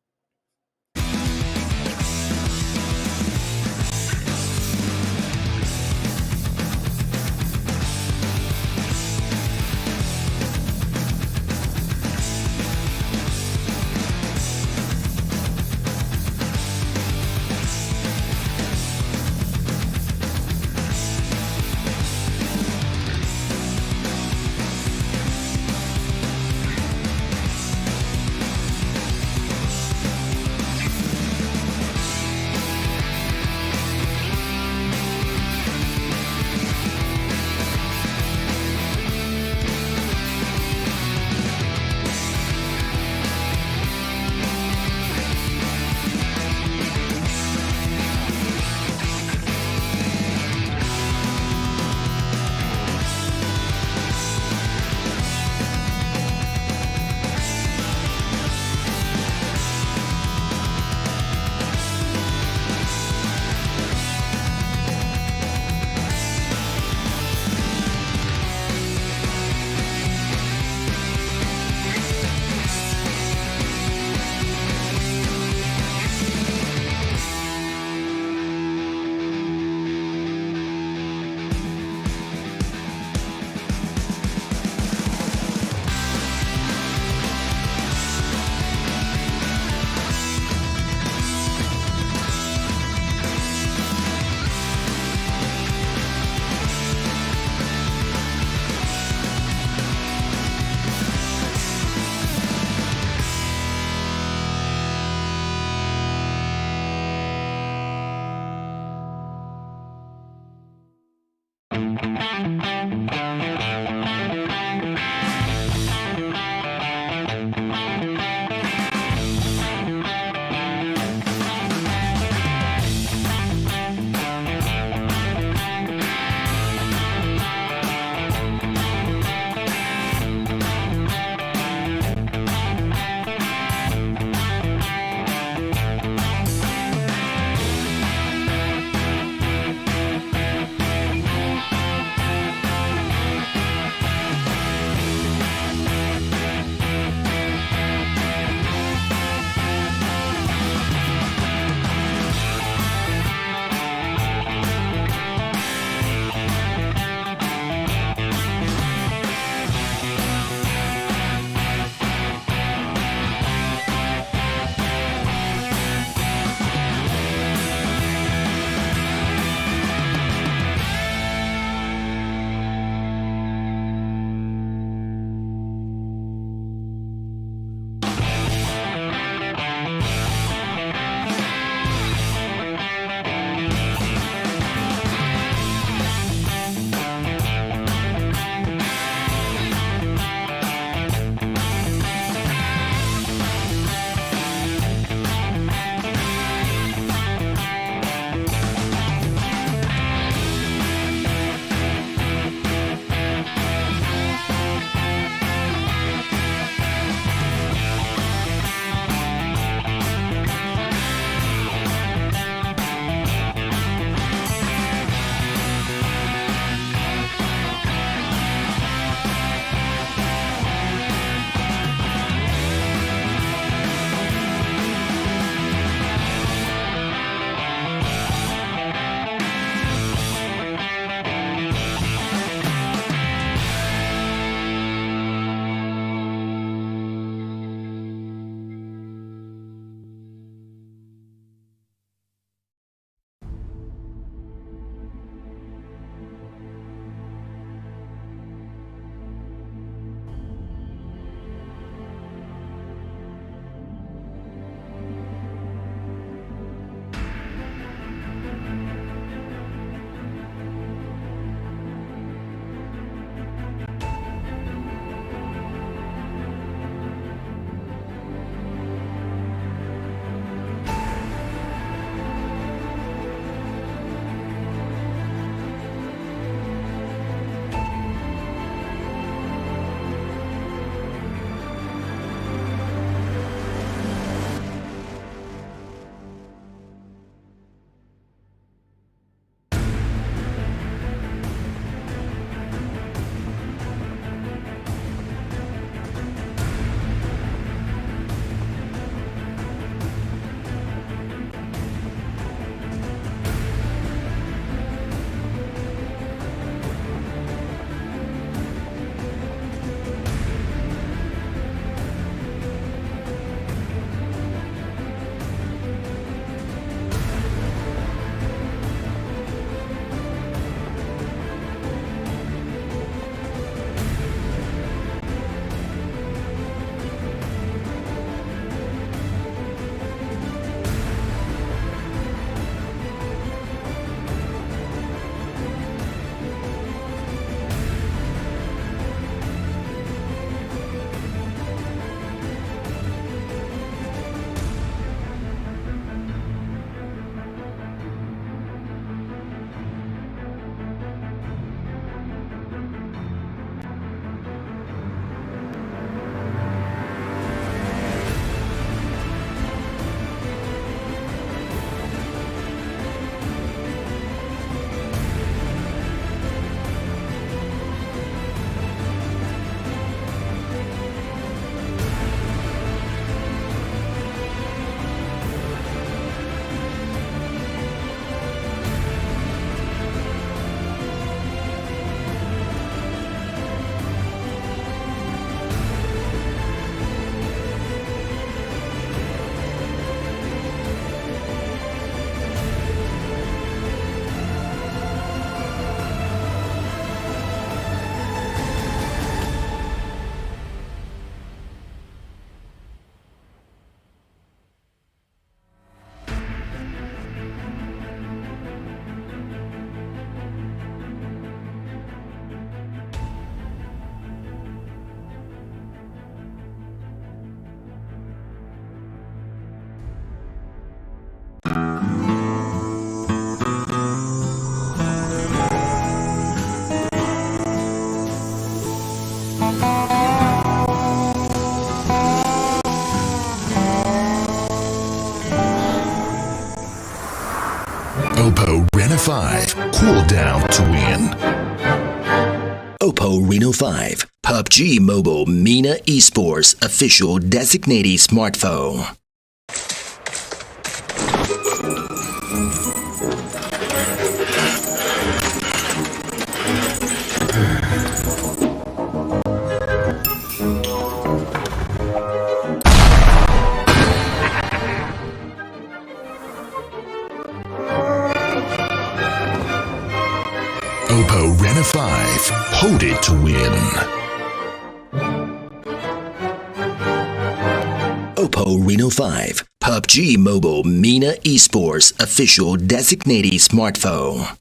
5. Cool down to win. Oppo Reno 5, PUBG Mobile MENA Esports official designated smartphone. Oppo Reno 5. Hold it to win. Oppo Reno 5, PUBG Mobile MENA Esports official designated smartphone.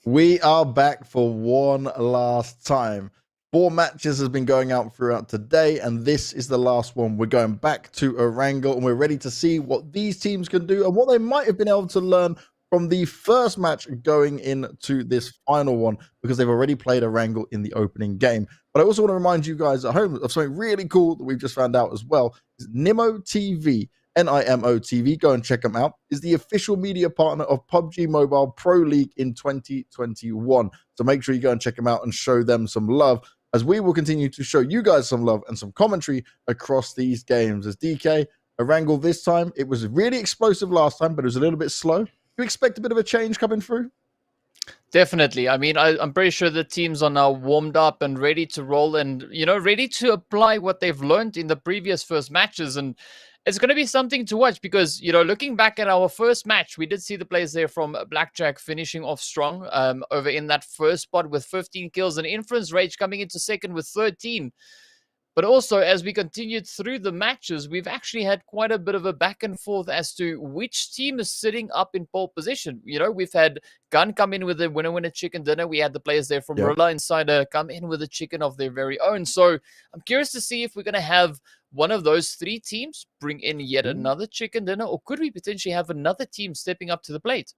We are back for one last time. 4 matches has been going out throughout today, and this is the last one. We're going back to Erangel, and we're ready to see what these teams can do and what they might have been able to learn from the first match going into this final one, because they've already played Erangel in the opening game. But I also want to remind you guys at home of something really cool that we've just found out as well. Is Nimo TV. NIMO TV, go and check them out, is the official media partner of PUBG Mobile Pro League in 2021. So make sure you go and check them out and show them some love, as we will continue to show you guys some love and some commentary across these games. As DK, Erangel this time, it was really explosive last time, but it was a little bit slow. You expect a bit of a change coming through? Definitely. I mean, I'm pretty sure the teams are now warmed up and ready to roll and, ready to apply what they've learned in the previous first matches. And it's going to be something to watch because, looking back at our first match, we did see the players there from Blackjack finishing off strong over in that first spot with 15 kills, and Influence Rage coming into second with 13. But also, as we continued through the matches, we've actually had quite a bit of a back and forth as to which team is sitting up in pole position. We've had Gun come in with a winner chicken dinner. We had the players there from Rilla Insider come in with a chicken of their very own. So I'm curious to see if we're going to have one of those 3 teams bring in yet another chicken dinner, or could we potentially have another team stepping up to the plate?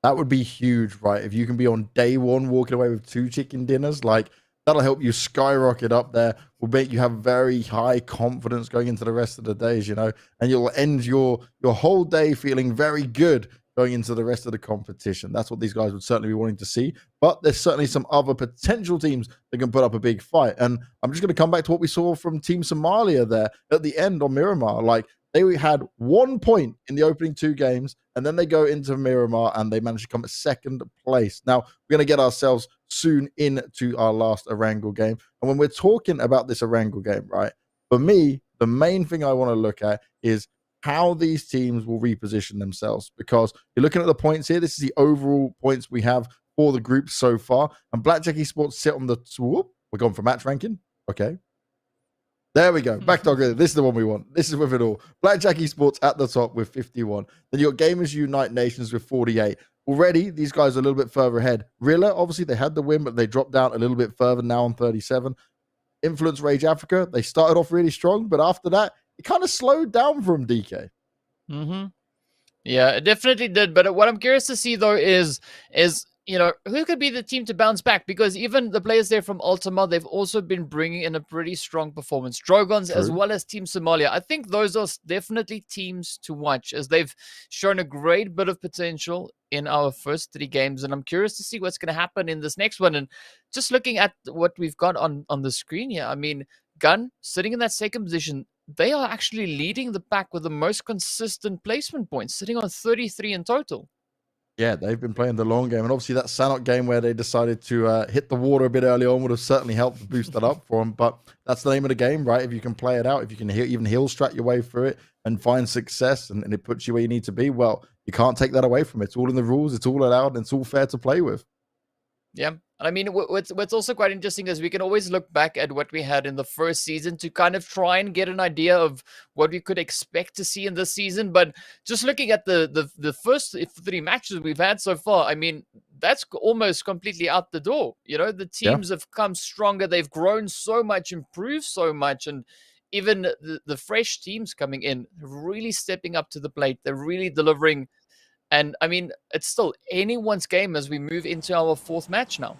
That would be huge, right? If you can be on day one walking away with 2 chicken dinners, that'll help you skyrocket up there. Will make you have very high confidence going into the rest of the days, and you'll end your whole day feeling very good going into the rest of the competition. That's what these guys would certainly be wanting to see. But there's certainly some other potential teams that can put up a big fight. And I'm just going to come back to what we saw from Team Somalia there at the end on Miramar. They had 1 point in the opening 2 games, and then they go into Miramar and they managed to come at second place. Now, we're going to get ourselves soon into our last Erangel game. And when we're talking about this Erangel game, right, for me, the main thing I want to look at is how these teams will reposition themselves, because you're looking at the points here. This is the overall points we have for the group so far. And Blackjack Esports sit on the... Whoop, we're going for match ranking. Okay. There we go. Backdog. This is the one we want. This is with it all. Blackjack Esports at the top with 51. Then you got Gamers Unite Nations with 48. Already, these guys are a little bit further ahead. Rilla, obviously, they had the win, but they dropped down a little bit further now on 37. Influence Rage Africa, they started off really strong, but after that, it kind of slowed down from DK. Yeah, it definitely did. But what I'm curious to see, though, is who could be the team to bounce back? Because even the players there from Ultima, they've also been bringing in a pretty strong performance. Drogons, as well as Team Somalia. I think those are definitely teams to watch, as they've shown a great bit of potential in our first 3 games. And I'm curious to see what's going to happen in this next one. And just looking at what we've got on the screen here, I mean, Gun sitting in that second position, they are actually leading the pack with the most consistent placement points, sitting on 33 in total. Yeah, they've been playing the long game. And obviously that Sanhok game where they decided to hit the water a bit early on would have certainly helped boost that up for them. But that's the name of the game, right? If you can play it out, if you can even heal strat your way through it and find success and it puts you where you need to be, well, you can't take that away from it. It's all in the rules. It's all allowed and it's all fair to play with. Yeah. And I mean, what's also quite interesting is we can always look back at what we had in the first season to kind of try and get an idea of what we could expect to see in this season. But just looking at the first 3 matches we've had so far, I mean, that's almost completely out the door. You know, the teams have come stronger. They've grown so much, improved so much. And even the fresh teams coming in, really stepping up to the plate. They're really delivering. And I mean, it's still anyone's game as we move into our 4th match now.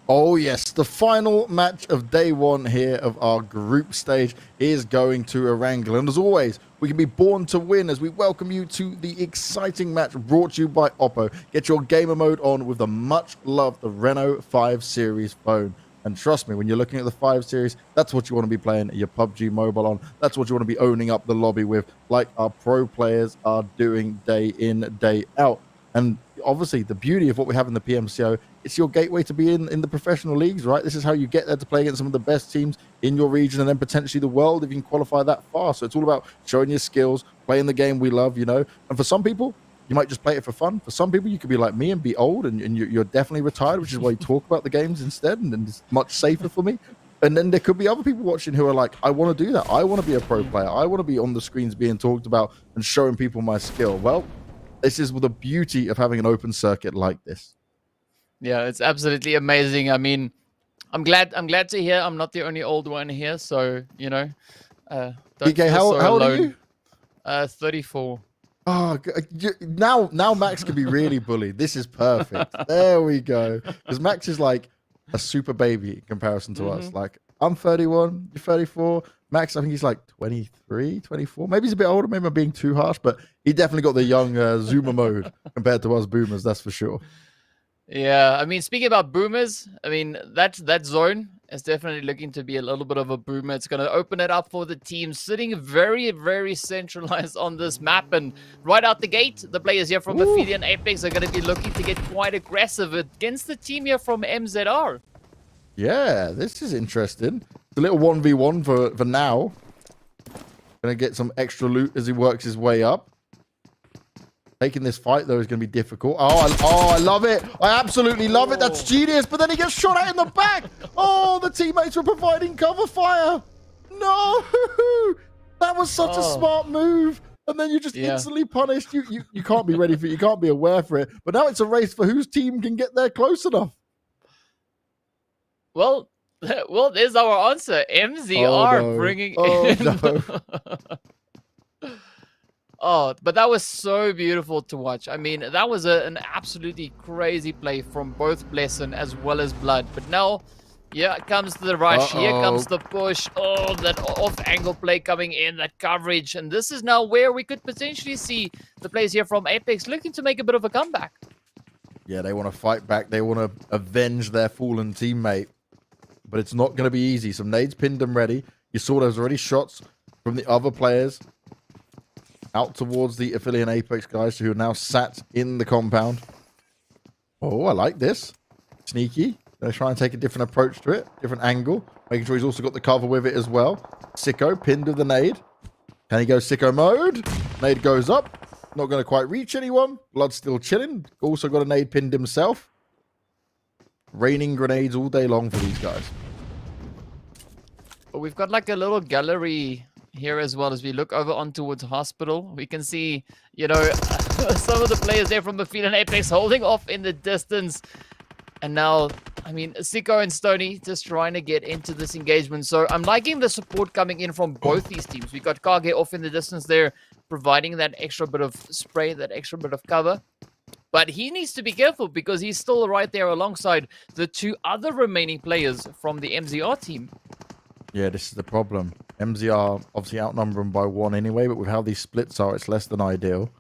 Oh yes, the final match of day 1 here of our group stage is going to Erangel. And as always, we can be born to win as we welcome you to the exciting match brought to you by Oppo. Get your gamer mode on with the much loved Reno 5 Series phone. And trust me, when you're looking at the 5 Series, that's what you want to be playing your PUBG mobile on. That's what you want to be owning up the lobby with, like our pro players are doing day in, day out. And obviously, the beauty of what we have in the PMCO, it's your gateway to be in the professional leagues, right? This is how you get there to play against some of the best teams in your region and then potentially the world if you can qualify that far. So it's all about showing your skills, playing the game we love, you know. And for some people, you might just play it for fun. For some people, you could be like me and be old and you're definitely retired, which is why you talk about the games instead, and it's much safer for me. And then there could be other people watching who are like, I want to do that. I want to be a pro player. I want to be on the screens being talked about and showing people my skill. Well, this is the beauty of having an open circuit like this. Yeah, it's absolutely amazing. I mean, I'm glad to hear I'm not the only old one here. So, you know, don't DK, feel how old alone. are you? 34. Oh, now Max can be really bullied. This is perfect. There we go. Because Max is like a super baby in comparison to us. Like, I'm 31, you're 34. Max, I think he's like 23, 24. Maybe he's a bit older. Maybe I'm being too harsh, but he definitely got the young Zoomer mode compared to us boomers, that's for sure. Yeah, I mean, speaking about boomers, I mean, that zone is definitely looking to be a little bit of a boomer. It's going to open it up for the team sitting very, very centralized on this map. And right out the gate, the players here from Ophelia and Apex are going to be looking to get quite aggressive against the team here from MZR. Yeah, this is interesting. It's a little 1v1 for now. Going to get some extra loot as he works his way up. Taking this fight, though, is going to be difficult. I love it. I absolutely love it. That's genius. But then he gets shot at in the back. Oh, the teammates were providing cover fire. No. That was such a smart move. And then you're just instantly punished. You can't be ready for it. You can't be aware for it. But now it's a race for whose team can get there close enough. Well, there's our answer. MZR bringing in. No. Oh, but that was so beautiful to watch. I mean, that was an absolutely crazy play from both Blessin as well as Blood. But now, here comes the rush. Here comes the push. Oh, that off-angle play coming in, that coverage. And this is now where we could potentially see the players here from Apex looking to make a bit of a comeback. Yeah, they want to fight back. They want to avenge their fallen teammate. But it's not going to be easy. Some nades pinned them ready. You saw there's already shots from the other players out towards the Ophelia and Apex guys who are now sat in the compound. Oh, I like this. Sneaky. Gonna try and take a different approach to it. Different angle. Making sure he's also got the cover with it as well. Sicko pinned with the nade. Can he go sicko mode? Nade goes up. Not going to quite reach anyone. Blood's still chilling. Also got a nade pinned himself. Raining grenades all day long for these guys. But we've got like a little gallery here as well. As we look over on towards hospital, we can see, you know, some of the players there from the field and Apex holding off in the distance. And now, I mean, Sicko and Stoney just trying to get into this engagement. So I'm liking the support coming in from both these teams. We got Kage off in the distance there, providing that extra bit of spray, that extra bit of cover. But he needs to be careful because he's still right there alongside the two other remaining players from the MZR team. Yeah, this is the problem. MZR obviously outnumber them by 1 anyway, but with how these splits are, it's less than ideal.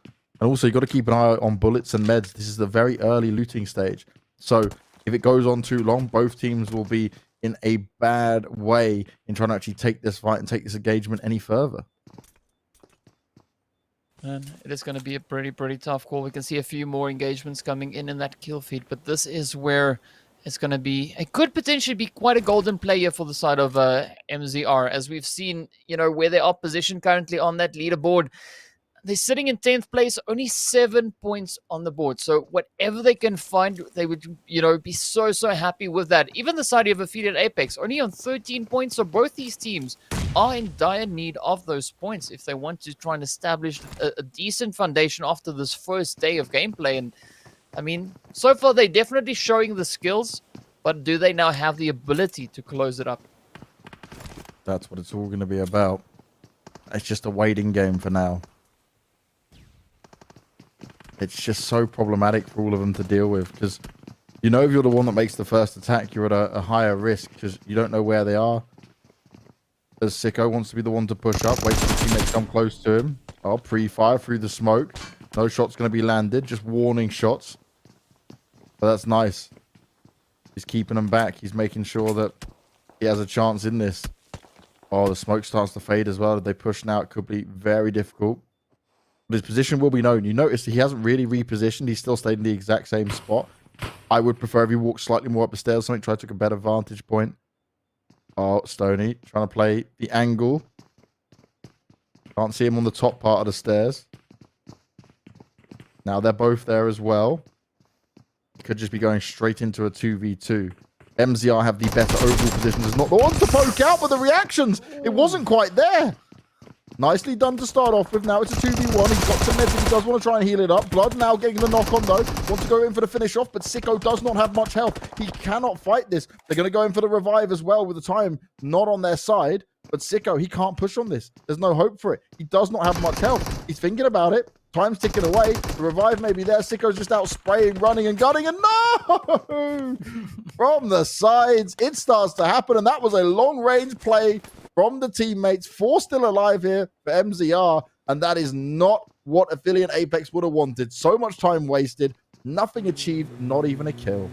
And also, you've got to keep an eye on bullets and meds. This is the very early looting stage. So if it goes on too long, both teams will be in a bad way in trying to actually take this fight and take this engagement any further. And it is going to be a pretty tough call. We can see a few more engagements coming in that kill feed, but this is where it's going to be. It could potentially be quite a golden player for the side of MZR, as we've seen, you know, where they are positioned currently on that leaderboard. They're sitting in 10th place, only 7 points on the board. So whatever they can find, they would, be so happy with that. Even the side of affiliate Apex, only on 13 points. So both these teams are in dire need of those points if they want to try and establish a decent foundation after this first day of gameplay. And I mean, so far they're definitely showing the skills, but do they now have the ability to close it up? That's what it's all going to be about. It's just a waiting game for now. It's just so problematic for all of them to deal with because, if you're the one that makes the first attack, you're at a higher risk because you don't know where they are. As Sicko wants to be the one to push up, wait for the teammates come close to him. Oh, pre-fire through the smoke. No shot's going to be landed, just warning shots. But that's nice. He's keeping them back. He's making sure that he has a chance in this. Oh, the smoke starts to fade as well. If they push now, it could be very difficult. But his position will be known. You notice he hasn't really repositioned. He's still stayed in the exact same spot. I would prefer if he walked slightly more up the stairs. Something try to take a better vantage point. Oh, Stoney trying to play the angle. Can't see him on the top part of the stairs. Now they're both there as well. Could just be going straight into a 2v2. MZR have the better overall position. Is not the one to poke out, but the reactions, it wasn't quite there. Nicely done to start off with. Now it's a 2v1. He's got some meds if he does want to try and heal it up. Blood now getting the knock on though. Wants to go in for the finish off, but Sicko does not have much health. He cannot fight this. They're going to go in for the revive as well with the time not on their side. But Sicko, he can't push on this. There's no hope for it. He does not have much health. He's thinking about it. Time's ticking away. The revive may be there. Sicko's just out spraying, running and gunning. And no! From the sides, it starts to happen. And that was a long-range play from the teammates. 4 still alive here for MZR. And that is not what Affiliate Apex would have wanted. So much time wasted. Nothing achieved. Not even a kill.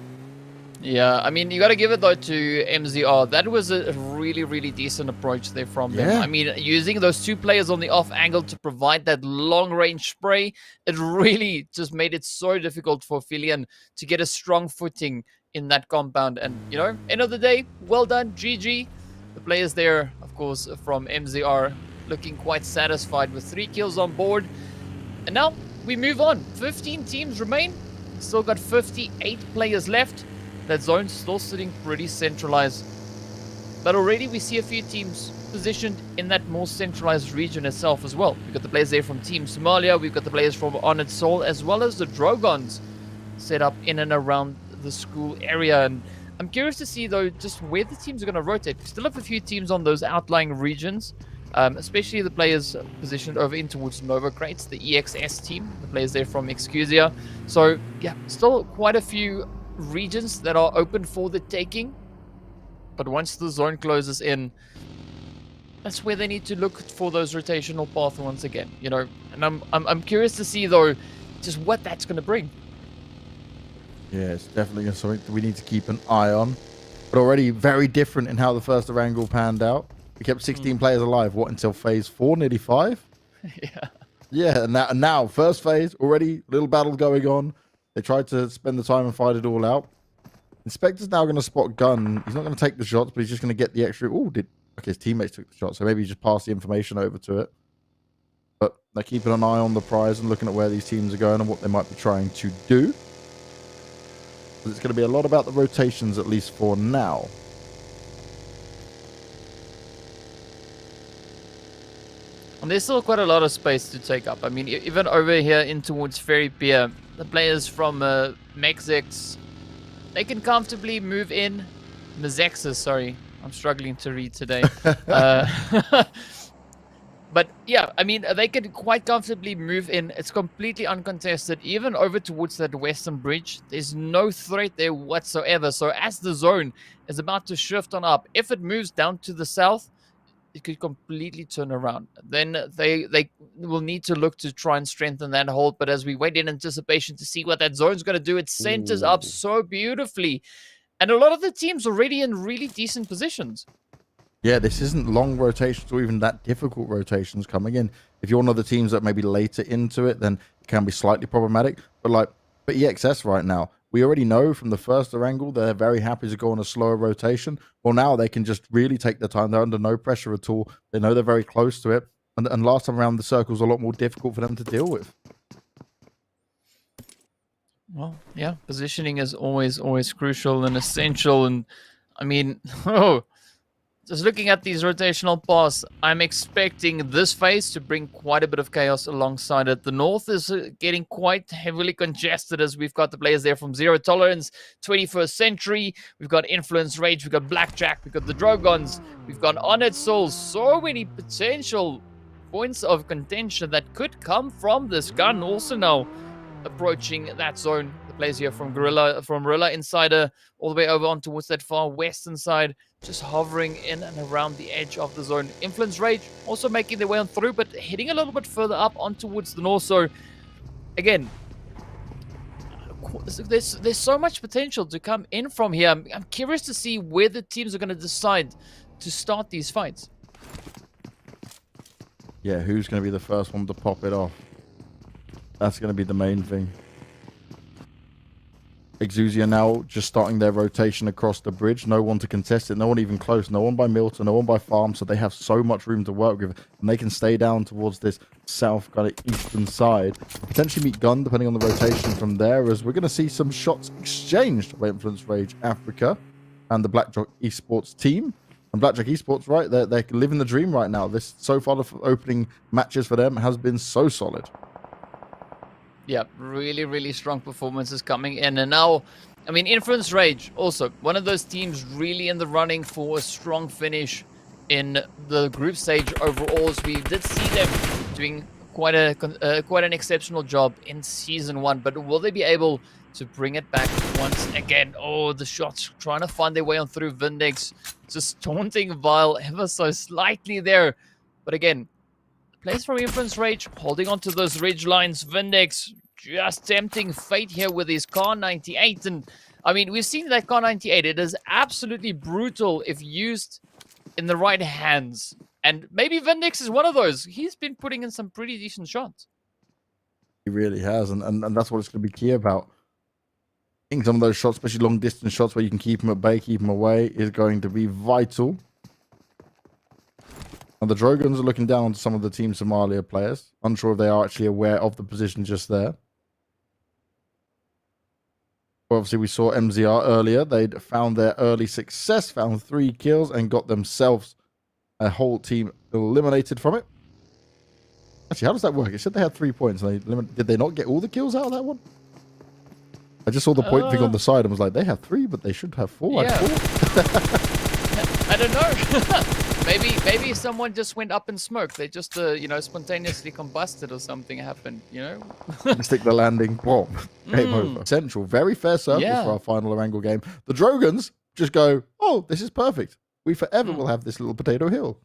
Yeah, I mean, you got to give it, though, to MZR. That was a really, really decent approach there from them. I mean, using those 2 players on the off angle to provide that long-range spray, it really just made it so difficult for Filian to get a strong footing in that compound. And, end of the day, well done, GG. The players there, of course, from MZR, looking quite satisfied with 3 kills on board. And now we move on. 15 teams remain. Still got 58 players left. That zone's still sitting pretty centralized. But already we see a few teams positioned in that more centralized region itself as well. We've got the players there from Team Somalia. We've got the players from Honored Soul, as well as the Drogons set up in and around the school area. And I'm curious to see, though, just where the teams are going to rotate. We still have a few teams on those outlying regions, especially the players positioned over in towards Nova Crates, the EXS team, the players there from Excusia. So, yeah, still quite a few regions that are open for the taking, but once the zone closes in, that's where they need to look for those rotational paths once again, and I'm curious to see, though, just what that's going to bring. Yeah, it's definitely something that we need to keep an eye on, but already very different in how the first Erangel panned out. We kept 16 players alive, until phase 4, nearly 5? Yeah, and now first phase, already little battle going on. They tried to spend the time and fight it all out. Inspector's now going to spot gun. He's not going to take the shots, but he's just going to get the extra. Oh, okay, his teammates took the shot, so maybe he just passed the information over to it. But they're keeping an eye on the prize and looking at where these teams are going and what they might be trying to do. But it's going to be a lot about the rotations, at least for now. And there's still quite a lot of space to take up. I mean, even over here in towards Ferry Pier, the players from Mexix, they can comfortably move in. Mezexus, sorry. I'm struggling to read today. But yeah, I mean, they can quite comfortably move in. It's completely uncontested. Even over towards that western bridge, there's no threat there whatsoever. So as the zone is about to shift on up, if it moves down to the south, it could completely turn around. Then they will need to look to try and strengthen that hold. But as we wait in anticipation to see what that zone's going to do, it centers up so beautifully. And a lot of the teams already in really decent positions. Yeah, this isn't long rotations or even that difficult rotations coming in. If you're one of the teams that may be later into it, then it can be slightly problematic. But for EXS right now, we already know from the first Erangel, they're very happy to go on a slower rotation. Well, now they can just really take their time. They're under no pressure at all. They know they're very close to it. And last time around, the circle's a lot more difficult for them to deal with. Well, yeah, positioning is always crucial and essential. And I mean, oh, just looking at these rotational paths, I'm expecting this phase to bring quite a bit of chaos alongside it. The north is getting quite heavily congested as we've got the players there from Zero Tolerance, 21st Century. We've got Influence Rage, we've got Blackjack, we've got the Drogons, we've got Honored Souls. So many potential points of contention that could come from this gun. Also now approaching that zone. The players here from Guerrilla Insider all the way over on towards that far western side, just hovering in and around the edge of the zone. Influence Rage also making their way on through, but heading a little bit further up on towards the north. So again, there's so much potential to come in from here. I'm curious to see where the teams are going to decide to start these fights. Yeah, who's going to be the first one to pop it off? That's going to be the main thing. Exusia now just starting their rotation across the bridge. No one to contest it. No one even close. No one by Milton. No one by Farm. So they have so much room to work with. And they can stay down towards this south kind of eastern side. Potentially meet Gun depending on the rotation from there. As we're going to see some shots exchanged by Influence Rage Africa and the Blackjack Esports team. And Blackjack Esports, right? They're living the dream right now. This so far the opening matches for them has been so solid. Yeah, really strong performances coming in. And now, I mean, Influence Rage, also one of those teams really in the running for a strong finish in the group stage overall. As we did see them doing quite an exceptional job in Season 1. But will they be able to bring it back once again? Oh, the shots trying to find their way on through Vindex. Just taunting Vile ever so slightly there. But again, players from Influence Rage holding on to those ridge lines. Vindex just tempting fate here with his Car 98. And I mean, we've seen that Car 98. It is absolutely brutal if used in the right hands. And maybe Vindex is one of those. He's been putting in some pretty decent shots. He really has. And that's what it's going to be key about. I think some of those shots, especially long distance shots where you can keep him at bay, keep him away, is going to be vital. And the Drogons are looking down to some of the Team Somalia players. Unsure if they are actually aware of the position just there. Obviously, we saw MZR earlier. They'd found their early success, found 3 kills, and got themselves a whole team eliminated from it. Actually, how does that work? It said they had 3 points. And did they not get all the kills out of that one? I just saw the point thing on the side and was like, they have 3, but they should have 4. Yeah. I don't know. Maybe someone just went up in smoke. They just, spontaneously combusted or something happened, Stick the landing, bomb. Game over. Central, very fair circle for our final Erangel game. The Drogons just go, oh, this is perfect. We forever will have this little potato hill.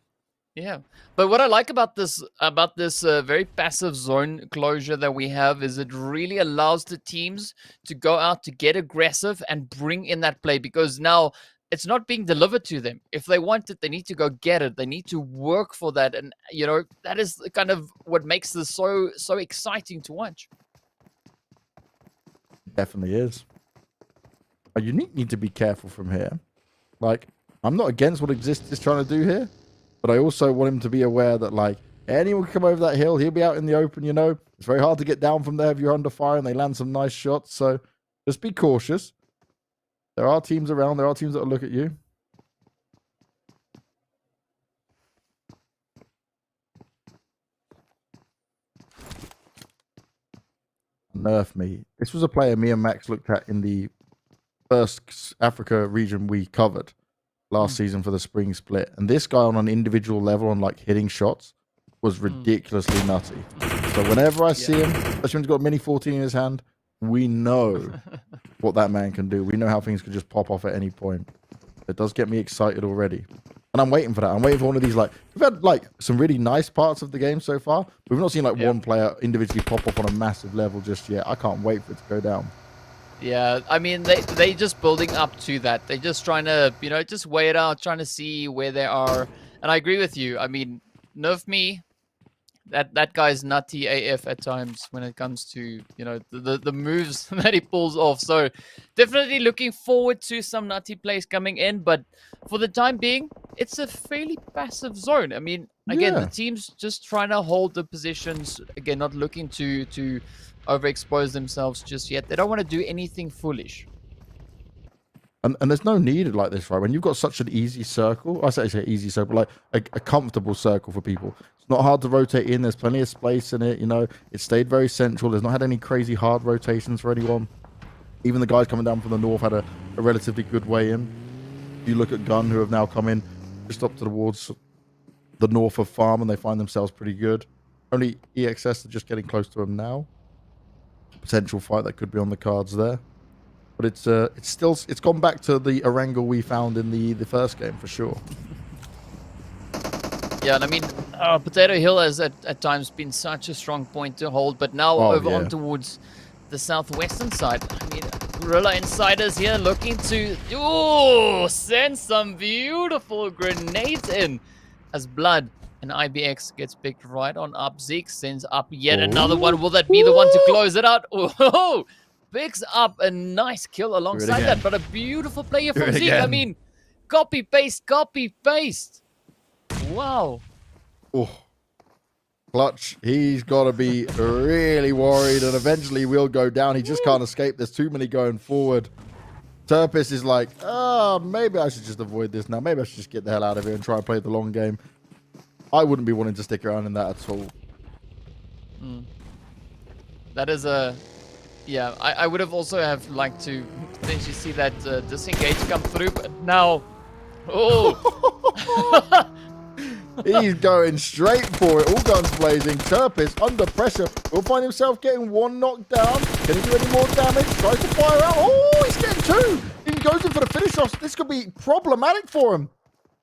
Yeah, but what I like about this very passive zone closure that we have is it really allows the teams to go out to get aggressive and bring in that play, because now it's not being delivered to them. If they want it, they need to go get it. They need to work for that. And, that is kind of what makes this so exciting to watch. Definitely is. A Unique need to be careful from here. Like, I'm not against what Exist is trying to do here, but I also want him to be aware that, like, anyone can come over that hill. He'll be out in the open, It's very hard to get down from there if you're under fire and they land some nice shots. So just be cautious. There are teams around. There are teams that will look at you. Nerf me. This was a player me and Max looked at in the first Africa region we covered last season for the spring split. And this guy on an individual level on like hitting shots was ridiculously nutty. So whenever I see him, especially when he's got a mini 14 in his hand, we know what that man can do. We know how things can just pop off at any point. It does get me excited already. And I'm waiting for that. I'm waiting for one of these, like, we've had, like, some really nice parts of the game so far. We've not seen, like, one player individually pop up on a massive level just yet. I can't wait for it to go down. Yeah, I mean, they just building up to that. They're just trying to, just weigh it out, trying to see where they are. And I agree with you. I mean, nerf me. that guy's nutty AF at times when it comes to, you know, the moves that he pulls off. So definitely looking forward to some nutty plays coming in, but for the time being, it's a fairly passive zone. I mean, again, the team's just trying to hold the positions, again, not looking to overexpose themselves just yet. They don't want to do anything foolish. And there's no need like this, right? When you've got such an easy circle, I say easy circle, like a comfortable circle for people. It's not hard to rotate in. There's plenty of space in it. You know, it stayed very central. There's not had any crazy hard rotations for anyone. Even the guys coming down from the north had a relatively good way in. You look at Gun, who have now come in just up towards the north of Farm, and they find themselves pretty good. Only EXS are just getting close to them now. Potential fight that could be on the cards there. But it's gone back to the Erangel we found in the first game for sure. Yeah, and I mean, Potato Hill has at times been such a strong point to hold, but now on towards the southwestern side. I mean, Guerrilla Insiders here looking to send some beautiful grenades in as Blood and IBX gets picked right on up. Zeke sends up yet another one. Will that be the one to close it out? Oh, picks up a nice kill alongside that, but a beautiful play from Zeke. I mean, copy paste. Wow. Oh, Clutch, he's got to be really worried, and eventually will go down. He just can't escape. There's too many going forward. Turpis is like, maybe I should just avoid this now. Maybe I should just get the hell out of here and try and play the long game. I wouldn't be wanting to stick around in that at all. That is a... Yeah, I would have also have liked to potentially see that disengage come through, but now... Oh! He's going straight for it. All guns blazing. Turpis under pressure. Will find himself getting one knocked down. Can he do any more damage? Tries to fire out. Oh, he's getting two. He goes in for the finish off. This could be problematic for him.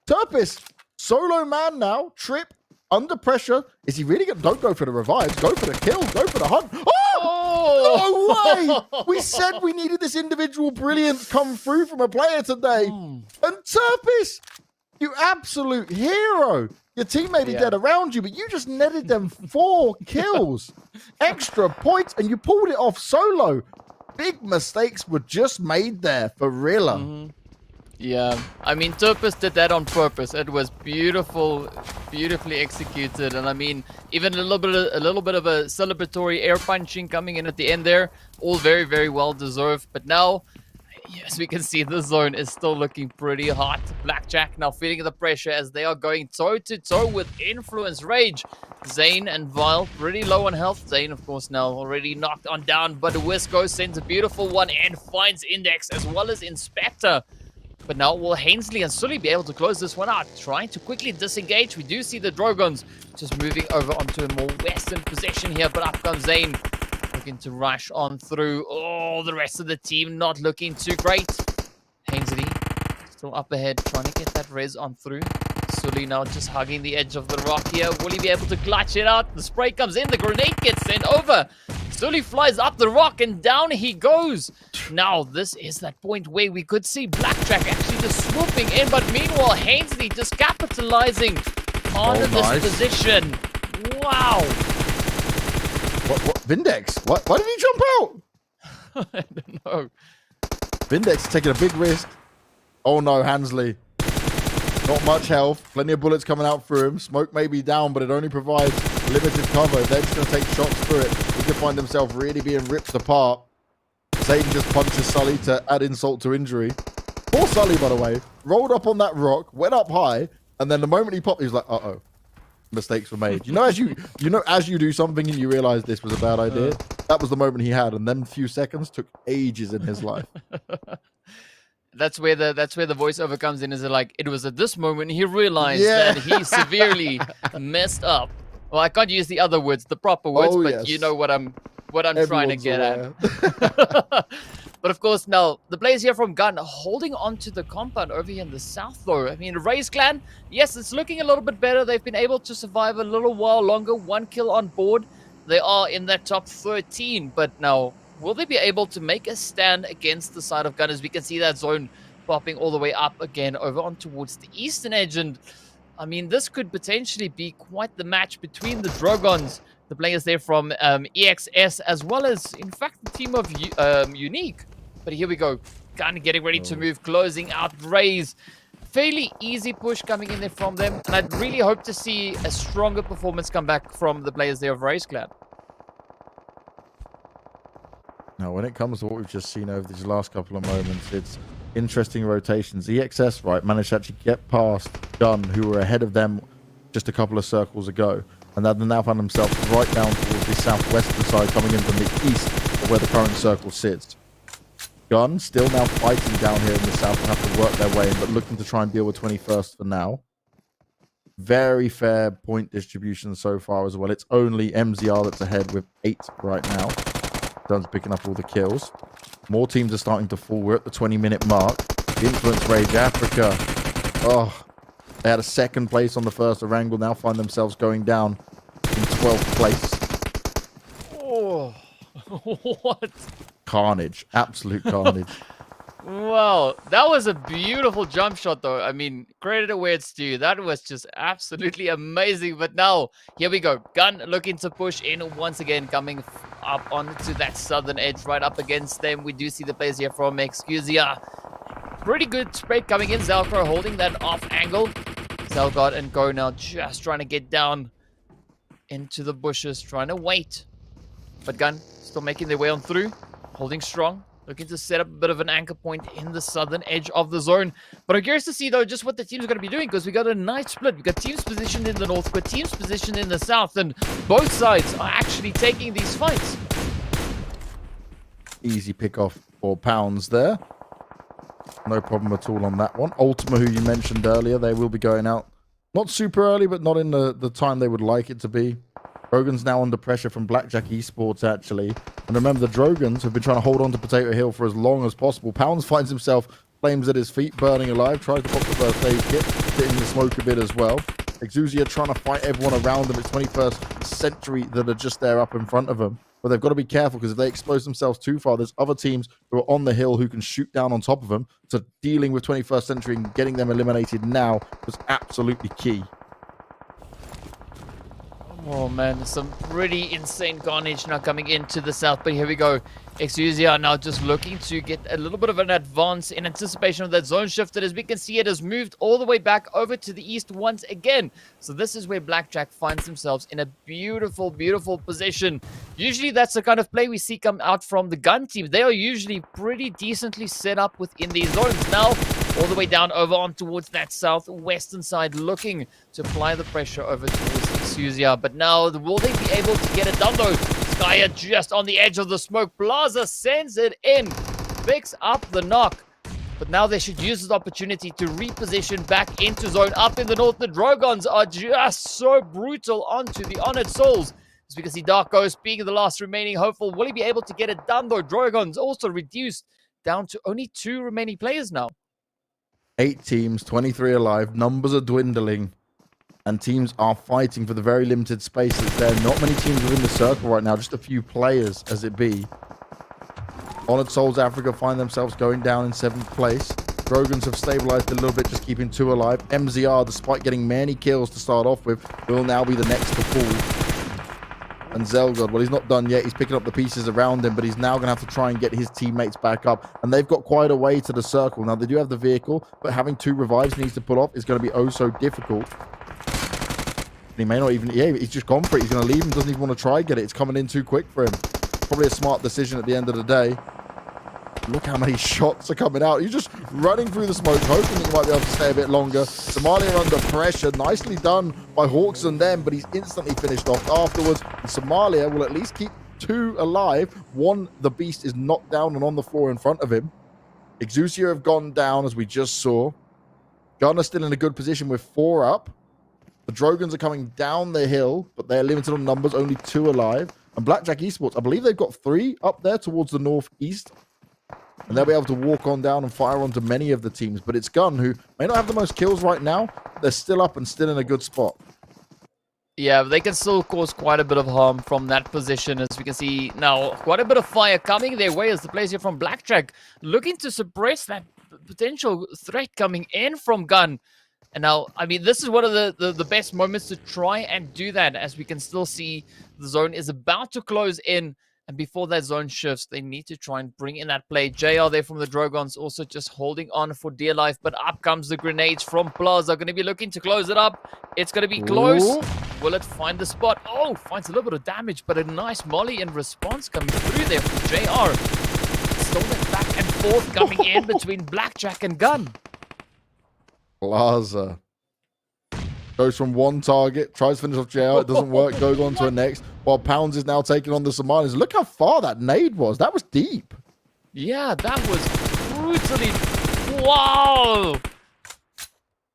Turpis, solo man now. Trip, under pressure. Is he really going to... Don't go for the revives. Go for the kills. Go for the hunt. Oh! No way! We said we needed this individual brilliance come through from a player today. And Turpis, you absolute hero. Your teammate is dead around you, but you just netted them 4 kills. Extra points, and you pulled it off solo. Big mistakes were just made there for Rilla. Yeah, I mean, Turpis did that on purpose. It was beautifully executed, and I mean, even a little bit of a celebratory air punching coming in at the end there, all very, very well deserved. But now, yes, we can see the zone is still looking pretty hot. Blackjack now feeling the pressure as they are going toe-to-toe with Influence Rage. Zane and Vile pretty low on health. Zane, of course, now already knocked on down, but Wisco sends a beautiful one and finds Index as well as Inspector. But now will Hainsley and Sully be able to close this one out? Trying to quickly disengage. We do see the Drogons just moving over onto a more western position here, but up comes Zane. Looking to rush on through. Oh, the rest of the team not looking too great. Hainsley still up ahead, trying to get that res on through. Sully now just hugging the edge of the rock here. Will he be able to clutch it out? The spray comes in, the grenade gets sent over. Sully flies up the rock and down he goes. Now, this is that point where we could see Blackjack actually just swooping in, but meanwhile, Hainsley just capitalizing on this position. Wow. What? Vindex? Why did he jump out? I don't know. Vindex taking a big risk. Oh no, Hansley. Not much health. Plenty of bullets coming out through him. Smoke may be down, but it only provides limited cover. They're just going to take shots through it. He could find himself really being ripped apart. Satan just punches Sully to add insult to injury. Poor Sully, by the way, rolled up on that rock, went up high, and then the moment he popped, he was like, uh-oh. Mistakes were made. You know, as you do something and you realize this was a bad idea, that was the moment he had, and them few seconds took ages in his life. That's where the voiceover comes in. Is it like, it was at this moment he realized that he severely messed up. Well, I can't use the other words, the proper words, but you know what I'm trying to get at. But of course, now the players here from Gun holding on to the compound over here in the south, though. I mean, Ray's clan, yes, it's looking a little bit better. They've been able to survive a little while longer. 1 kill on board. They are in that top 13, but now, will they be able to make a stand against the side of Gun? As we can see that zone popping all the way up again over on towards the eastern edge. And I mean, this could potentially be quite the match between the Drogons, the players there from EXS, as well as, in fact, the team of Unique. But here we go. Gun getting ready to move, closing out Raze. Fairly easy push coming in there from them. And I'd really hope to see a stronger performance come back from the players there of Raze Clan. Now, when it comes to what we've just seen over these last couple of moments, it's interesting rotations. EXS, right, managed to actually get past Gun, who were ahead of them just a couple of circles ago. And then they now find themselves right down towards the southwestern side, coming in from the east of where the current circle sits. Gun still now fighting down here in the south and have to work their way in, but looking to try and deal with 21st for now. Very fair point distribution so far as well. It's only MZR that's ahead with 8 right now. Dun's picking up all the kills. More teams are starting to fall. We're at the 20-minute mark. Influence Rage Africa. Oh, they had a second place on the first. Erangel now find themselves going down in 12th place. Oh, what? Carnage. Absolute carnage. Wow, that was a beautiful jump shot, though. I mean, credit where it's due. That was just absolutely amazing. But now, here we go. Gun looking to push in once again, coming up onto that southern edge, right up against them. We do see the players here from Excusia. Pretty good spread coming in. Zelcro holding that off angle. Zelgard and Go now just trying to get down into the bushes, trying to wait. But Gun still making their way on through, holding strong. Looking to set up a bit of an anchor point in the southern edge of the zone. But I'm curious to see, though, just what the teams are going to be doing, because we got a nice split. We've got teams positioned in the north, we've got teams positioned in the south, and both sides are actually taking these fights. Easy pick off for Pounds there. No problem at all on that one. Ultima, who you mentioned earlier, they will be going out. Not super early, but not in the time they would like it to be. Drogon's now under pressure from Blackjack Esports, actually. And remember, the Drogons have been trying to hold on to Potato Hill for as long as possible. Pounds finds himself, flames at his feet, burning alive, tries to pop the first aid kit, hitting the smoke a bit as well. Exusia trying to fight everyone around them. It's 21st century that are just there up in front of them. But they've got to be careful, because if they expose themselves too far, there's other teams who are on the hill who can shoot down on top of them. So dealing with 21st century and getting them eliminated now was absolutely key. Oh man, some pretty insane carnage now coming into the south, but here we go. Exusia now just looking to get a little bit of an advance in anticipation of that zone shift that, as we can see, it has moved all the way back over to the east once again. So this is where Blackjack finds themselves in a beautiful, beautiful position. Usually that's the kind of play we see come out from the Gun team. They are usually pretty decently set up within these zones. Now, all the way down over on towards that southwestern side, looking to apply the pressure over towards Exusia. But now, will they be able to get it done though? Skya just on the edge of the smoke. Plaza sends it in, picks up the knock. But now they should use this opportunity to reposition back into zone up in the north. The Drogons are just so brutal onto the Honored Souls. As we can see Dark Ghost being the last remaining hopeful. Will he be able to get it done though? Drogons also reduced down to only 2 remaining players now. 8 teams, 23 alive. Numbers are dwindling. And teams are fighting for the very limited spaces. There are not many teams within the circle right now. Just a few players, as it be. Honored Souls Africa find themselves going down in 7th place. Drogons have stabilized a little bit, just keeping 2 alive. MZR, despite getting many kills to start off with, will now be the next to fall. And Zelgod, well, he's not done yet. He's picking up the pieces around him, but he's now going to have to try and get his teammates back up. And they've got quite a way to the circle. Now, they do have the vehicle, but having 2 revives needs to pull off is going to be oh so difficult. He may not even... Yeah, he's just gone for it. He's going to leave him. Doesn't even want to try and get it. It's coming in too quick for him. Probably a smart decision at the end of the day. Look how many shots are coming out. He's just running through the smoke, hoping that he might be able to stay a bit longer. Somalia under pressure. Nicely done by Hawks and them, but he's instantly finished off afterwards. And Somalia will at least keep 2 alive. 1, the beast, is knocked down and on the floor in front of him. Exusia have gone down, as we just saw. Gunner still in a good position with 4 up. The Drogons are coming down the hill, but they're limited on numbers, only 2 alive. And Blackjack Esports, I believe they've got 3 up there towards the northeast. And they'll be able to walk on down and fire onto many of the teams. But it's Gun, who may not have the most kills right now. They're still up and still in a good spot. Yeah, they can still cause quite a bit of harm from that position. As we can see now, quite a bit of fire coming their way as the players here from Blackjack looking to suppress that potential threat coming in from Gun. And now, I mean, this is one of the best moments to try and do that, as we can still see the zone is about to close in. And before that zone shifts, they need to try and bring in that play. JR there from the Drogons also just holding on for dear life. But up comes the grenades from Plaza. Going to be looking to close it up. It's going to be close. Ooh. Will it find the spot? Oh, finds a little bit of damage, but a nice molly in response coming through there from JR. Still that back and forth coming in between Blackjack and Gun. Plaza goes from one target, tries to finish off JR, it doesn't work, goes on to a next, while Pounds is now taking on the Somalians. Look how far that nade was. That was deep. Yeah, that was brutally... Wow!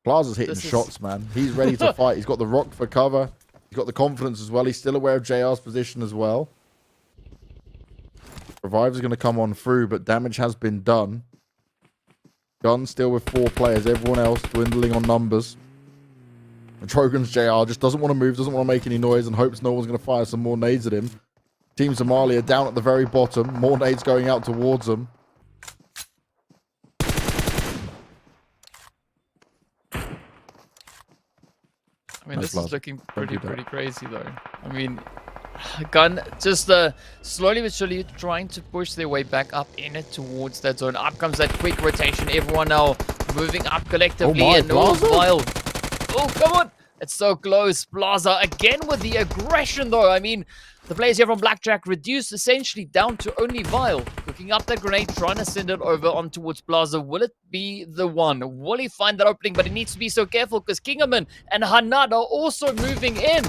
Plaza's hitting shots, man. He's ready to fight. He's got the rock for cover. He's got the confidence as well. He's still aware of JR's position as well. Revive's going to come on through, but damage has been done. Gun still with 4 players. Everyone else dwindling on numbers. And Trogan's JR just doesn't want to move, doesn't want to make any noise, and hopes no one's going to fire some more nades at him. Team Somalia down at the very bottom. More nades going out towards them. I mean, this is looking pretty crazy, though. I mean, Gun just slowly but surely trying to push their way back up in it towards that zone. Up comes that quick rotation. Everyone now moving up collectively. Oh my, and wild. Oh, come on. It's so close. Plaza again with the aggression, though. I mean, the players here from Blackjack reduced essentially down to only Vile. Cooking up the grenade, trying to send it over on towards Plaza. Will it be the one? Will he find that opening? But he needs to be so careful because Kingerman and Hanad are also moving in.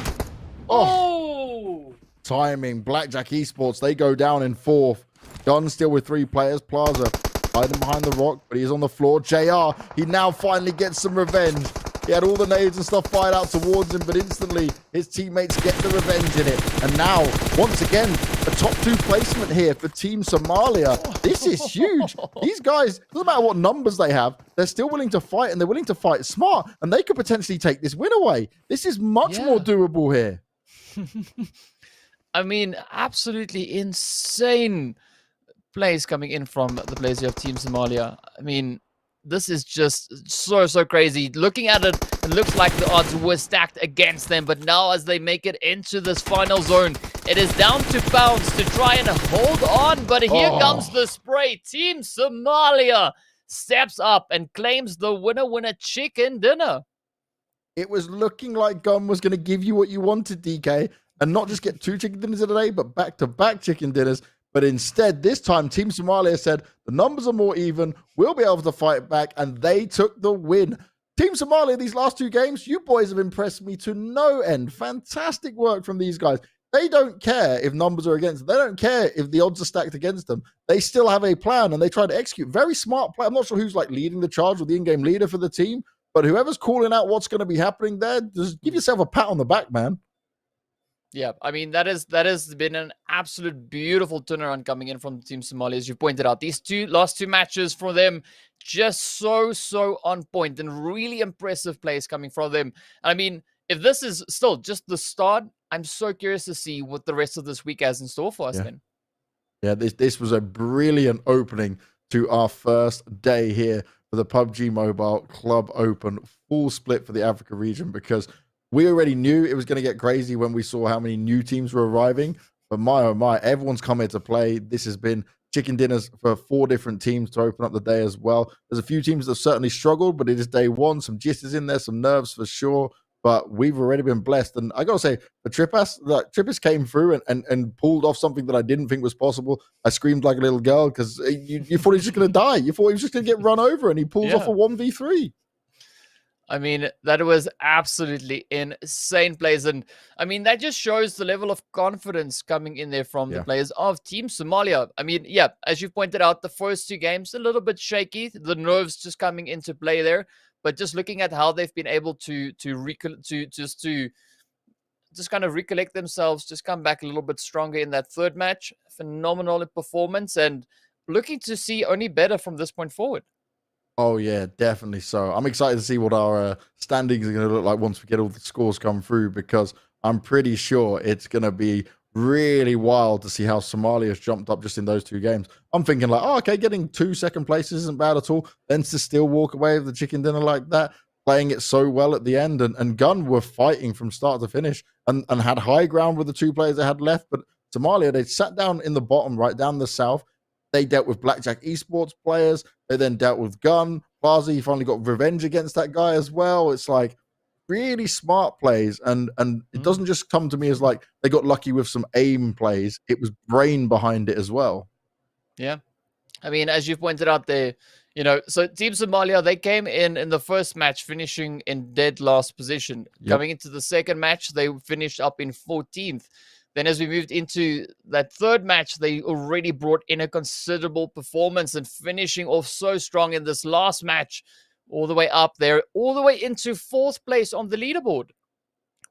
Oh! Timing. Blackjack Esports, they go down in 4th. Gun still with 3 players. Plaza hiding behind the rock, but he's on the floor. JR, he now finally gets some revenge. He had all the nades and stuff fired out towards him, but instantly his teammates get the revenge in it. And now, once again, a top 2 placement here for Team Somalia. This is huge. These guys, doesn't matter what numbers they have, they're still willing to fight, and they're willing to fight smart, and they could potentially take this win away. This is much more doable here. I mean, absolutely insane plays coming in from the players of Team Somalia. I mean, this is just so crazy. Looking at it, it looks like the odds were stacked against them. But now as they make it into this final zone, it is down to Pounds to try and hold on. But here comes the spray. Team Somalia steps up and claims the winner chicken dinner. It was looking like Gun was going to give you what you wanted, DK. And not just get 2 chicken dinners in a day, but back-to-back chicken dinners. But instead, this time, Team Somalia said, the numbers are more even. We'll be able to fight back. And they took the win. Team Somalia, these last 2 games, you boys have impressed me to no end. Fantastic work from these guys. They don't care if numbers are against them. They don't care if the odds are stacked against them. They still have a plan, and they try to execute. Very smart play. I'm not sure who's like leading the charge or the in-game leader for the team. But whoever's calling out what's going to be happening there, just give yourself a pat on the back, man. Yeah, I mean, that has been an absolute beautiful turnaround coming in from Team Somalia, as you pointed out. These last two matches for them, just so on point and really impressive plays coming from them. I mean, if this is still just the start, I'm so curious to see what the rest of this week has in store for us then. Yeah, this was a brilliant opening to our first day here for the PUBG Mobile Club Open, full split for the Africa region, because we already knew it was going to get crazy when we saw how many new teams were arriving. But my, oh my, everyone's come here to play. This has been chicken dinners for 4 different teams to open up the day as well. There's a few teams that have certainly struggled, but it is day 1. Some jitters in there, some nerves for sure. But we've already been blessed. And I got to say, for Trippus came through and pulled off something that I didn't think was possible. I screamed like a little girl because you thought he was just going to die. You thought he was just going to get run over, and he pulls off a 1v3. I mean, that was absolutely insane plays. And I mean, that just shows the level of confidence coming in there from the players of Team Somalia. I mean, yeah, as you pointed out, the first 2 games, a little bit shaky. The nerves just coming into play there. But just looking at how they've been able to kind of recollect themselves, just come back a little bit stronger in that 3rd match. Phenomenal performance, and looking to see only better from this point forward. Oh, yeah, definitely so. I'm excited to see what our standings are going to look like once we get all the scores come through, because I'm pretty sure it's going to be really wild to see how Somalia has jumped up just in those 2 games. I'm thinking like, oh, okay, getting 2 second places isn't bad at all. Then to still walk away with the chicken dinner like that. playing it so well at the end, and Gun were fighting from start to finish and had high ground with the 2 players they had left. But Somalia, they sat down in the bottom, right down the south. They dealt with Blackjack Esports players. They then dealt with Gun. Plaza, he finally got revenge against that guy as well. It's like really smart plays. And it doesn't just come to me as like they got lucky with some aim plays. It was brain behind it as well. Yeah. I mean, as you've pointed out there, so Team Somalia, they came in the first match, finishing in dead last position. Yep. Coming into the second match, they finished up in 14th. Then as we moved into that third match, they already brought in a considerable performance and finishing off so strong in this last match, all the way up there, all the way into 4th place on the leaderboard.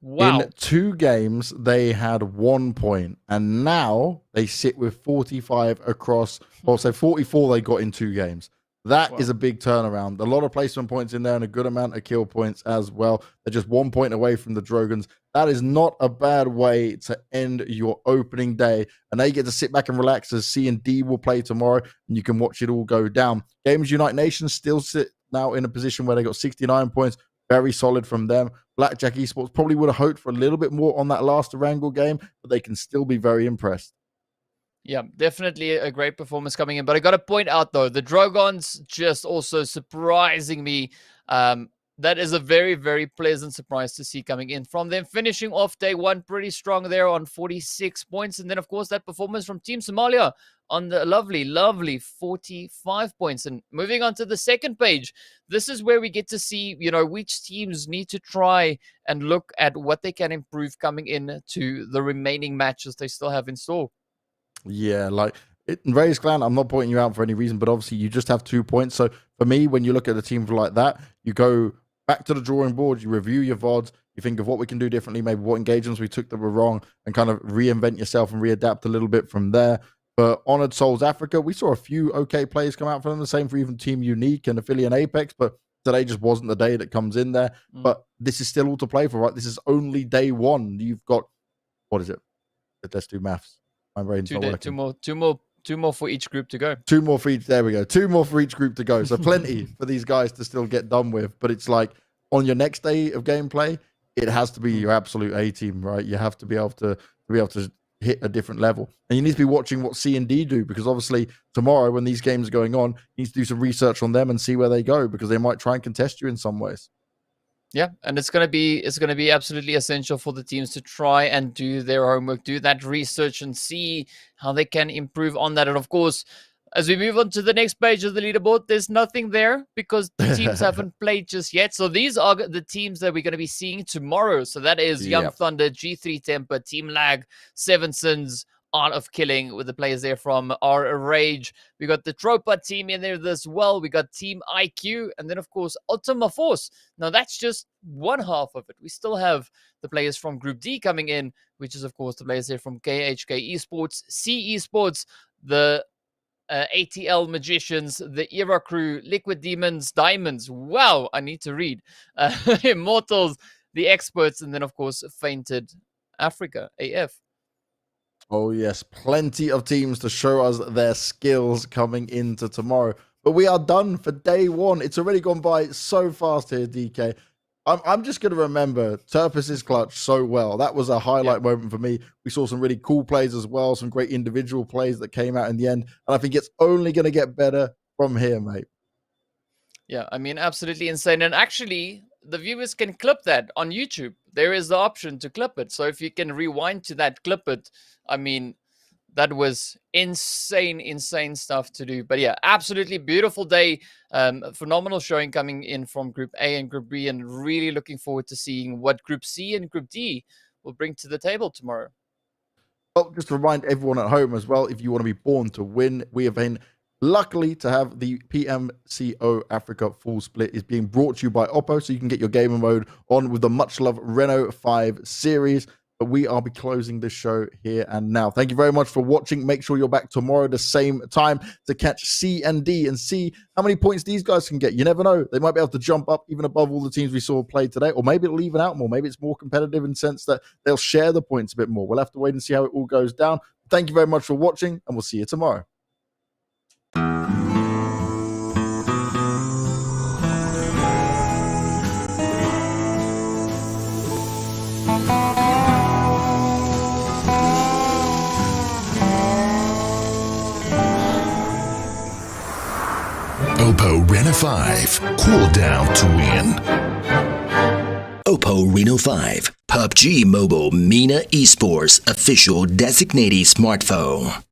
Wow. In 2 games, they had 1 point, and now they sit with 45 across, so 44 they got in 2 games. That is a big turnaround. A lot of placement points in there and a good amount of kill points as well. They're just 1 point away from the Drogons. That is not a bad way to end your opening day. And now you get to sit back and relax as C and D will play tomorrow, and you can watch it all go down. Games Unite Nations still sit now in a position where they got 69 points. Very solid from them. Blackjack Esports probably would have hoped for a little bit more on that last Erangel game, but they can still be very impressed. Yeah, definitely a great performance coming in. But I got to point out, though, the Drogons just also surprising me. That is a very, very pleasant surprise to see coming in from them, finishing off day 1 pretty strong there on 46 points. And then, of course, that performance from Team Somalia on the lovely, lovely 45 points. And moving on to the second page, this is where we get to see, which teams need to try and look at what they can improve coming in to the remaining matches they still have in store. Yeah, like Raise Clan, I'm not pointing you out for any reason, but obviously you just have 2 points. So for me, when you look at a team like that, you go back to the drawing board, you review your VODs, you think of what we can do differently, maybe what engagements we took that were wrong, and kind of reinvent yourself and readapt a little bit from there. For Honored Souls Africa, we saw a few okay players come out for them, the same for even Team Unique and Affiliate Apex, but today just wasn't the day that comes in there. But this is still all to play for, right? This is only day 1. You've got, what is it? Let's do maths. My brain's not working. Two more for each group to go. 2 more for each. There we go. 2 more for each group to go. So plenty for these guys to still get done with. But it's like on your next day of gameplay, it has to be your absolute A team, right? You have to be able to hit a different level, and you need to be watching what C and D do, because obviously tomorrow when these games are going on, you need to do some research on them and see where they go, because they might try and contest you in some ways. Yeah, and it's gonna be absolutely essential for the teams to try and do their homework, do that research, and see how they can improve on that. And of course, as we move on to the next page of the leaderboard, there's nothing there because the teams haven't played just yet. So these are the teams that we're going to be seeing tomorrow. So that is Young Thunder, G3 Temper, Team Lag, Seven Sins, Art of Killing, with the players there from our Rage. We got the Tropa team in there as well. We got Team IQ, and then of course Ultima Force. Now that's just one half of it. We still have the players from Group D coming in, which is of course the players there from KHK Esports, C Esports, the ATL Magicians, the Era Crew, Liquid Demons, Diamonds. Wow, I need to read. Immortals, the Experts, and then of course Fainted Africa, AF. Oh, yes. Plenty of teams to show us their skills coming into tomorrow. But we are done for day 1. It's already gone by so fast here, DK. I'm just going to remember Turpus's clutch so well. That was a highlight moment for me. We saw some really cool plays as well, some great individual plays that came out in the end. And I think it's only going to get better from here, mate. Yeah, I mean, absolutely insane. And actually, the viewers can clip that on YouTube. There is the option to clip it. So if you can rewind to that, clip it. I mean, that was insane stuff to do. But yeah, absolutely beautiful day. Phenomenal showing coming in from Group A and Group B, and really looking forward to seeing what Group C and Group D will bring to the table tomorrow. Well, just to remind everyone at home as well, if you want to be born to win, we have been luckily to have the PMCO Africa full split is being brought to you by Oppo, so you can get your gamer mode on with the much loved Renault 5 series. But we are be closing this show here and now. Thank you very much for watching. Make sure you're back tomorrow the same time to catch C and D and see how many points these guys can get. You never know. They might be able to jump up even above all the teams we saw play today, or maybe it'll even out more. Maybe it's more competitive in the sense that they'll share the points a bit more. We'll have to wait and see how it all goes down. Thank you very much for watching, and we'll see you tomorrow. 5. Cool down to win. Oppo Reno 5, PUBG Mobile MENA Esports official designated smartphone.